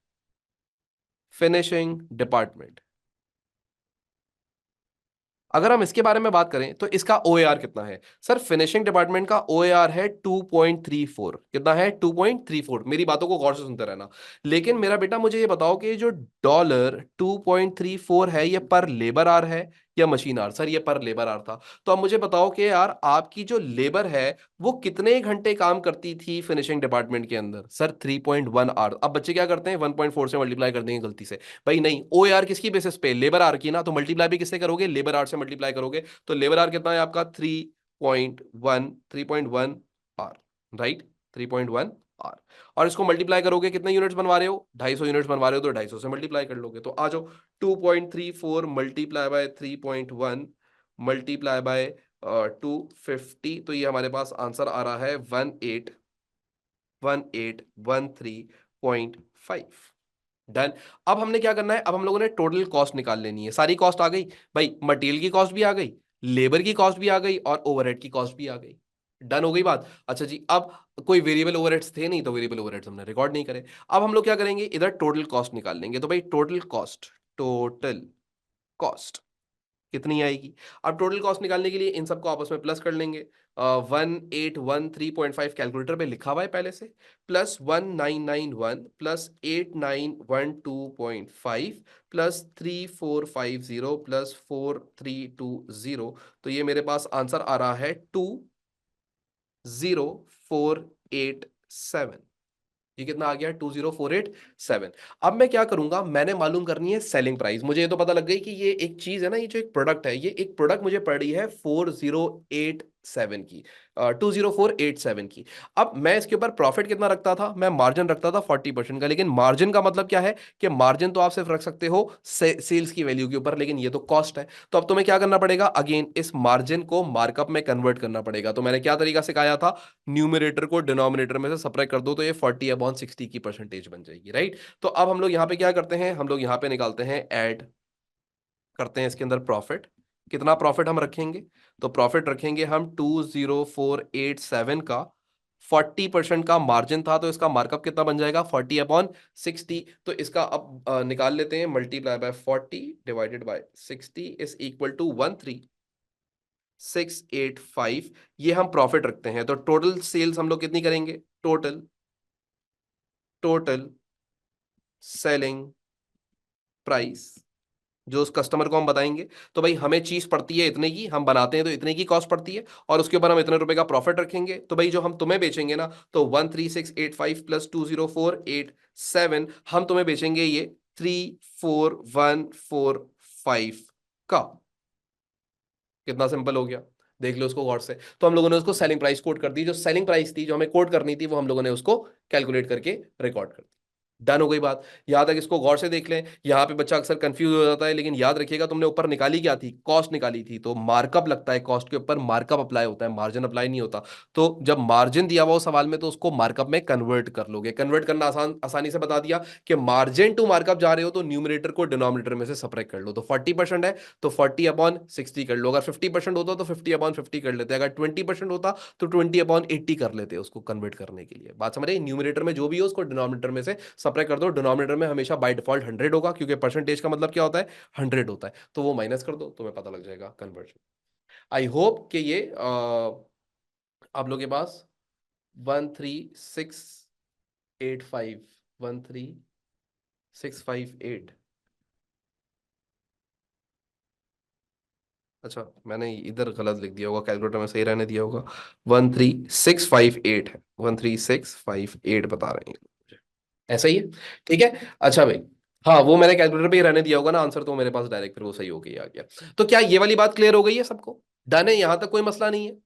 अगर हम इसके बारे में बात करें तो इसका ओएआर कितना है? सर फिनिशिंग डिपार्टमेंट का ओएआर है 2.34। कितना है? 2.34। मेरी बातों को गौर से सुनते रहना। लेकिन मेरा बेटा मुझे ये बताओ कि ये जो डॉलर 2.34 है ये पर लेबर आर है या मशीन आर? सर ये पर लेबर आर था। तो अब मुझे बताओ कि यार आपकी जो लेबर है वो कितने घंटे काम करती थी फिनिशिंग डिपार्टमेंट के अंदर? सर 3.1 आर। अब बच्चे क्या करते हैं? 1.4 से मल्टीप्लाई कर देंगे गलती से। भाई नहीं, ओ आर किसकी बेसिस पे? लेबर आर की ना, तो मल्टीप्लाई भी किससे करोगे? लेबर आर से मल्टीप्लाई करोगे। तो लेबर आर कितना है आपका? 3.1 आर, राइट, 3.1 आर। और इसको मल्टीप्लाई करोगे, कितने यूनिट्स बनवा रहे हो? 250 यूनिट्स बनवा रहे हो, तो 250 से मल्टीप्लाई कर लोगे। तो आ जाओ, 2.34 मल्टीप्लाई बाय 3.1 मल्टीप्लाई बाय 250, तो ये हमारे पास आंसर आ रहा है 1813.5। डन। अब हमने क्या करना है? अब हम लोगों ने टोटल कॉस्ट निकाल लेनी है। सारी कॉस्ट आ गई भाई, मटेरियल की कॉस्ट भी आ गई, लेबर की कॉस्ट भी आ गई और ओवरहेड की कॉस्ट भी आ गई। डन हो गई बात। अच्छा जी, अब कोई वेरिएबल ओवरहेड्स थे नहीं, तो वेरिएबल ओवरहेड्स हमने रिकॉर्ड नहीं करे। अब हम लोग क्या करेंगे? इधर टोटल कॉस्ट निकाल लेंगे। तो भाई टोटल कॉस्ट कितनी आएगी? अब टोटल कॉस्ट निकालने के लिए इन सबको आपस में प्लस कर लेंगे। 1813.5 कैलकुलेटर पे लिखा हुआ है पहले से, प्लस 1991 प्लस 8912.5 प्लस 3450 प्लस 4320, तो ये मेरे पास आंसर आ रहा है 20487। ये कितना आ गया? 20487। अब मैं क्या करूंगा? मैंने मालूम करनी है सेलिंग प्राइस। मुझे ये तो पता लग गई कि ये एक चीज है ना, ये जो एक प्रोडक्ट है, ये एक प्रोडक्ट मुझे पड़ रही है 4087 की, 20487 की। अब मैं इसके ऊपर प्रॉफिट कितना रखता था? मैं मार्जिन रखता था 40% का। लेकिन मार्जिन का मतलब क्या है कि मार्जिन तो आप सिर्फ रख सकते हो सेल्स की वैल्यू के ऊपर, लेकिन ये तो कॉस्ट है। तो अब तुम्हें क्या करना पड़ेगा? अगेन इस मार्जिन को मार्कअप में कन्वर्ट करना पड़ेगा। तो मैंने क्या तरीका सिखाया था? न्यूमरेटर को डिनोमिनेटर में से सब्ट्रैक्ट कर दो, तो ये 40/60 की परसेंटेज बन जाएगी, राइट। तो अब हम लोग यहाँ पे क्या करते हैं? हम लोग यहाँ पे निकालते हैं, ऐड करते हैं इसके अंदर प्रॉफिट। कितना प्रॉफिट हम रखेंगे? तो प्रॉफिट रखेंगे हम 20487 का, 40% का मार्जिन था, तो इसका मार्कअप कितना बन जाएगा? 40/60। तो इसका अब निकाल लेते हैं, multiply by 40 divided by 60 is equal to 13685। ये हम प्रॉफिट रखते हैं। तो टोटल सेल्स हम लोग कितनी करेंगे? टोटल टोटल सेलिंग प्राइस जो उस कस्टमर को हम बताएंगे। तो भाई हमें चीज पड़ती है इतने की, हम बनाते हैं तो इतने की कॉस्ट पड़ती है, और उसके ऊपर हम इतने रुपए का प्रॉफिट रखेंगे। तो भाई जो हम तुम्हें बेचेंगे ना, तो 13685 प्लस 20487 हम तुम्हें बेचेंगे ये 34145 का। कितना सिंपल हो गया, देख लो उसको गौर से। तो हम लोगों ने उसको सेलिंग प्राइस कोट कर दी, जो सेलिंग प्राइस थी जो हमें कोट करनी थी वो हम लोगों ने उसको कैलकुलेट करके रिकॉर्ड कर दी। डन हो गई बात। यहां तक इसको गौर से देख लें। यहां पे बच्चा अक्सर कंफ्यूज हो जाता है, लेकिन याद रखिएगा तुमने ऊपर निकाली क्या थी? कॉस्ट निकाली थी। तो मार्कअप लगता है कॉस्ट के ऊपर, मार्कअप अप्लाई होता है, मार्जिन अप्लाई नहीं होता। तो जब मार्जिन दिया हुआ हो सवाल में, तो उसको मार्कअप में कन्वर्ट कर लोगे। कन्वर्ट करना आसानी से बता दिया कि मार्जिन टू मार्कअप जा रहे हो तो न्यूमरेटर को डिनोमिनेटर में से सब्ट्रैक्ट कर लो। तो 40% है तो 40/60 कर लो। अगर 50% होता तो 50/50 कर लेते। अगर 20% होता तो 20/80 कर लेते उसको कन्वर्ट करने के लिए। बात समझ रहे? न्यूमरेटर में जो भी हो उसको डिनोमिनेटर में से सब्ट्रैक्ट कर दो। डिनोमिनेटर में हमेशा बाय डिफॉल्ट 100 होगा, क्योंकि परसेंटेज का मतलब क्या होता है? 100 होता है। तो वो माइनस कर दो, तुम्हें पता लग जाएगा कन्वर्जन। आई होप कि ये आप लोग के पास 13685, 13658। अच्छा, मैंने इधर गलत लिख दिया होगा, कैलकुलेटर में सही रहने दिया होगा। 13658 है, 13658 बता रहे हैं मुझे। ऐसा ही है। ठीक है। अच्छा भाई, हाँ वो मैंने कैलकुलेटर पे ही रहने दिया होगा ना आंसर, तो मेरे पास डायरेक्ट फिर वो सही हो गई आ गया। तो क्या ये वाली बात क्लियर हो गई है सबको? डन है, यहां तक कोई मसला नहीं है।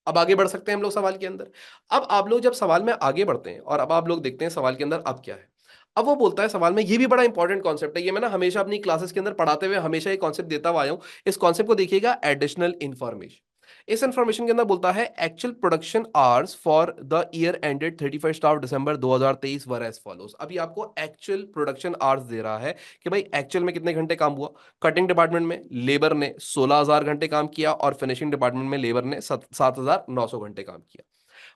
अब आगे बढ़ सकते हैं हम लोग सवाल के अंदर। अब आप लोग जब सवाल में आगे बढ़ते हैं और अब आप लोग देखते हैं सवाल के अंदर अब क्या है। अब वो बोलता है सवाल में, ये भी बड़ा इंपॉर्टेंट कॉन्सेप्ट है, ये मैं ना हमेशा अपनी क्लासेस के अंदर पढ़ाते हुए हमेशा ये कॉन्सेप्ट देता हुआ आया हूं। इस कॉन्सेप्ट को देखिएगा, एडिशनल इंफॉर्मेशन। इस इंफॉर्मेशन के अंदर बोलता है actual production hours for the year ended 31 December 2023 were as follows. अभी आपको एक्चुअल प्रोडक्शन आवर्स दे रहा है कि भाई एक्चुअल में कितने घंटे काम हुआ। कटिंग डिपार्टमेंट में लेबर ने 16,000 घंटे काम किया और फिनिशिंग डिपार्टमेंट में लेबर ने 7,900 घंटे काम किया।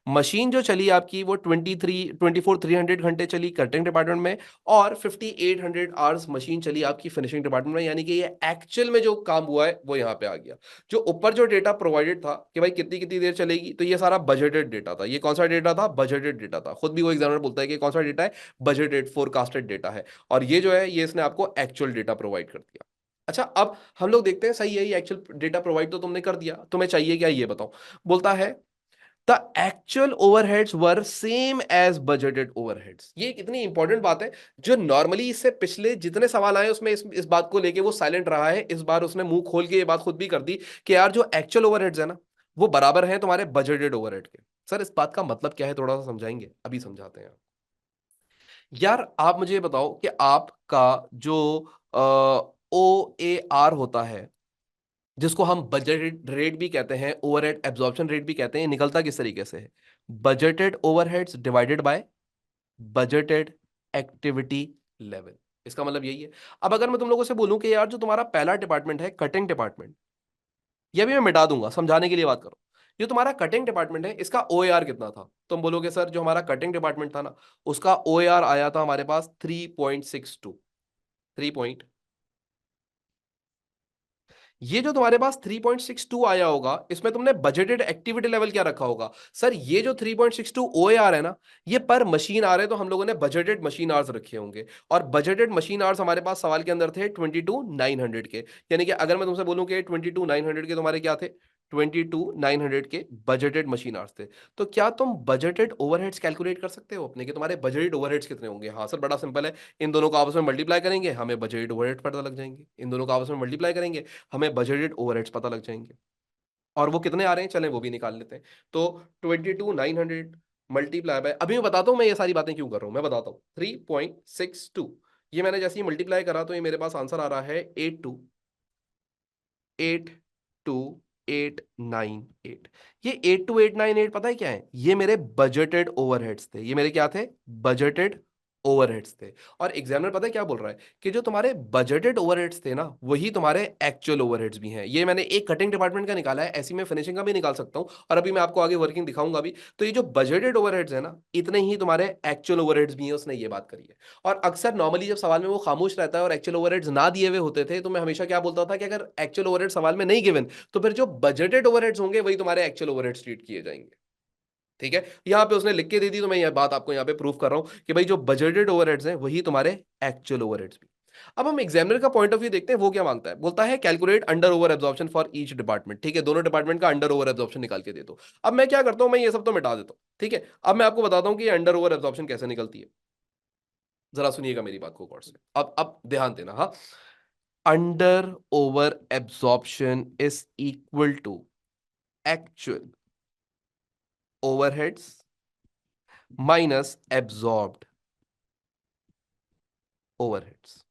मशीन जो चली आपकी वो 24,300 घंटे चली कटिंग डिपार्टमेंट में, और 5,800 आवर्स मशीन चली आपकी फिनिशिंग डिपार्टमेंट में। यानी कि ये एक्चुअल में जो काम हुआ है वो यहाँ पे आ गया। जो ऊपर जो डेटा प्रोवाइडेड था कि भाई कितनी कितनी देर चलेगी, तो ये सारा बजटेड डेटा था। ये कौन सा डेटा था? बजटेड डेटा था। खुद भी वो एग्जामिनर बोलता है कि कौन सा डेटा है? बजटेड फोरकास्टेड डेटा है। और ये जो है ये इसने आपको एक्चुअल डेटा प्रोवाइड कर दिया। अच्छा, अब हम लोग देखते हैं, सही है, ये एक्चुअल डेटा प्रोवाइड तो तुमने कर दिया, तुम्हें चाहिए क्या ये बताओ। बोलता है the actual overheads were same as budgeted overheads. ये एक इतनी इंपॉर्टेंट बात है, जो नॉर्मली इससे पिछले जितने सवाल आए उसमें इस बात को लेके वो साइलेंट रहा है। इस बार उसने मुंह खोल के ये बात खुद भी कर दी कि यार जो एक्चुअल ओवरहेड्स है ना, वो बराबर हैं तुम्हारे बजटेड ओवरहेड के। सर इस बात का मतलब क्या है, थोड़ा सा समझाएंगे? अभी समझाते हैं। यार आप मुझे ये बताओ कि आपका जो ओ ए आर होता है, जिसको हम बजटेड रेट भी कहते हैं, ओवरहेड एब्जॉर्प्शन रेट भी कहते हैं, निकलता किस तरीके से है? Budgeted overheads divided bye budgeted activity level. इसका मतलब यही है। अब अगर मैं तुम लोगों से बोलूं कि यार जो तुम्हारा पहला डिपार्टमेंट है कटिंग डिपार्टमेंट, ये भी मैं मिटा दूंगा समझाने के लिए बात करो। जो तुम्हारा कटिंग डिपार्टमेंट है इसका ओएआर कितना था? तुम बोलोगे सर जो हमारा कटिंग डिपार्टमेंट था ना, उसका ओएआर आया था हमारे पास 3.62। 3 ये जो तुम्हारे पास 3.62 आया होगा, इसमें तुमने बजटेड एक्टिविटी लेवल क्या रखा होगा? सर ये जो 3.62 ओएआर है ना, ये पर मशीन आ रहे, तो हम लोगों ने बजटेड मशीन आवर्स रखे होंगे। और बजटेड मशीन आवर्स हमारे पास सवाल के अंदर थे 22,900 के। यानी कि अगर मैं तुमसे बोलूं कि 22,900 के तुम्हारे क्या थे, 22,900 के बजटेड मशीन आवर्स थे, तो क्या तुम बजटेड ओवरहेड्स कैलकुलेट कर सकते हो अपने कि तुम्हारे बजटेड ओवरहेड्स कितने होंगे? हाँ सर, बड़ा सिंपल है। इन दोनों को आपस में मल्टीप्लाई करेंगे, हमें बजटेड ओवरहेड पता लग जाएंगे। इन दोनों को आपस में मल्टीप्लाई करेंगे, हमें बजटेड ओवरहेड्स पता लग जाएंगे। और वो कितने आ रहे हैं, चलें वो भी निकाल लेते हैं। तो 22,900 मल्टीप्लाई बाय, अभी मैं बताता हूँ मैं ये सारी बातें क्यों कर रहा हूँ, मैं बताता हूँ। 3.62, ये मैंने जैसे ही मल्टीप्लाई करा तो ये मेरे पास आंसर आ रहा है 82,82898। ये 82,898 पता है क्या है? ये मेरे बजटेड ओवरहेड्स थे। ये मेरे क्या थे? बजटेड ओवरहेड्स थे। और एग्जामिनर पता है क्या बोल रहा है कि जो तुम्हारे बजटेड ओवरहेड्स थे ना, वही तुम्हारे एक्चुअल ओवरहेड्स भी हैं। ये मैंने एक कटिंग डिपार्टमेंट का निकाला है, ऐसी मैं फिनिशिंग का भी निकाल सकता हूं, और अभी मैं आपको आगे वर्किंग दिखाऊंगा भी। तो ये जो बजटेड ओवरहेड्स है ना, इतने ही तुम्हारे एक्चुअल ओवरहेड्स भी हैं, उसने ये बात करी है। और अक्सर नॉर्मली जब सवाल में वो खामोश रहता है और एक्चुअल ओवरहेड्स ना दिए हुए होते थे, तो मैं हमेशा क्या बोलता था कि अगर एक्चुअल ओवरहेड सवाल में नहीं गिवन, तो फिर जो बजटेड ओवरहेड्स होंगे वही तुम्हारे एक्चुअल ओवरहेड्स ट्रीट किए जाएंगे। ठीक है, यहां पे उसने लिख के दे दी, तो मैं यह बात आपको यहां पे प्रूव कर रहा हूं कि भाई जो बजटेड ओवरहेड्स हैं वही तुम्हारे एक्चुअल ओवरहेड्स भी। अब हम एग्जामिनर का पॉइंट ऑफ व्यू देखते हैं, वो क्या मांगता है। बोलता है calculate under over absorption for each department. ठीक है, दोनों डिपार्टमेंट का अंडर ओवर एब्जॉर्प्शन निकाल के दे दो। अब मैं क्या करता हूं, मैं ये सब तो मिटा देता हूं। ठीक है, अब मैं आपको बताता हूं कि अंडर ओवर एब्जॉर्प्शन कैसे निकलती है। जरा सुनिएगा मेरी बात को गौर से, अब ध्यान देना। हाँ, under over absorption is equal to actual overheads minus absorbed overheads.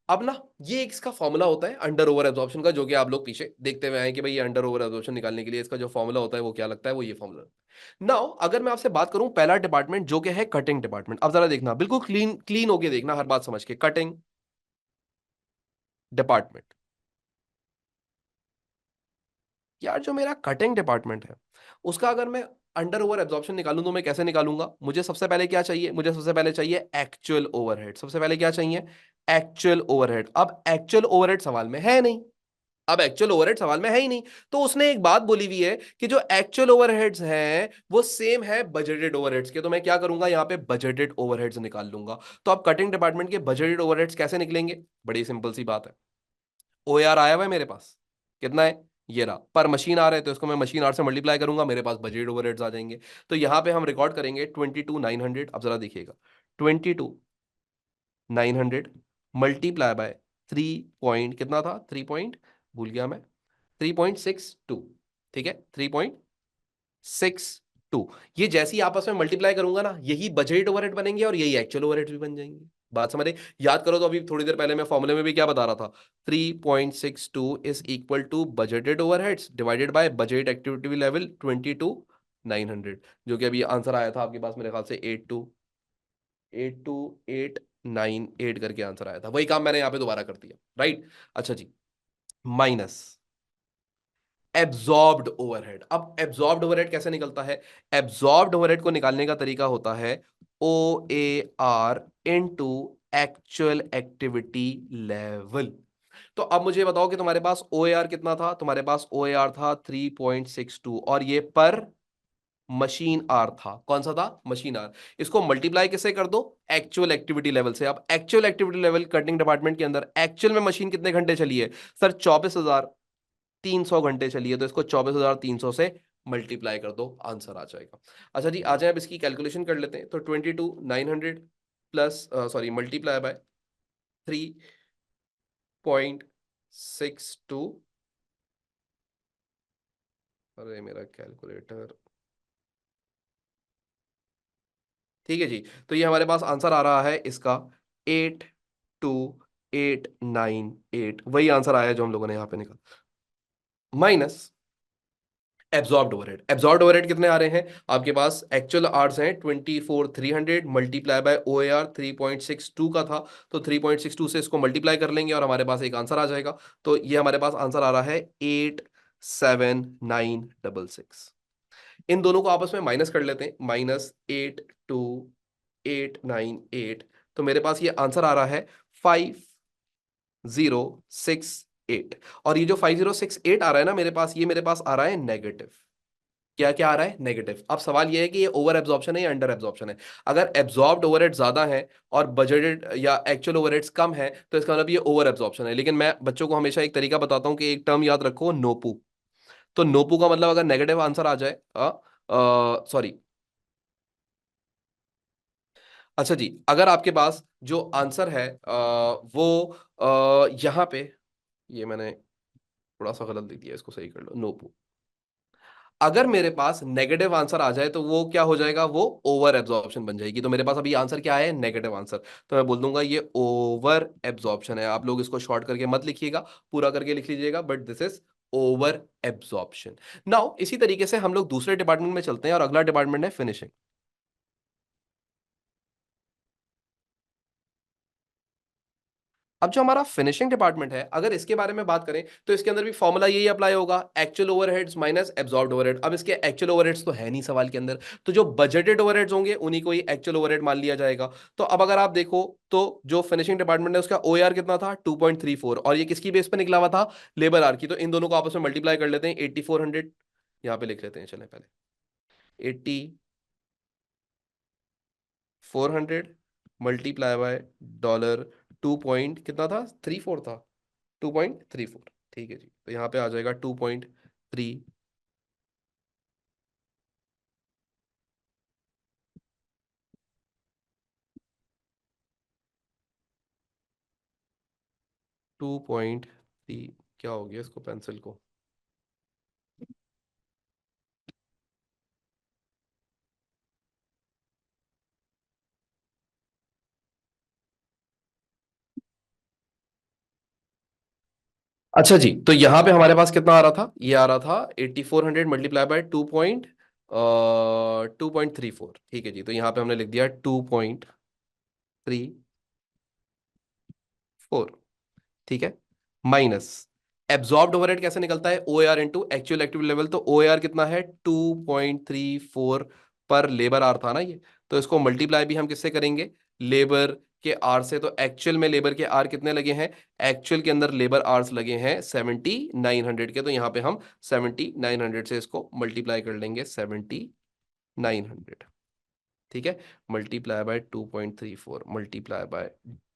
अब ना, ये एक इसका फॉर्मूला होता है अंडर ओवर एब्जॉर्प्शन का, जो कि आप लोग पीछे देखते हुए आए कि भाई ये अंडर ओवर एब्जॉर्प्शन निकालने के लिए इसका जो फॉर्मूला होता है वो क्या लगता है, वो ये फॉर्मूला। नाउ अगर मैं आपसे बात करूं पहला डिपार्टमेंट जो कि है कटिंग डिपार्टमेंट, अब जरा देखना, बिल्कुल क्लीन क्लीन होके देखना, हर बात समझ के। कटिंग डिपार्टमेंट, यार जो मेरा कटिंग डिपार्टमेंट है उसका अगर मैं अंडर ओवर एब्जॉर्प्शन निकालूं तो मैं कैसे निकालूंगा? मुझे सबसे पहले क्या चाहिए? मुझे सबसे पहले चाहिए एक्चुअल ओवरहेड। सबसे पहले क्या चाहिए? Actual overhead. अब एक्चुअल ओवरहेड सवाल में है नहीं, अब एक्चुअल ओवरहेड सवाल में है ही नहीं। तो उसने एक बात बोली हुई है कि जो एक्चुअल ओवरहेड्स हैं वो सेम है बजटेड ओवरहेड्स के, तो मैं क्या करूंगा यहाँ पे बजटेड ओवरहेड्स निकाल लूंगा। तो अब कटिंग डिपार्टमेंट के बजटेड ओवरहेड्स कैसे निकलेंगे, बड़ी सिंपल सी बात है। OAR आया हुआ है मेरे पास, कितना है, ये रहा, पर मशीन आ रहा है तो इसको मैं मशीन आर से मल्टीप्लाई करूंगा, मेरे पास बजट ओवरहेड्स आ जाएंगे। तो यहां पे हम रिकॉर्ड करेंगे 22,900। अब जरा देखिएगा, 22,900 मल्टीप्लाई बाय 3 पॉइंट कितना था, 3 पॉइंट, भूल गया मैं, 3.62। ठीक है, 3.62। ये जैसे ही आपस में मल्टीप्लाई करूंगा ना, यही बजट ओवरहेड बनेंगे और यही एक्चुअल ओवरहेड भी बन जाएंगे। बात समझे, याद करो तो अभी थोड़ी देर पहले मैं फॉर्मूले में भी क्या बता रहा था, 3.62 is equal to budgeted overheads divided by budget activity level 22,900, जो कि अभी आंसर आया था आपके पास मेरे ख्याल से 82,898 करके आंसर आया था। वही काम मैंने यहाँ पे दोबारा कर दिया, राइट। अच्छा जी, माइनस एब्जॉर्ब्ड ओवरहेड। अब एब्जॉर्ब्ड ओवरहेड कैसे निकलता है, एब्जॉर्ब्ड ओवरहेड को निकालने का तरीका होता है OAR into actual activity level. तो अब मुझे बताओ कि तुम्हारे पास OAR कितना था, तुम्हारे पास OAR था 3.62 और ये पर मशीन आर था, कौन सा था, मशीन आर। इसको मल्टीप्लाई किससे कर दो, एक्चुअल एक्टिविटी लेवल से। अब actual activity level cutting department के अंदर एक्चुअल में मशीन कितने घंटे चली है सर, 24,300 घंटे चली है, तो इसको 24,300 से मल्टीप्लाई कर दो, आंसर आ जाएगा। अच्छा जी, आ जाए अब इसकी कैलकुलेशन कर लेते हैं। तो 22,900 प्लस सॉरी मल्टीप्लाई बाय 3.62, अरे मेरा कैलकुलेटर, ठीक है जी। तो ये हमारे पास आंसर आ रहा है इसका 82,898, वही आंसर आया जो हम लोगों ने यहाँ पे निकाला, minus absorbed overhead. Absorbed overhead कितने आ रहे हैं आपके पास, एक्चुअल आवर्स हैं 24,300 मल्टीप्लाई बाय OAR 3.62 का था, तो 3.62 से इसको मल्टीप्लाई कर लेंगे और हमारे पास एक आंसर आ जाएगा। तो ये हमारे पास आंसर आ रहा है 87966। इन दोनों को आपस में माइनस कर लेते हैं, -82,898, तो मेरे पास ये आंसर आ रहा है 5068। और ये जो 5068 आ रहा है ना मेरे पास, ये मेरे पास आ रहा है नेगेटिव। क्या क्या आ रहा है, नेगेटिव। अब सवाल ये है कि ये ओवर एब्जॉर्प्शन है या अंडर एब्जॉर्प्शन है। अगर एब्जॉर्ब्ड ओवरहेड ज्यादा है और बजटेड या एक्चुअल ओवरहेड्स कम है तो इसका मतलब ये ओवर एब्जॉर्प्शन है। लेकिन मैं बच्चों को हमेशा एक तरीका बताता हूँ कि एक टर्म याद रखो, नोपू। तो नोपू का मतलब अगर नेगेटिव आंसर आ जाए, सॉरी, अच्छा जी, अगर आपके पास जो आंसर है वो यहाँ पे, ये मैंने थोड़ा सा गलत लिख दिया, इसको सही कर लो, नोपू। अगर मेरे पास नेगेटिव आंसर आ जाए तो वो क्या हो जाएगा, वो ओवर एब्जॉर्प्शन बन जाएगी। तो मेरे पास अभी आंसर क्या है, नेगेटिव आंसर। तो मैं बोल दूंगा ये ओवर एब्जॉर्प्शन है। आप लोग इसको शॉर्ट करके मत लिखिएगा, पूरा करके लिख लीजिएगा, but this is over absorption. Now इसी तरीके से हम लोग दूसरे डिपार्टमेंट में चलते हैं और अगला डिपार्टमेंट है फिनिशिंग। अब जो हमारा फिनिशिंग डिपार्टमेंट है, अगर इसके बारे में बात करें तो इसके अंदर भी फॉर्मूला यही अप्लाई होगा, actual overheads minus absorbed overhead. अब इसके एक्चुअल ओवरहेड्स तो है नहीं सवाल के अंदर, तो जो बजटेड ओवरहेड्स होंगे उन्हीं को ही एक्चुअल ओवरहेड मान लिया जाएगा। तो अब अगर आप देखो तो जो फिनिशिंग डिपार्टमेंट है उसका OAR कितना था, 2.34, और ये किसकी बेस पे निकला हुआ था, लेबर आर की। तो इन दोनों को आपस में मल्टीप्लाई कर लेते हैं, 8400 यहाँ पे लिख लेते हैं, चले पहले 8400 मल्टीप्लाई बाय डॉलर 2 पॉइंट कितना था, 34 था, 2.34। ठीक है जी, तो यहाँ पे आ जाएगा 2.3। क्या हो गया इसको, पेंसिल को, अच्छा जी। तो यहाँ पे हमारे पास कितना आ रहा था, ये आ रहा था 8400 मल्टीप्लाई बाय 2.34। ठीक है जी, तो यहाँ पे हमने लिख दिया 2.34। ठीक है, माइनस एब्जॉर्ब्ड ओवरहेड कैसे निकलता है, OAR into actual activity level. तो OAR कितना है, 2.34 पर लेबर आर था ना ये, तो इसको मल्टीप्लाई भी हम किससे करेंगे, लेबर के आर से, तो एक्चुअल में लेबर के आर कितने लगे हैं? एक्चुअल के अंदर लेबर आर्स लगे हैं 7900 के, तो यहां पे हम 7900 से इसको मल्टीप्लाई कर लेंगे 7900। ठीक है, मल्टीप्लाई बाय 2.34 मल्टीप्लाई बाय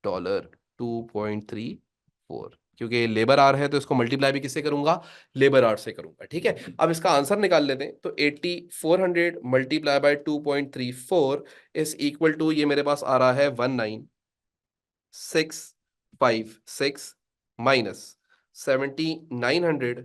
$2.34, क्योंकि लेबर आर है तो इसको मल्टीप्लाई भी किससे करूंगा? लेबर आर से करूंगा। ठीक है, अब इसका आंसर निकाल लेते हैं। तो 8400 multiply by 2.34 is equal to, ये मेरे पास आ रहा है 19656 माइनस 7900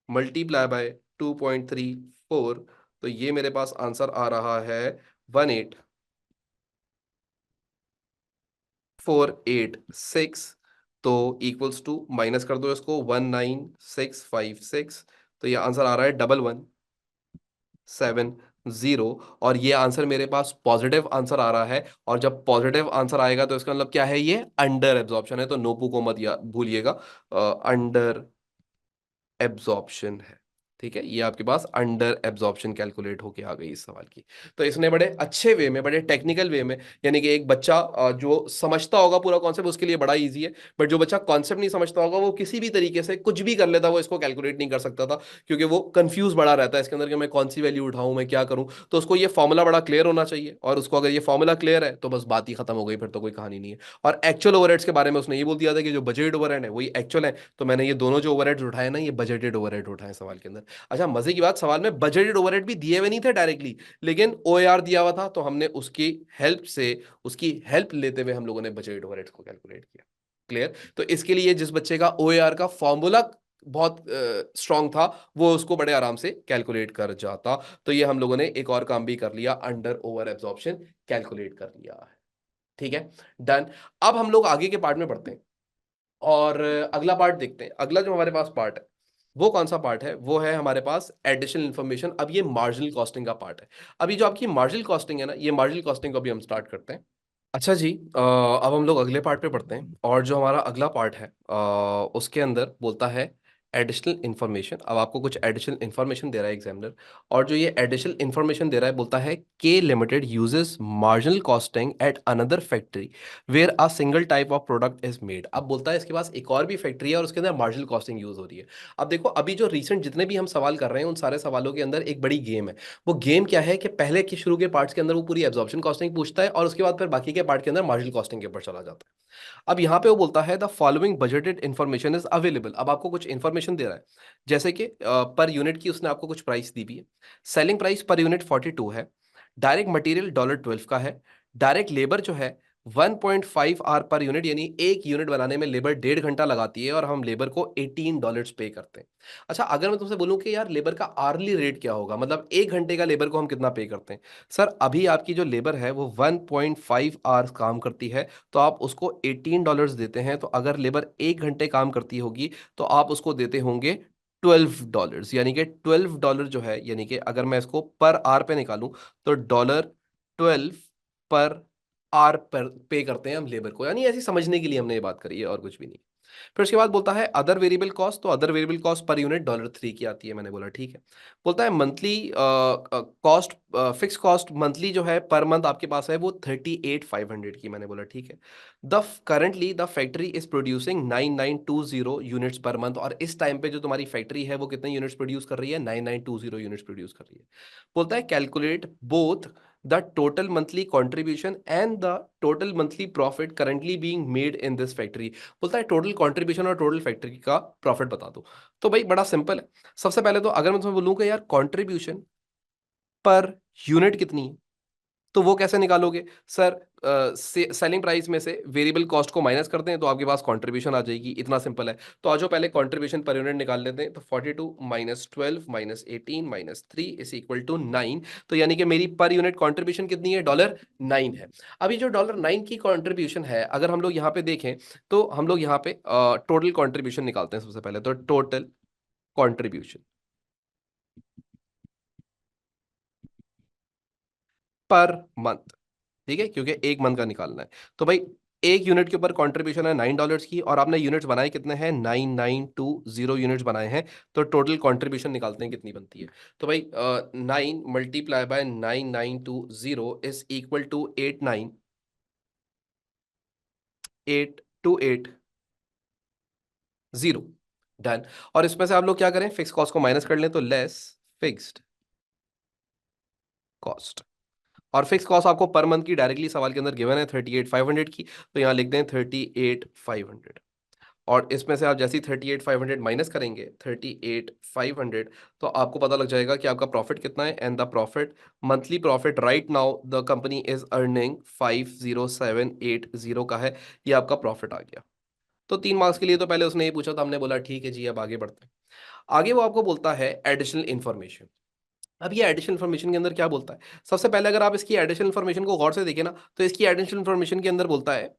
मल्टीप्लाई बाय 2.34, तो ये मेरे पास आंसर आ रहा है 18486। तो इक्वल्स टू, माइनस कर दो इसको, 19656, तो ये आंसर आ रहा है 1170। और ये आंसर मेरे पास पॉजिटिव आंसर आ रहा है, और जब पॉजिटिव आंसर आएगा तो इसका मतलब क्या है? ये अंडर एब्जॉर्प्शन है, तो नोपू को मत भूलिएगा, अंडर एब्जॉर्प्शन है। ठीक है, ये आपके पास अंडर एब्जॉर्प्शन कैलकुलेट होके आ गई इस सवाल की। तो इसने बड़े अच्छे वे में, बड़े टेक्निकल वे में, यानी कि एक बच्चा जो समझता होगा पूरा कॉन्सेप्ट उसके लिए बड़ा इजी है, बट जो बच्चा कॉन्सेप्ट नहीं समझता होगा वो किसी भी तरीके से कुछ भी कर लेता, वो इसको कैलकुलेट नहीं कर सकता था, क्योंकि वो कंफ्यूज बड़ा रहता है इसके अंदर कि मैं कौन सी वैल्यू उठाऊं, मैं क्या करूं। तो उसको ये फॉर्मूला बड़ा क्लियर होना चाहिए, और उसको अगर ये फॉर्मूला क्लियर है तो बस बात ही खत्म हो गई, फिर तो कोई कहानी नहीं है। और एक्चुअल ओवरहेड्स के बारे में उसने ये बोल दिया था कि जो बजटेड ओवरहेड है वही एक्चुअल है, तो मैंने ये दोनों जो ओवरहेड्स उठाए ना, ये बजटेड ओवरहेड उठाए सवाल के अंदर। अच्छा, मजे की बात, सवाल में बजटेड ओवरहेड भी दिए हुए नहीं थे डायरेक्टली, लेकिन ओएआर दिया हुआ था, तो हमने उसकी हेल्प से, उसकी हेल्प लेते हुए हम लोगों ने बजटेड ओवरहेड को कैलकुलेट किया। क्लियर? तो इसके लिए जिस बच्चे का ओएआर का फॉर्मूला बहुत स्ट्रांग था, वो उसको बड़े आराम से कैलकुलेट कर जाता। तो ये हम लोगों ने एक और काम भी कर लिया, अंडर ओवर एब्जॉर्प्शन कैलकुलेट कर लिया है। ठीक है, डन। अब हम लोग आगे के पार्ट में बढ़ते हैं, और अगला पार्ट देखते हैं। अगला जो हमारे पास पार्ट है वो कौन सा पार्ट है? वो है हमारे पास एडिशनल इंफॉर्मेशन। अब ये मार्जिनल कॉस्टिंग का पार्ट है। अभी जो आपकी मार्जिनल कॉस्टिंग है ना, ये मार्जिनल कॉस्टिंग को भी हम स्टार्ट करते हैं। अच्छा जी, अब हम लोग अगले पार्ट पे पढ़ते हैं, और जो हमारा अगला पार्ट है उसके अंदर बोलता है एडिशनल इन्फॉर्मेशन। अब आपको कुछ एडिशनल इन्फॉर्मेशन दे रहा है एग्जामिनर, और जो ये एडिशनल इन्फॉर्मेशन दे रहा है बोलता है K Limited uses marginal costing at another factory where a single type of product is made. अब बोलता है इसके पास एक और भी फैक्ट्री है और उसके अंदर मार्जिनल कॉस्टिंग यूज हो रही है। अब देखो, अभी जो रिसेंट जितने भी हम सवाल कर रहे हैं उन सारे सवालों के अंदर एक बड़ी गेम है। वो गेम क्या है कि पहले के शुरू के पार्ट्स के अंदर वो पूरी एब्जॉर्प्शन कॉस्टिंग पूछता है, और उसके बाद फिर बाकी के पार्ट के अंदर मार्जिनल कॉस्टिंग के ऊपर चला जाता है। अब यहाँ पे वो बोलता है the following budgeted information is available. अब आपको कुछ इन्फॉर्मेशन दे रहा है, जैसे कि पर यूनिट की उसने आपको कुछ प्राइस दी भी है। सेलिंग प्राइस पर यूनिट 42 है, डायरेक्ट मटेरियल $12 का है, डायरेक्ट लेबर जो है 1.5 आवर पर यूनिट, यानी एक यूनिट बनाने में लेबर 1.5 घंटा लगाती है, और हम लेबर को $18 पे करते हैं। अच्छा, अगर मैं तुमसे बोलूं कि यार लेबर का आर्ली रेट क्या होगा, मतलब एक घंटे का लेबर को हम कितना पे करते हैं? सर, अभी आपकी जो लेबर है वो 1.5 आवर्स काम करती है, तो आप उसको $18 देते हैं। तो अगर लेबर एक घंटे काम करती होगी तो आप उसको देते होंगे $12, यानी कि $12 जो है, यानी कि अगर मैं इसको पर आर पे निकालूं तो $12 पर आर पर पे करते हैं हम लेबर को, यानी ऐसी समझने के लिए हमने ये बात करी है, और कुछ भी नहीं। फिर उसके बाद बोलता है अदर वेरिएबल कॉस्ट, तो other variable cost per unit $3 की आती है। मैंने बोला ठीक है। बोलता है monthly cost, fix cost monthly जो है पर मंथ आपके पास है वो 38,500 की। मैंने बोला ठीक है। The currently the factory is producing 9920 units per month, और इस टाइम पे जो तुम्हारी फैक्ट्री है वो कितने यूनिट्स प्रोड्यूस कर रही है? 9920 यूनिट्स प्रोड्यूस कर रही है। बोलता है calculate both the total monthly contribution and the total monthly profit currently being made in this factory। बोलता है टोटल कंट्रीब्यूशन और टोटल फैक्ट्री का प्रॉफिट बता दो। तो भाई बड़ा सिंपल है। सबसे पहले तो अगर मैं तुम्हें बोलूं कि यार कंट्रीब्यूशन पर यूनिट कितनी है, तो वो कैसे निकालोगे? सर, सेलिंग प्राइस में से वेरिएबल कॉस्ट को माइनस करते हैं तो आपके पास कंट्रीब्यूशन आ जाएगी, इतना सिंपल है। तो आज पहले कंट्रीब्यूशन पर यूनिट निकाल लेते हैं। तो 42 minus 12 minus 18 minus 3 is equal to 9। तो यानी कि मेरी पर यूनिट कंट्रीब्यूशन कितनी है? $9 है। अभी जो $9 की कंट्रीब्यूशन है, अगर हम लोग यहाँ पे देखें तो हम लोग यहाँ पे टोटल कंट्रीब्यूशन निकालते हैं सबसे पहले। तो टोटल कंट्रीब्यूशन पर मंथ, ठीक है, क्योंकि एक मंथ का निकालना है। तो भाई एक यूनिट के ऊपर कंट्रीब्यूशन है $9 की, और आपने यूनिट्स बनाए कितने हैं? 9920 यूनिट्स बनाए हैं। तो टोटल कंट्रीब्यूशन निकालते हैं कितनी बनती है। तो भाई 9 multiply by 9920 is equal to 89 38,880 done. और इसमें से आप लोग क्या करें, फिक्स कॉस्ट को माइनस कर लें, तो लेस फिक्स्ड कॉस्ट। और फिक्स कॉस्ट आपको पर मंथ की डायरेक्टली सवाल के अंदर गिवन है 38,500 की, तो यहां लिख दें 38,500। और इसमें से आप जैसे ही 38,500 माइनस करेंगे 38,500, तो आपको पता लग जाएगा कि आपका प्रॉफिट कितना है। And the profit, monthly profit right now the company is earning 50780 का है। ये आपका प्रॉफिट आ गया। तो 3 मार्क्स के लिए तो पहले उसने ये पूछा था, हमने बोला ठीक है जी, अब आगे बढ़ते हैं। आगे वो आपको बोलता है एडिशनल इन्फॉर्मेशन। अब ये एडिशनल इन्फॉर्मेशन के अंदर क्या बोलता है, सबसे पहले अगर आप इसकी एडिशनल इन्फॉर्मेशन को गौर से देखें ना, तो इसकी एडिशनल इन्फॉर्मेशन के अंदर बोलता है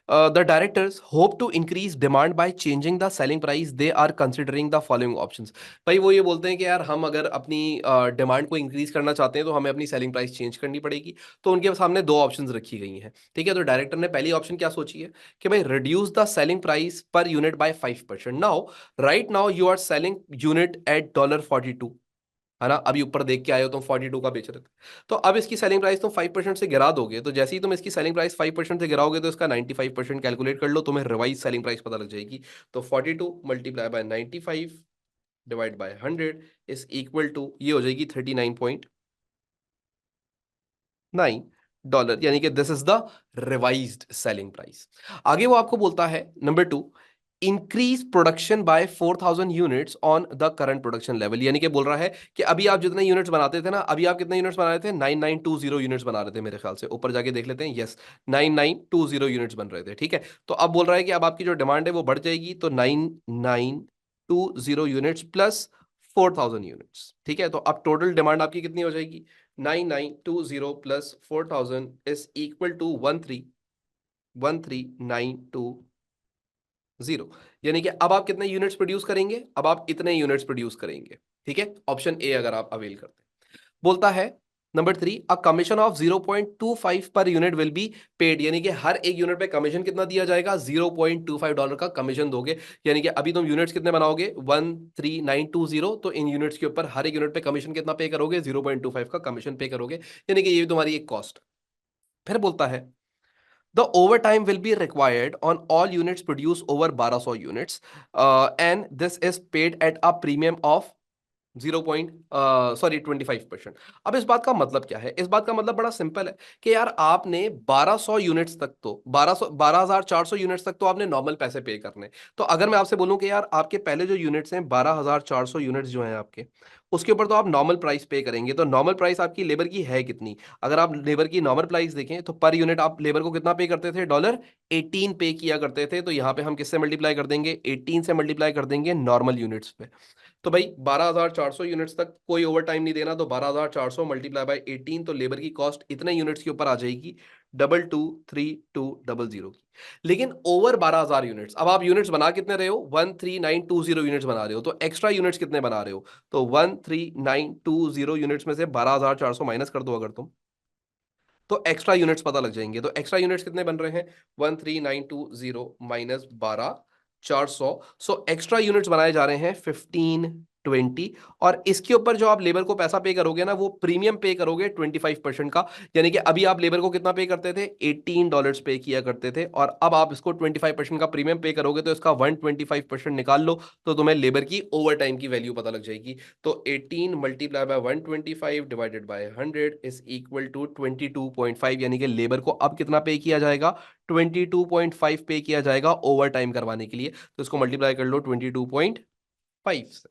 the directors hope to increase demand by changing the selling price. They are considering the following options. भाई वो ये बोलते हैं कि यार हम अगर अपनी डिमांड को इंक्रीज करना चाहते हैं तो हमें अपनी सेलिंग प्राइस चेंज करनी पड़ेगी। तो उनके सामने दो ऑप्शंस रखी गई हैं, ठीक है। तो डायरेक्टर ने पहली ऑप्शन क्या सोची है कि भाई reduce the selling price per unit by 5%। Now right now you are selling unit at $42, है ना। अभी ऊपर देख के आए हो तुम 42 का बेच रहे थे। तो अब इसकी सेलिंग प्राइस तुम 5% से गिरा दोगे, तो जैसे ही तुम इसकी सेलिंग प्राइस 5% से गिराओगे तो इसका 95% कैलकुलेट कर लो, तुम्हें रिवाइज सेलिंग प्राइस पता लग जाएगी। तो 42 multiply by 95 divide by 100 is equal to, ये हो जाएगी $39.9, यानी कि this is the revised selling price. आगे वो आपको बोलता है number 2, increase production by 4,000 units on the current production level. यानी कि बोल रहा है कि अभी आप जितने यूनिट्स बनाते थे ना, अभी आप कितने यूनिट्स बना रहे थे, 9920 यूनिट्स बना रहे थे मेरे ख्याल से, ऊपर जाके देख लेते हैं। यस, 9920 यूनिट्स बन रहे थे, ठीक है। तो अब बोल रहा है कि अब आपकी जो डिमांड है वो बढ़ जाएगी, तो 9920 यूनिट्स प्लस 4,000 यूनिट्स, ठीक है। तो अब टोटल डिमांड आपकी कितनी हो जाएगी, 9920 प्लस 4,000 इज इक्वल टू 1313920। यानी कि अब आप कितने यूनिट्स प्रोड्यूस करेंगे, अब आप इतने यूनिट्स प्रोड्यूस करेंगे, ठीक है। ऑप्शन ए अगर आप अवेल करते हैं। बोलता है number 3, a commission of 0.25 per unit will be paid. यानी कि हर एक यूनिट पे कमीशन कितना दिया जाएगा, $0.25 का कमीशन दोगे। यानी कि अभी तुम यूनिट्स कितने बनाओगे, 13920, तो इन यूनिट्स के ऊपर हर एक यूनिट पे कमीशन कितना पे करोगे, 0.25 का कमीशन पे करोगे। यानी कि ये तुम्हारी एक कॉस्ट। फिर बोलता है the overtime will be required on all units produced over 1200 units, and this is paid at a premium of 25%। अब इस बात का मतलब क्या है, इस बात का मतलब बड़ा सिंपल है कि यार आपने 1200 यूनिट्स तक, तो 12,400 यूनिट्स तक तो आपने नॉर्मल पैसे पे करने। तो अगर मैं आपसे बोलूं कि यार आपके पहले जो यूनिट्स हैं 12,400 यूनिट्स जो हैं आपके, उसके ऊपर तो आप नॉर्मल प्राइस पे करेंगे। तो नॉर्मल प्राइस आपकी लेबर की है कितनी, अगर आप लेबर की नॉर्मल प्राइस देखें तो पर यूनिट आप लेबर को कितना पे करते थे, $18 पे किया करते थे। तो यहाँ पे हम किससे मल्टीप्लाई कर देंगे, 18 से मल्टीप्लाई कर देंगे नॉर्मल यूनिट्स पे। तो भाई 12,400 यूनिट्स तक कोई ओवर टाइम नहीं देना, तो 12,400 मल्टीप्लाई बाय 18, तो लेबर की कॉस्ट इतने यूनिट्स के ऊपर आ जाएगी 223200 की। लेकिन ओवर 12,000 यूनिट्स, अब आप यूनिट्स बना कितने रहे हो, 13920 यूनिट्स बना रहे हो, तो एक्स्ट्रा यूनिट्स कितने बना रहे हो, तो 13920 यूनिट्स में से 12,400 माइनस कर दो अगर तुम, तो एक्स्ट्रा यूनिट्स पता लग जाएंगे। तो एक्स्ट्रा यूनिट्स कितने बन रहे हैं, 13920 माइनस 12,400, सो एक्स्ट्रा यूनिट्स बनाए जा रहे हैं 1520। और इसके ऊपर जो आप लेबर को पैसा पे करोगे ना, वो प्रीमियम पे करोगे 25% का। यानी कि अभी आप लेबर को कितना पे करते थे, $18 पे किया करते थे, और अब आप इसको 25% का प्रीमियम पे करोगे, तो इसका 125% निकाल लो, तो तुम्हें लेबर की ओवर टाइम की वैल्यू पता लग जाएगी। तो 18 multiply by 125 divided by 100 is equal to 22.5। यानी कि लेबर को अब कितना पे किया जाएगा, 22.5 पे किया जाएगा ओवर टाइम करवाने के लिए। तो इसको मल्टीप्लाई कर लो 22.5 से,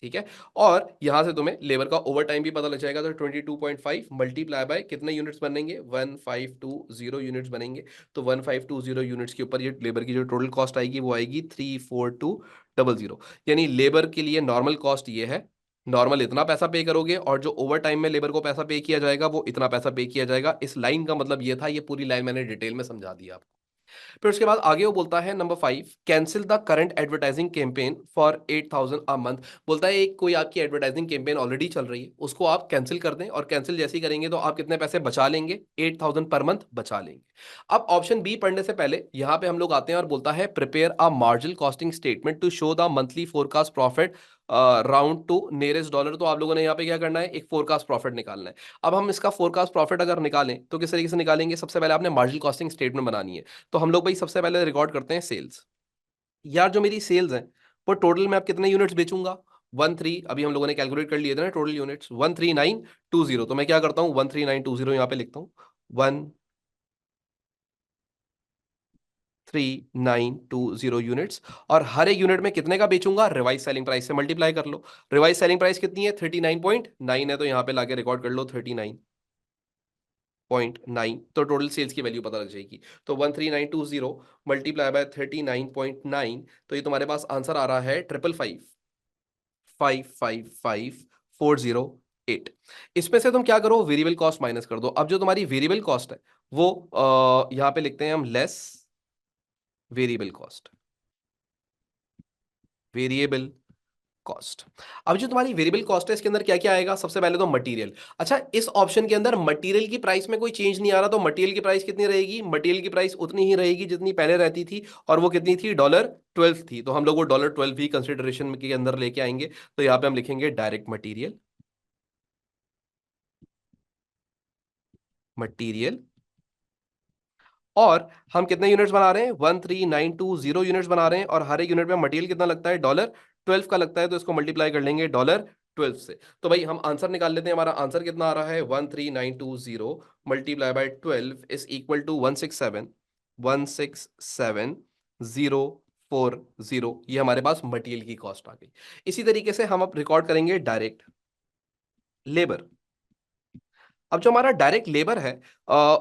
ठीक है। और यहां से तुम्हें लेबर का ओवर टाइम भी पता लग जाएगा। तो 22.5 मल्टीप्लाई बाय कितने यूनिट्स बनेंगे, 1520 यूनिट्स बनेंगे। तो 1520 यूनिट्स के ऊपर ये लेबर की जो टोटल कॉस्ट आएगी वो आएगी 34200। यानी लेबर के लिए नॉर्मल कॉस्ट ये है, नॉर्मल इतना पैसा पे करोगे, और जो ओवर टाइम में लेबर को पैसा पे किया जाएगा वो इतना पैसा पे किया जाएगा। इस लाइन का मतलब ये था, ये पूरी लाइन मैंने डिटेल में समझा दिया आपको। फिर उसके बाद आगे वो बोलता है number 5, cancel the current advertising campaign for 8,000 a month. बोलता है एक कोई आपकी एडवर्टाइजिंग कैंपेन ऑलरेडी चल रही है, उसको आप कैंसिल कर दें, और कैंसिल जैसे ही करेंगे तो आप कितने पैसे बचा लेंगे, 8,000 पर मंथ बचा लेंगे। अब ऑप्शन बी पढ़ने से पहले यहां पे हम लोग आते हैं और बोलता है prepare a marginal costing statement to show the monthly forecast profit round to nearest dollar, तो आप लोगों ने यहाँ पे क्या करना है, एक फोरकास्ट प्रॉफिट निकालना है। अब हम इसका फोरकास्ट प्रॉफिट अगर निकालें तो किस तरीके से निकालेंगे, सबसे पहले आपने मार्जिनल कॉस्टिंग स्टेटमेंट बनानी है। तो हम लोग भाई सबसे पहले रिकॉर्ड करते हैं सेल्स। यार जो मेरी सेल्स है वो टोटल में आप कितने यूनिट्स बेचूंगा, 13, अभी हम लोगों ने कैलकुलेट कर लिए थे ना टोटल यूनिट्स 13920। तो मैं क्या करता हूँ 13920 यहाँ पे लिखता हूँ, 13920 यूनिट्स। और हर एक यूनिट में कितने का बेचूंगा, रिवाइज सेलिंग प्राइस से मल्टीप्लाई कर लो। रिवाइज सेलिंग प्राइस कितनी है, 39.9 है, तो यहाँ पे लाके रिकॉर्ड कर लो 39.9, तो टोटल सेल्स की वैल्यू पता लग जाएगी। तो 13920 मल्टीप्लाई बाय 39.9, तो ये तुम्हारे पास आंसर आ रहा है 5555408। इसमें से तुम क्या करो, वेरिएबल कॉस्ट माइनस कर दो। अब जो तुम्हारी वेरिएबल कॉस्ट है वो यहां पे लिखते हैं हम less variable cost, variable cost. अब जो तुम्हारी वेरिएबल कॉस्ट है इसके अंदर क्या क्या आएगा, सबसे पहले तो मटेरियल। अच्छा, इस ऑप्शन के अंदर मटेरियल की प्राइस में कोई चेंज नहीं आ रहा, तो मटेरियल की प्राइस कितनी रहेगी, मटेरियल की प्राइस उतनी ही रहेगी जितनी पहले रहती थी, और वो कितनी थी, $12 थी। तो हम लोग वो $12 भी कंसिडरेशन के अंदर लेके आएंगे। तो यहाँ पे हम लिखेंगे डायरेक्ट मटेरियल, मटेरियल। और हम कितने यूनिट्स बना रहे हैं, 13920 यूनिट्स बना रहे हैं, और हर एक यूनिट में मटेरियल कितना लगता है, $12 का लगता है, तो इसको मल्टीप्लाई कर लेंगे $12 से। तो भाई हम आंसर निकाल लेते हैं, हमारा आंसर कितना आ रहा है, 13920 multiply by 12 is equal to 167,167,040। ये हमारे पास मटेरियल की कॉस्ट आ गई। इसी तरीके से हम अब रिकॉर्ड करेंगे डायरेक्ट लेबर। अब जो हमारा डायरेक्ट लेबर है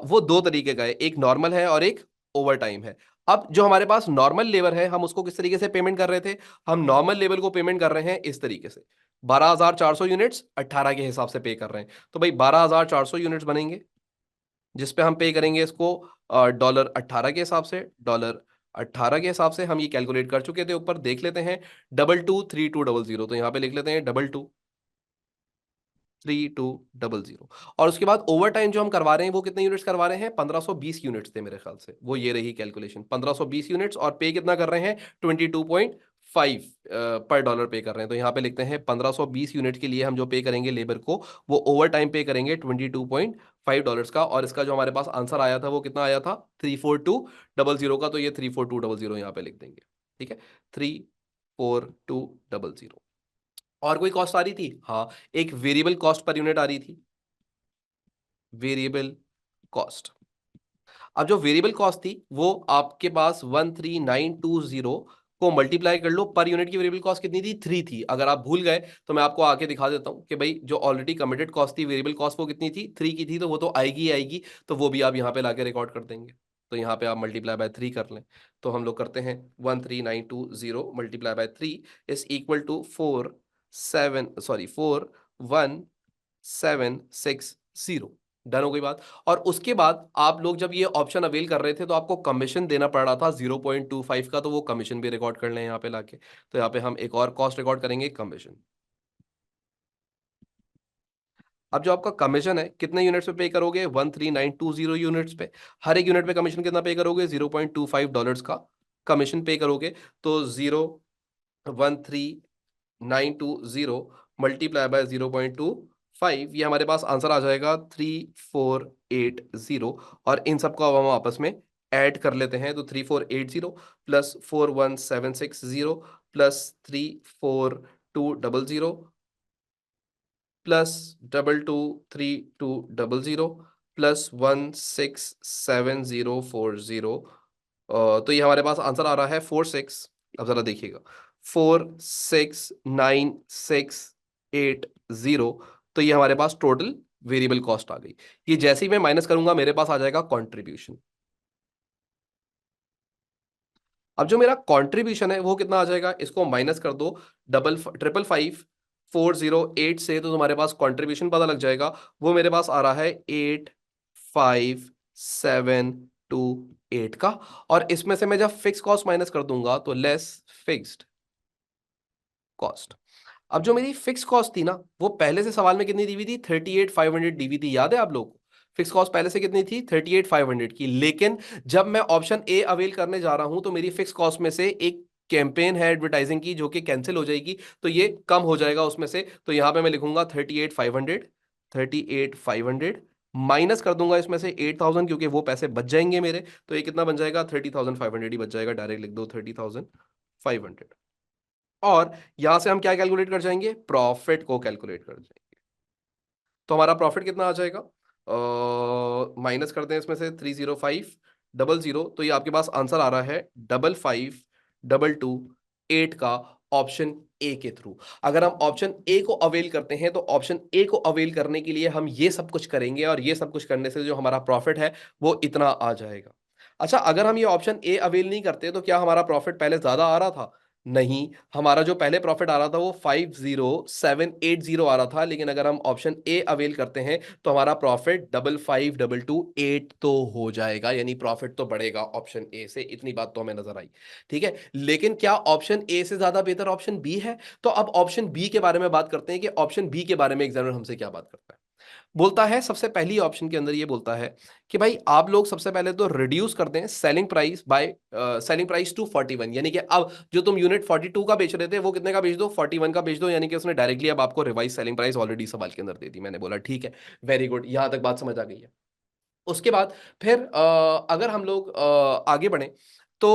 वो दो तरीके का है, एक नॉर्मल है और एक ओवर टाइम है। अब जो हमारे पास नॉर्मल लेबर है हम उसको किस तरीके से पेमेंट कर रहे थे, हम नॉर्मल लेबर को पेमेंट कर रहे हैं इस तरीके से, 12400 यूनिट्स 18 के हिसाब से पे कर रहे हैं। तो भाई 12400 यूनिट्स बनेंगे जिसपे हम पे करेंगे इसको $18 के हिसाब से, $18 के हिसाब से हम ये कैलकुलेट कर चुके थे, ऊपर देख लेते हैं, 223200। तो यहाँ पे लिख लेते हैं 223200। और उसके बाद ओवर टाइम जो हम करवा रहे हैं वो कितने यूनिट्स करवा रहे हैं, 1520 यूनिट्स थे मेरे ख्याल से, वो ये रही कैलकुलेशन, 1520 यूनिट्स, और पे कितना कर रहे हैं, 22.5 पर डॉलर पे कर रहे हैं। तो यहाँ पे लिखते हैं 1520 यूनिट के लिए हम जो पे करेंगे लेबर को, वो ओवर टाइम पे करेंगे $22.5 का। और इसका जो हमारे पास आंसर आया था वो कितना आया था, 34200 का। तो ये 34200 यहाँ पे लिख देंगे, ठीक है, 34200। और कोई कॉस्ट आ रही थी, हाँ, एक वेरिएबल कॉस्ट पर यूनिट आ रही थी, वेरिएबल कॉस्ट। अब जो वेरिएबल कॉस्ट थी वो आपके पास 13920 को मल्टीप्लाई कर लो, पर यूनिट की वेरिएबल कॉस्ट कितनी थी, 3 थी। अगर आप भूल गए तो मैं आपको आके दिखा देता हूं कि भाई जो ऑलरेडी कमिटेड कॉस्ट थी वेरिएबल कॉस्ट वो कितनी थी, 3 की थी, तो वो तो आएगी ही आएगी। तो वो भी आप यहाँ पे लाके रिकॉर्ड कर देंगे। तो यहाँ पे आप मल्टीप्लाई बाय 3 कर लें। तो हम लोग करते हैं 13920 multiply by 3 is equal to 41760। Done हो गई बात। और उसके बाद आप लोग जब ये ऑप्शन अवेल कर रहे थे तो आपको कमीशन देना पड़ रहा था 0.25 का, तो वो कमीशन भी रिकॉर्ड कर लें यहाँ पे लाके। तो यहाँ पे हम एक और कॉस्ट रिकॉर्ड करेंगे, कमीशन। अब जो आपका कमीशन है कितने यूनिट्स पे पे करोगे, 13920 यूनिट्स पे। हर एक यूनिट पे कमीशन कितना पे करोगे, $0.25 का कमीशन पे करोगे। तो 0.13920 मल्टीप्लाई बाय 0.25, ये हमारे पास आंसर आ जाएगा 3480। और इन सबको अब हम आपस में ऐड कर लेते हैं। तो 3480 प्लस 41760 प्लस 34200 प्लस 223200 प्लस 167040। तो ये हमारे पास आंसर आ रहा है 46, अब जरा देखिएगा, 46960। तो ये हमारे पास टोटल वेरिएबल कॉस्ट आ गई। ये जैसे ही मैं माइनस करूंगा मेरे पास आ जाएगा कंट्रीब्यूशन। अब जो मेरा कंट्रीब्यूशन है वो कितना आ जाएगा, इसको माइनस कर दो 555408 से, तो तुम्हारे पास कंट्रीब्यूशन पता लग जाएगा। वो मेरे पास आ रहा है 85728 का। और इसमें से मैं जब फिक्स कॉस्ट माइनस कर दूंगा तो लेस फिक्स्ड कॉस्ट। अब जो मेरी फिक्स कॉस्ट थी ना वो पहले से सवाल में कितनी दी हुई थी, 38,500 दी हुई थी, याद है आप लोग को। फिक्स कॉस्ट पहले से कितनी थी, 38,500 की। लेकिन जब मैं ऑप्शन ए अवेल करने जा रहा हूं तो मेरी फिक्स कॉस्ट में से एक कैंपेन है एडवर्टाइजिंग की जो कि कैंसिल हो जाएगी, तो ये कम हो जाएगा उसमें से। तो यहां पे मैं लिखूंगा 38,500, 38,500 माइनस कर दूंगा इसमें से 8,000, क्योंकि वो पैसे बच जाएंगे मेरे। तो ये कितना बन जाएगा, 30,500 ही बच जाएगा, डायरेक्ट लिख दो 30,500। और यहां से हम क्या कैलकुलेट कर जाएंगे, प्रॉफिट को कैलकुलेट कर जाएंगे। तो हमारा प्रॉफिट कितना आ जाएगा, माइनस करते हैं इसमें से 30500, तो ये आपके पास आंसर आ रहा है 55,228 का, ऑप्शन ए के थ्रू। अगर हम ऑप्शन ए को अवेल करते हैं तो ऑप्शन ए को अवेल करने के लिए हम ये सब कुछ करेंगे, और ये सब कुछ करने से जो हमारा प्रॉफिट है वो इतना आ जाएगा। अच्छा, अगर हम ये ऑप्शन ए अवेल नहीं करते तो क्या हमारा प्रॉफिट पहले ज्यादा आ रहा था, नहीं, हमारा जो पहले प्रॉफिट आ रहा था वो 50780 आ रहा था। लेकिन अगर हम ऑप्शन ए अवेल करते हैं तो हमारा प्रॉफिट 55,228 तो हो जाएगा, यानी प्रॉफिट तो बढ़ेगा ऑप्शन ए से, इतनी बात तो हमें नजर आई। ठीक है, लेकिन क्या ऑप्शन ए से ज्यादा बेहतर ऑप्शन बी है? तो अब ऑप्शन बी के बारे में बात करते हैं कि ऑप्शन बी के बारे में एग्जामिनर हमसे क्या बात करता है। बोलता है सबसे पहली ऑप्शन के अंदर ये बोलता है कि भाई आप लोग सबसे पहले तो रिड्यूस करते हैं सेलिंग प्राइस टू 41, यानी कि अब जो तुम यूनिट 42 का बेच रहे थे वो कितने का बेच दो, 41 का बेच दो। यानी कि उसने डायरेक्टली अब आपको रिवाइज सेलिंग प्राइस ऑलरेडी सवाल के अंदर दे दी। मैंने बोला ठीक है, वेरी गुड, यहां तक बात समझ आ गई है। उसके बाद फिर अगर हम लोग आगे बढ़े तो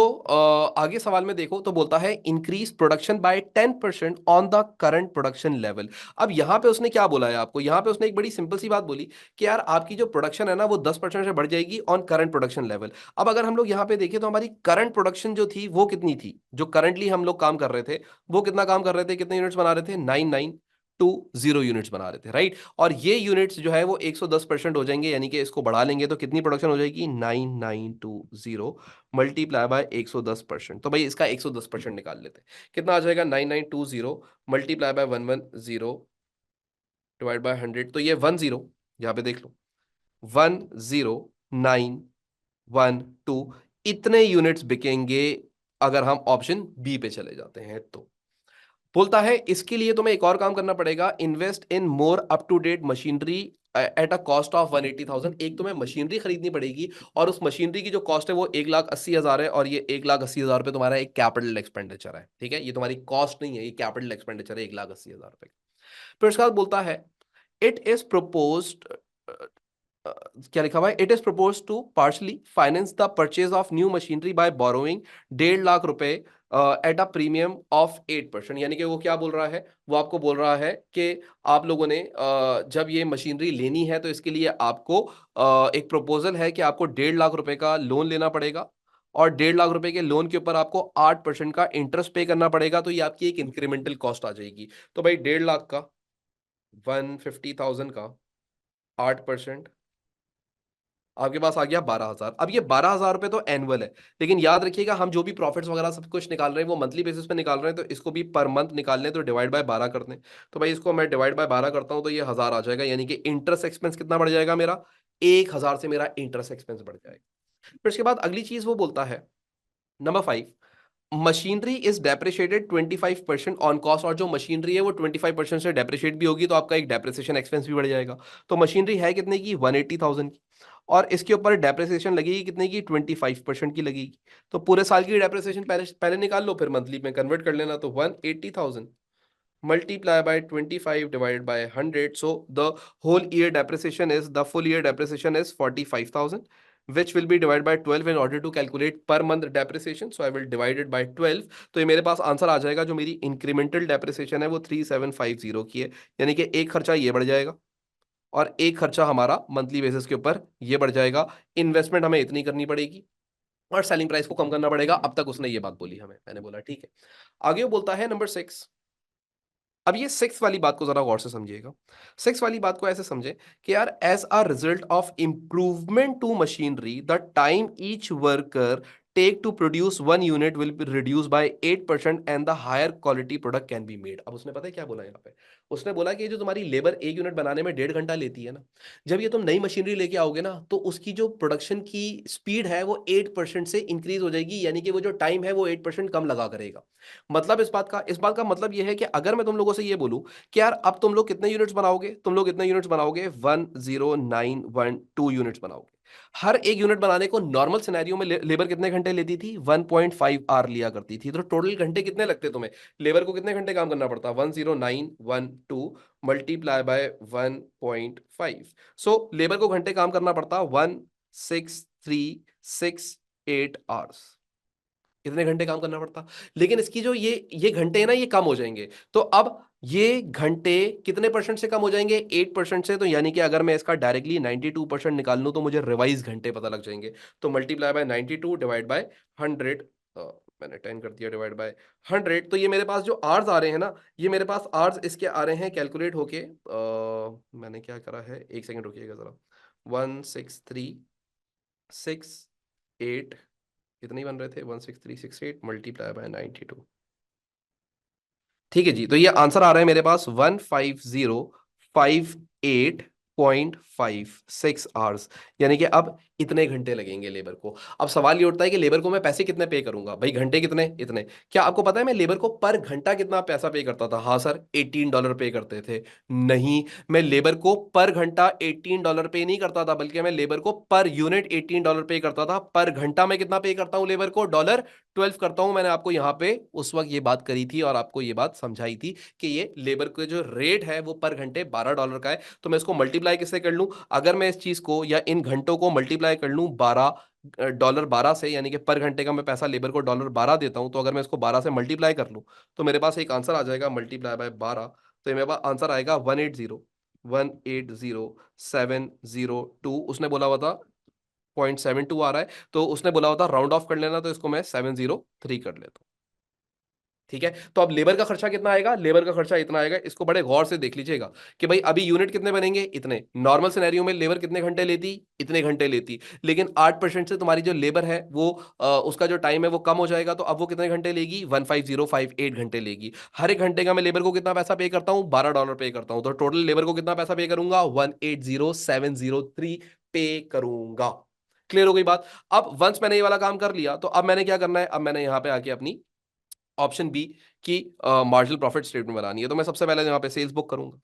आगे सवाल में देखो तो बोलता है increase production bye 10% on the current production level. अब यहां पे उसने क्या बोला है आपको, यहां पे उसने एक बड़ी सिंपल सी बात बोली कि यार आपकी जो प्रोडक्शन है ना वो 10% से बढ़ जाएगी ऑन करंट प्रोडक्शन लेवल। अब अगर हम लोग यहां पे देखें तो हमारी करंट प्रोडक्शन जो थी वो कितनी थी, जो करंटली हम लोग काम कर रहे थे वो कितना काम कर रहे थे, कितने यूनिट्स बना रहे थे, 9920 यूनिट्स बना रहे थे, राइट। और ये यूनिट्स जो है वो 110% हो जाएंगे, यानी कि इसको बढ़ा लेंगे तो कितनी प्रोडक्शन हो जाएगी, 9920 मल्टीप्लाई बाय 110%। तो भाई इसका 110% निकाल लेते हैं, कितना आ जाएगा, 9920 मल्टीप्लाई बाय 110 डिवाइड बाय 100, तो ये 10, यहाँ पे देख लो, 10912 इतने यूनिट्स बिकेंगे अगर हम ऑप्शन बी पे चले जाते हैं तो। बोलता है इसके लिए तुम्हें एक और काम करना पड़ेगा, invest in more up to date machinery at a cost of 180,000। एक तुम्हें मशीनरी खरीदनी पड़ेगी, और उस मशीनरी की जो कॉस्ट है वो 1,80,000 है, और ये 1,80,000 रुपये तुम्हारा एक कैपिटल एक्सपेंडिचर है। ठीक है, ये तुम्हारी कॉस्ट नहीं है, ये कैपिटल एक्सपेंडिचर है 1,80,000 रुपये। फिर उसके बाद बोलता है इट इज प्रपोज्ड, क्या लिखा हुआ है, it is propose to partially finance the purchase of new machinery by borrowing 1.5 lakh रुपए एट अ प्रीमियम ऑफ 8%। यानी कि वो क्या बोल रहा है, वो आपको बोल रहा है कि आप लोगों ने जब ये मशीनरी लेनी है तो इसके लिए आपको एक प्रपोजल है कि आपको 1.5 लाख रुपए का लोन लेना पड़ेगा, और 1.5 लाख रुपए के लोन के ऊपर आपको 8% का इंटरेस्ट पे करना पड़ेगा। तो ये आपकी एक इंक्रीमेंटल कॉस्ट आ जाएगी। तो भाई 1.5 लाख का 150,000 का 8%, आपके पास आ गया 12,000। अब ये 12,000 रुपए तो एनुअल है, लेकिन याद रखिएगा हम जो भी प्रॉफिट्स वगैरह सब कुछ निकाल रहे हैं वो मंथली बेसिस पे निकाल रहे हैं, तो इसको भी पर मंथ निकालने तो डिवाइड बाय 12 करते हैं। तो भाई इसको मैं डिवाइड बाय 12 करता हूं तो ये 1,000 आ जाएगा, यानी कि इंटरेस्ट एक्सपेंस कितना बढ़ जाएगा मेरा, 1,000 से मेरा इंटरेस्ट एक्सपेंस बढ़ जाएगा। फिर उसके बाद अगली चीज वो बोलता है number 5, machinery is depreciated 25% on cost. और जो मशीनरी है वो 25% से डेप्रिशिएट भी होगी, तो आपका एक डेप्रिसिएशन एक्सपेंस भी बढ़ जाएगा। तो मशीनरी है कितने की, 180,000 की, और इसके ऊपर डेप्रिसिएशन लगेगी कितने की, 25% की लगेगी। तो पूरे साल की डेप्रिसिएशन पहले पहले निकाल लो, फिर मंथली में कन्वर्ट कर लेना। तो 180,000 multiply by 25 divided by 100, so the full year depreciation is 45,000, which will be divided by 12 in order to calculate per month depreciation, so I will divide it by 12। तो ये मेरे पास आंसर आ जाएगा, जो मेरी इंक्रीमेंटल डेप्रिसिएशन है वो 3750 की है, यानी कि एक खर्चा ये बढ़ जाएगा और एक खर्चा हमारा मंथली बेसिस के ऊपर ये बढ़ जाएगा। इन्वेस्टमेंट हमें इतनी करनी पड़ेगी और सेलिंग प्राइस को कम करना पड़ेगा। अब तक उसने ये बात बोली हमें, मैंने बोला ठीक है। आगे वो बोलता है नंबर 6। अब ये सिक्स वाली बात को जरा गौर से समझिएगा। सिक्स वाली बात को ऐसे समझे कि यार as a result of improvement to machinery the time each worker take to produce one unit will be reduce by 8% and the higher quality product can be made. अब उसने पता है क्या बोला यहाँ पे, उसने बोला कि जो तुम्हारी लेबर एक यूनिट बनाने में 1.5 घंटा लेती है ना, जब ये तुम नई मशीनरी लेके आओगे ना तो उसकी जो प्रोडक्शन की स्पीड है वो 8% से इंक्रीज हो जाएगी, यानी कि वो जो टाइम है वो 8% कम लगा करेगा। मतलब इस बात का मतलब ये है कि अगर मैं तुम लोगों से ये बोलूं कि यार अब तुम लोग कितने यूनिट्स बनाओगे, तुम लोग कितने यूनिट्स बनाओगे, 10912 यूनिट्स बनाओगे। हर एक यूनिट बनाने को नॉर्मल सिनेरियो में लेबर कितने घंटे लेती थी? 1.5 आवर लिया करती थी। तो टोटल घंटे कितने लगते तुम्हें? लेबर को कितने घंटे काम करना पड़ता? 10912 मल्टीप्लाई बाय 1.5। सो लेबर को घंटे काम करना पड़ता 1636 8 आवर्स। इतने घंटे काम करना पड़ता। लेकिन इसकी जो ये घंटे हैं ना, ये कम हो जाएंगे। तो अब ये घंटे कितने परसेंट से कम हो जाएंगे? 8% से। तो यानी कि अगर मैं इसका डायरेक्टली 92% निकाल लूं तो मुझे रिवाइज घंटे पता लग जाएंगे। तो मल्टीप्लाई बाय 92 डिवाइड बाय 100। मैंने 10 कर दिया, डिवाइड बाय 100। तो ये मेरे पास जो आवर्स आ रहे हैं ना, ये मेरे पास आवर्स इसके आ रहे हैं कैलकुलेट होके। मैंने क्या करा है, एक सेकंड रुकिएगा जरा। 16368, कितने ही बन रहे थे? 16368 मल्टीप्लाई बाय 92। ठीक है जी। तो ये आंसर आ रहा है मेरे पास 15058.56 आवर्स। यानी कि अब इतने घंटे लगेंगे लेबर को। अब सवाल ये उठता है कि लेबर को मैं पैसे कितने पे करूंगा? भाई घंटे कितने? इतने। क्या आपको पता है मैं लेबर को पर घंटा कितना पैसा पे करता था? हाँ सर, $18 पे करते थे। नहीं, मैं लेबर को पर घंटा $18 पे नहीं करता था, बल्कि मैं लेबर को पर यूनिट $18 पे करता था। पर घंटा मैं कितना पे करता हूं लेबर को? $12 करता हूं। मैंने आपको यहाँ पे उस वक्त ये बात करी थी और आपको ये बात समझाई थी कि ये लेबर का जो रेट है वो पर घंटे $12 का है। तो मैं इसको मल्टीप्लाई किससे कर लूं? अगर मैं इस चीज को या इन घंटों को मल्टीप्लाई कर लूं $12 से, यानी कि पर घंटे का मैं पैसा लेबर को $12 देता हूं, तो अगर मैं इसको 12 से मल्टीप्लाई कर लूं तो मेरे पास एक आंसर आ जाएगा मल्टीप्लाई बाय 12। तो ये मेरे पास आंसर आएगा 180 उसने बोला हुआ था 0.72 आ रहा है, तो उसने बोला हुआ था राउंड ऑफ कर लेना, तो इसको मैं 703 कर लेता हूं। ठीक है। तो अब लेबर का खर्चा कितना आएगा? लेबर का खर्चा इतना आएगा। इसको बड़े गौर से देख लीजिएगा कि भाई अभी यूनिट कितने बनेंगे? इतने। नॉर्मल सिनेरियो में लेबर कितने घंटे लेती? इतने घंटे लेती। लेकिन 8% से तुम्हारी जो लेबर है वो उसका जो टाइम है वो कम हो जाएगा। तो अब वो कितने घंटे लेगी? 15058 घंटे लेगी। हर एक घंटे का मैं लेबर को कितना पैसा पे करता हूँ? $12 पे करता हूँ। तो टोटल लेबर को कितना पैसा पे करूंगा? 180703 पे करूंगा। क्लियर हो गई बात? अब वंस मैंने ये वाला काम कर लिया, तो अब मैंने क्या करना है? अब मैंने यहां पे आके अपनी ऑप्शन बी की मार्जिनल प्रॉफिट स्टेटमेंट बनानी है। तो मैं सबसे पहले यहाँ पे सेल्स बुक करूंगा।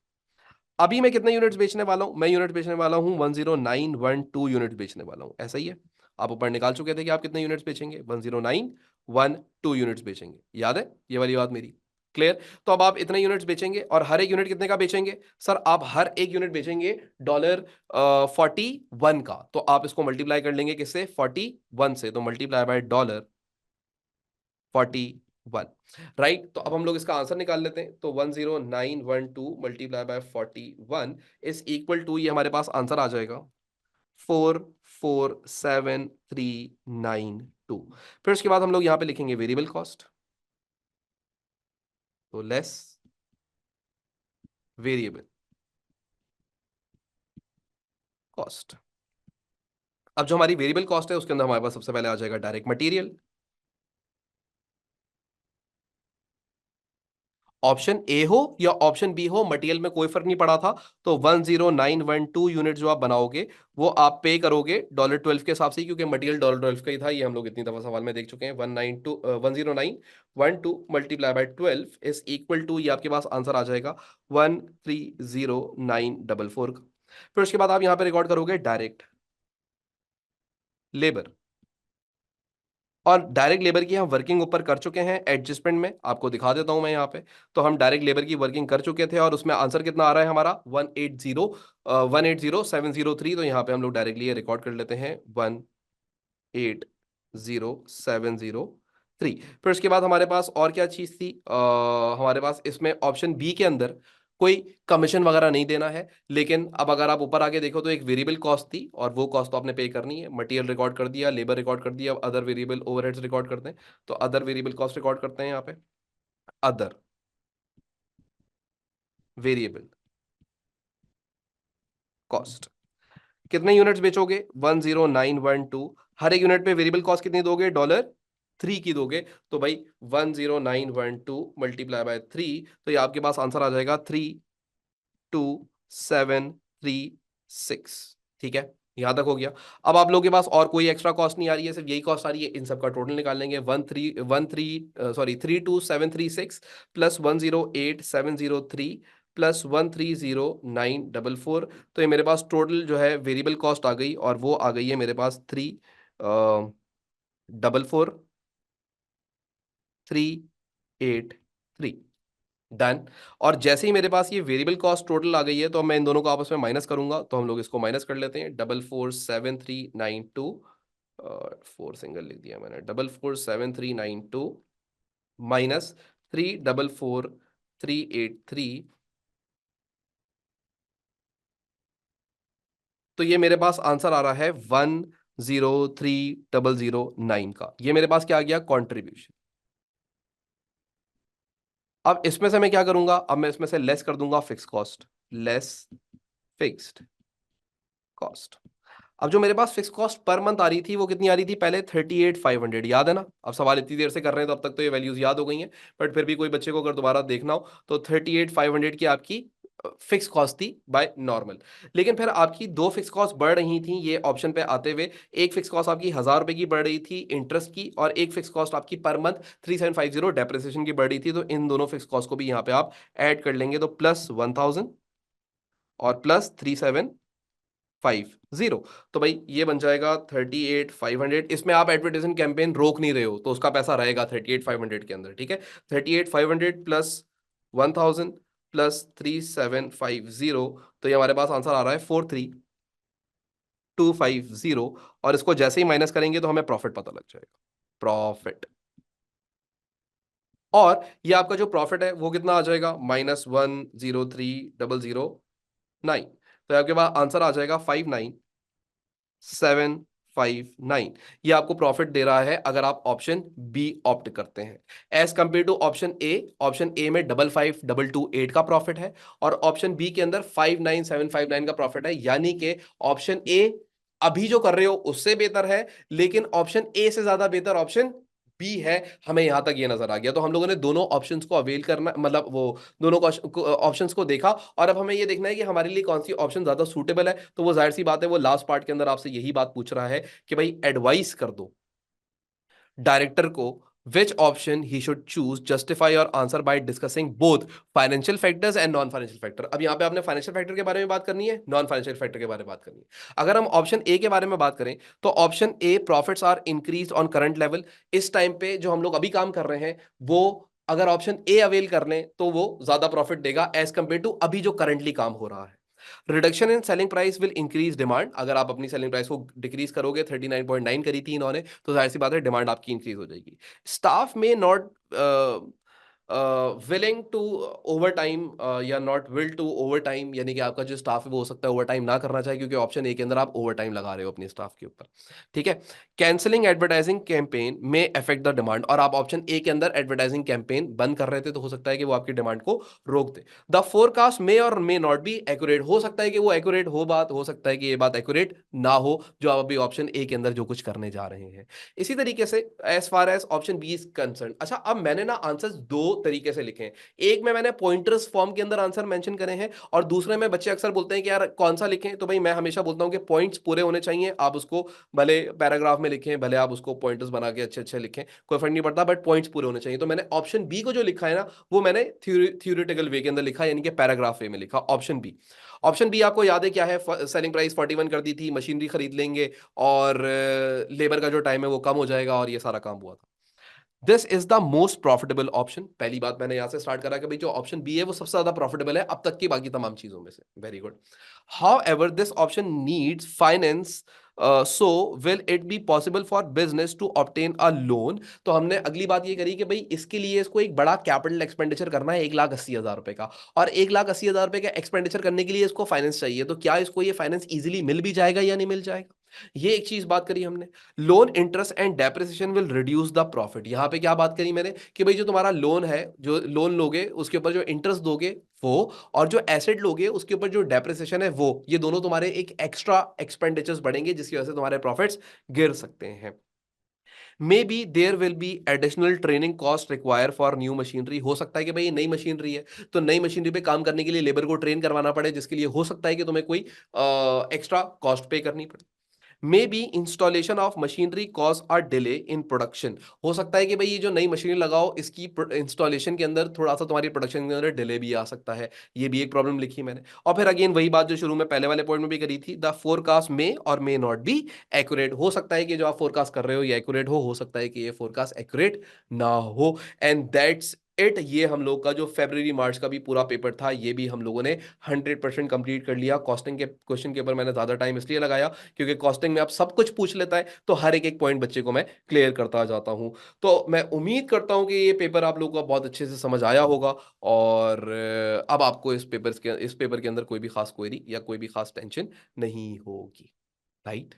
अभी मैं कितने यूनिट्स बेचने वाला हूं? मैं यूनिट बेचने वाला हूं 10912 यूनिट बेचने वाला हूं। ऐसा ही है? आप ऊपर निकाल चुके थे कि आप कितने यूनिट्स बेचेंगे? 10912 यूनिट्स बेचेंगे। याद है ये वाली बात मेरी? क्लियर? तो अब आप इतने यूनिट्स बेचेंगे और हर एक यूनिट कितने का बेचेंगे? सर आप हर एक यूनिट बेचेंगे $41 का। तो आप इसको मल्टीप्लाई कर लेंगे किससे? 41 से। तो मल्टीप्लाई बाय $41। राइट। तो अब हम लोग इसका आंसर निकाल लेते हैं। तो 10912 multiply by 41 is equal to, ये हमारे पास आंसर आ जाएगा 447392। फिर उसके बाद हम लोग यहां पे लिखेंगे वेरिएबल कॉस्ट, तो लेस वेरिएबल कॉस्ट। अब जो हमारी वेरिएबल कॉस्ट है उसके अंदर हमारे पास सबसे पहले आ जाएगा डायरेक्ट मटेरियल। ऑप्शन ए हो या ऑप्शन बी हो, मटेरियल में कोई फर्क नहीं पड़ा था। तो 10912 यूनिट जो आप बनाओगे वो आप पे करोगे $12 के हिसाब से, क्योंकि मटेरियल $12 का ही था। ये हम लोग इतनी दफा सवाल में देख चुके हैं। 10912 multiply by 12 is equal to, ये आपके पास आंसर आ जाएगा 130,944 का। फिर उसके बाद आप यहां पे रिकॉर्ड करोगे डायरेक्ट लेबर। और डायरेक्ट लेबर की हम वर्किंग ऊपर कर चुके हैं एडजस्टमेंट में, आपको दिखा देता हूं मैं यहाँ पे। तो हम डायरेक्ट लेबर की वर्किंग कर चुके थे और उसमें आंसर कितना आ रहा है हमारा? 180,703। तो यहाँ पे हम लोग डायरेक्टली रिकॉर्ड कर लेते हैं 180,703। फिर उसके बाद हमारे पास और क्या चीज थी? हमारे पास इसमें ऑप्शन बी के अंदर कोई कमीशन वगैरह नहीं देना है। लेकिन अब अगर आप ऊपर आगे देखो तो एक वेरिएबल कॉस्ट थी और वो कॉस्ट तो आपने पे करनी है। मटेरियल रिकॉर्ड कर दिया, लेबर रिकॉर्ड कर दिया, अब अदर वेरिएबल ओवरहेड्स रिकॉर्ड करते हैं। तो अदर वेरिएबल कॉस्ट रिकॉर्ड करते हैं यहाँ पे। Other variable cost. कितने यूनिट्स बेचोगे? 10912। हर एक यूनिट पे वेरिएबल कॉस्ट कितनी दोगे? $3 की दोगे। तो भाई 10912 मल्टीप्लाई बाय 3, तो ये आपके पास आंसर आ जाएगा 32736। ठीक है, यहां तक हो गया। अब आप लोगों के पास और कोई एक्स्ट्रा कॉस्ट नहीं आ रही है, सिर्फ यही कॉस्ट आ रही है। इन सब का टोटल निकाल लेंगे। 32736 प्लस 108,703 प्लस 130,944। तो ये मेरे पास टोटल जो है वेरिएबल कॉस्ट आ गई, और वो आ गई है मेरे पास 3,44,383। डन। और जैसे ही मेरे पास ये वेरिएबल कॉस्ट टोटल आ गई है, तो मैं इन दोनों को आपस में माइनस करूंगा, तो हम लोग इसको माइनस कर लेते हैं। 447392, 4 सिंगल लिख दिया मैंने, 447392 माइनस 344,383। तो ये मेरे पास आंसर आ रहा है 103,009 का। ये मेरे पास क्या आ गया, कॉन्ट्रीब्यूशन। अब इसमें से मैं क्या करूंगा, अब मैं इसमें से लेस कर दूंगा fix cost, less fixed cost. अब जो मेरे पास फिक्स कॉस्ट पर मंथ आ रही थी वो कितनी आ रही थी, पहले 38,500, याद है ना। अब सवाल इतनी देर से कर रहे हैं तो अब तक तो ये वैल्यूज याद हो गई हैं, बट फिर भी कोई बच्चे को अगर दोबारा देखना हो तो 38,500 की आपकी फिक्स कॉस्ट थी बाय नॉर्मल। लेकिन फिर आपकी दो फिक्स कॉस्ट बढ़ रही थी ये ऑप्शन पे आते हुए। एक फिक्स कॉस्ट आपकी 1,000 रुपए की बढ़ रही थी इंटरेस्ट की, और एक फिक्स कॉस्ट आपकी पर मंथ 3750 डेप्रिसिएशन की बढ़ रही थी। तो इन दोनों फिक्स कॉस्ट को भी यहाँ पे आप ऐड कर लेंगे, तो प्लस 1,000 और प्लस 3750। तो भाई ये बन जाएगा 38,500। इसमें आप एडवर्टाइजमेंट कैंपेन रोक नहीं रहे हो, तो उसका पैसा रहेगा 38,500 के अंदर, ठीक है। 38,500 प्लस 1,000 प्लस 3750, तो ये हमारे पास आंसर आ रहा है 43,250। और इसको जैसे ही माइनस करेंगे तो हमें प्रॉफिट पता लग जाएगा, प्रॉफिट। और ये आपका जो प्रॉफिट है वो कितना आ जाएगा, -103,009। तो आपके पास आंसर आ जाएगा 59,759। ये आपको प्रॉफिट दे रहा है अगर आप ऑप्शन बी ऑप्ट करते हैं, as compare to option A. Option A में 55,228 का प्रॉफिट है, और ऑप्शन बी के अंदर 59,759 का प्रॉफिट है। यानी कि ऑप्शन ए अभी जो कर रहे हो उससे बेहतर है, लेकिन ऑप्शन ए से ज्यादा बेहतर ऑप्शन बी है। हमें यहां तक ये नजर आ गया, तो हम लोगों ने दोनों ऑप्शंस को अवेल करना, मतलब वो दोनों ऑप्शंस को देखा, और अब हमें ये देखना है कि हमारे लिए कौन सी ऑप्शन ज्यादा सूटेबल है। तो वो जाहिर सी बात है, वो लास्ट पार्ट के अंदर आपसे यही बात पूछ रहा है कि भाई एडवाइस कर दो डायरेक्टर को which option he should choose, justify your answer by discussing both financial factors and non financial factor। अब यहाँ पे आपने फाइनेंशियल फैक्टर के बारे में बात करनी है, नॉन फाइनेंशियल फैक्टर के बारे में बात करनी है। अगर हम ऑप्शन ए के बारे में बात करें, तो option A profits are increase on current level. इस टाइम पे जो हम लोग अभी काम कर रहे हैं वो, अगर ऑप्शन ए अवेल कर लें तो वो ज्यादा प्रॉफिट देगा एज कंपेयर टू अभी जो करंटली काम हो रहा है। Reduction in selling price will increase demand. अगर आप अपनी सेलिंग प्राइस को डिक्रीज करोगे, 39.9 करी थी इन्होंने, तो जाहिर सी बात है डिमांड आपकी इंक्रीज हो जाएगी। स्टाफ में not willing to over time, या not will to over time, यानी कि आपका जो स्टाफ है वो हो सकता है ओवर टाइम ना करना चाहिए, क्योंकि ऑप्शन ए के अंदर आप ओवर टाइम लगा रहे हो अपने स्टाफ के ऊपर, ठीक है। कैंसिलिंग एडवर्टाइजिंग कैंपेन में अफेक्ट द डिमांड, और आप ऑप्शन ए के अंदर एडवर्टाइजिंग कैंपेन बंद कर रहे थे, तो हो सकता है कि वो आपकी डिमांड को रोक दे। द फोरकास्ट मे और मे नॉट बी एक्यूरेट, हो सकता है कि वो एक्यूरेट हो बात, हो सकता है कि ये बात एक्यूरेट ना हो जो आप अभी ऑप्शन ए के अंदर जो कुछ करने जा रहे हैं। इसी तरीके से as far as option B is concern. अच्छा, अब मैंने ना आंसर्स दो तरीके से लिखे हैं। एक में मैंने पॉइंटर्स फॉर्म के अंदर आंसर मेंशन करे हैं, और दूसरे में बच्चे अक्सर बोलते हैं कि यार कौन सा लिखें, तो भाई मैं हमेशा बोलता हूं कि पॉइंट्स पूरे होने चाहिए। आप उसको भले पैराग्राफ में लिखें, भले आप उसको पॉइंटर्स बना के अच्छे अच्छे लिखें, कोई फर्क नहीं पड़ता, बट पॉइंट्स पूरे होने चाहिए। तो मैंने ऑप्शन बी को जो लिखा है ना, वो मैंने थ्योरेटिकल वे के अंदर लिखा, यानी कि पैराग्राफ वे में लिखा ऑप्शन बी। ऑप्शन बी आपको याद है क्या है, सेलिंग प्राइस 41 कर दी थी, मशीनरी खरीद लेंगे, और लेबर का जो टाइम है वो कम हो जाएगा, और ये सारा काम हुआ था। This is the most profitable option. पहली बात मैंने यहां से स्टार्ट करा कि भाई जो ऑप्शन बी है वो सबसे ज्यादा प्रॉफिटेबल है अब तक की बाकी तमाम चीजों में से। Very good. However this option needs finance, so will it be possible for business to obtain a loan. तो हमने अगली बात ये करी कि भाई इसके लिए इसको एक बड़ा कैपिटल एक्सपेंडिचर करना है 1,80,000 रुपए का, और 1,80,000 रुपए का एक्सपेंडिचर करने के लिए इसको फाइनेंस चाहिए। तो क्या इसको ये फाइनेंस इजीली मिल भी जाएगा या नहीं मिल जाएगा, ये एक चीज बात करी हमने। Loan interest and depreciation will reduce the profit. यहां पे क्या बात करी मैंने कि भाई जो तुम्हारा लोन है, जो लोन लोगे उसके ऊपर जो इंटरेस्ट दोगे वो, और जो एसेट लोगे उसके ऊपर जो डेप्रिसिएशन है वो, ये दोनों तुम्हारे एक एक्स्ट्रा एक्सपेंडिचर्स बढ़ेंगे, जिसकी वजह से तुम्हारे प्रॉफिट्स गिर सकते हैं। May be there will be additional training cost require for new machinery. हो सकता है कि भाई ये नई मशीनरी है, तो नई मशीनरी पे काम करने के लिए लेबर को ट्रेन करवाना पड़े, जिसके लिए हो सकता है कि तुम्हें कोई एक्स्ट्रा कॉस्ट पे करनी पड़े। May be installation of machinery cause a delay in production. हो सकता है कि भाई ये जो नई मशीनरी लगाओ इसकी इंस्टॉलेशन के अंदर थोड़ा सा तुम्हारी प्रोडक्शन के अंदर डिले भी आ सकता है। ये भी एक प्रॉब्लम लिखी मैंने। और फिर अगेन वही बात जो शुरू में पहले वाले पॉइंट में भी करी थी, द फोरकास्ट मे और मे नॉट बी एक्यूरेट। हो सकता है कि जो आप फोरकास्ट कर रहे हो ये एक्यूरेट हो सकता है कि ये फोरकास्ट एक्यूरेट ना हो। And that's it. ये हम लोग का जो फेब्रुवरी मार्च का भी पूरा पेपर था ये भी हम लोगों ने 100% कंप्लीट कर लिया। कॉस्टिंग के क्वेश्चन के ऊपर मैंने ज्यादा टाइम इसलिए लगाया क्योंकि कॉस्टिंग में आप सब कुछ पूछ लेता है तो हर एक एक पॉइंट बच्चे को मैं क्लियर करता जाता हूं। तो मैं उम्मीद करता हूं कि ये पेपर आप लोगों को बहुत अच्छे से समझ आया होगा और अब आपको इस पेपर के अंदर कोई भी खास क्वेरी या कोई भी खास टेंशन नहीं होगी। राइट।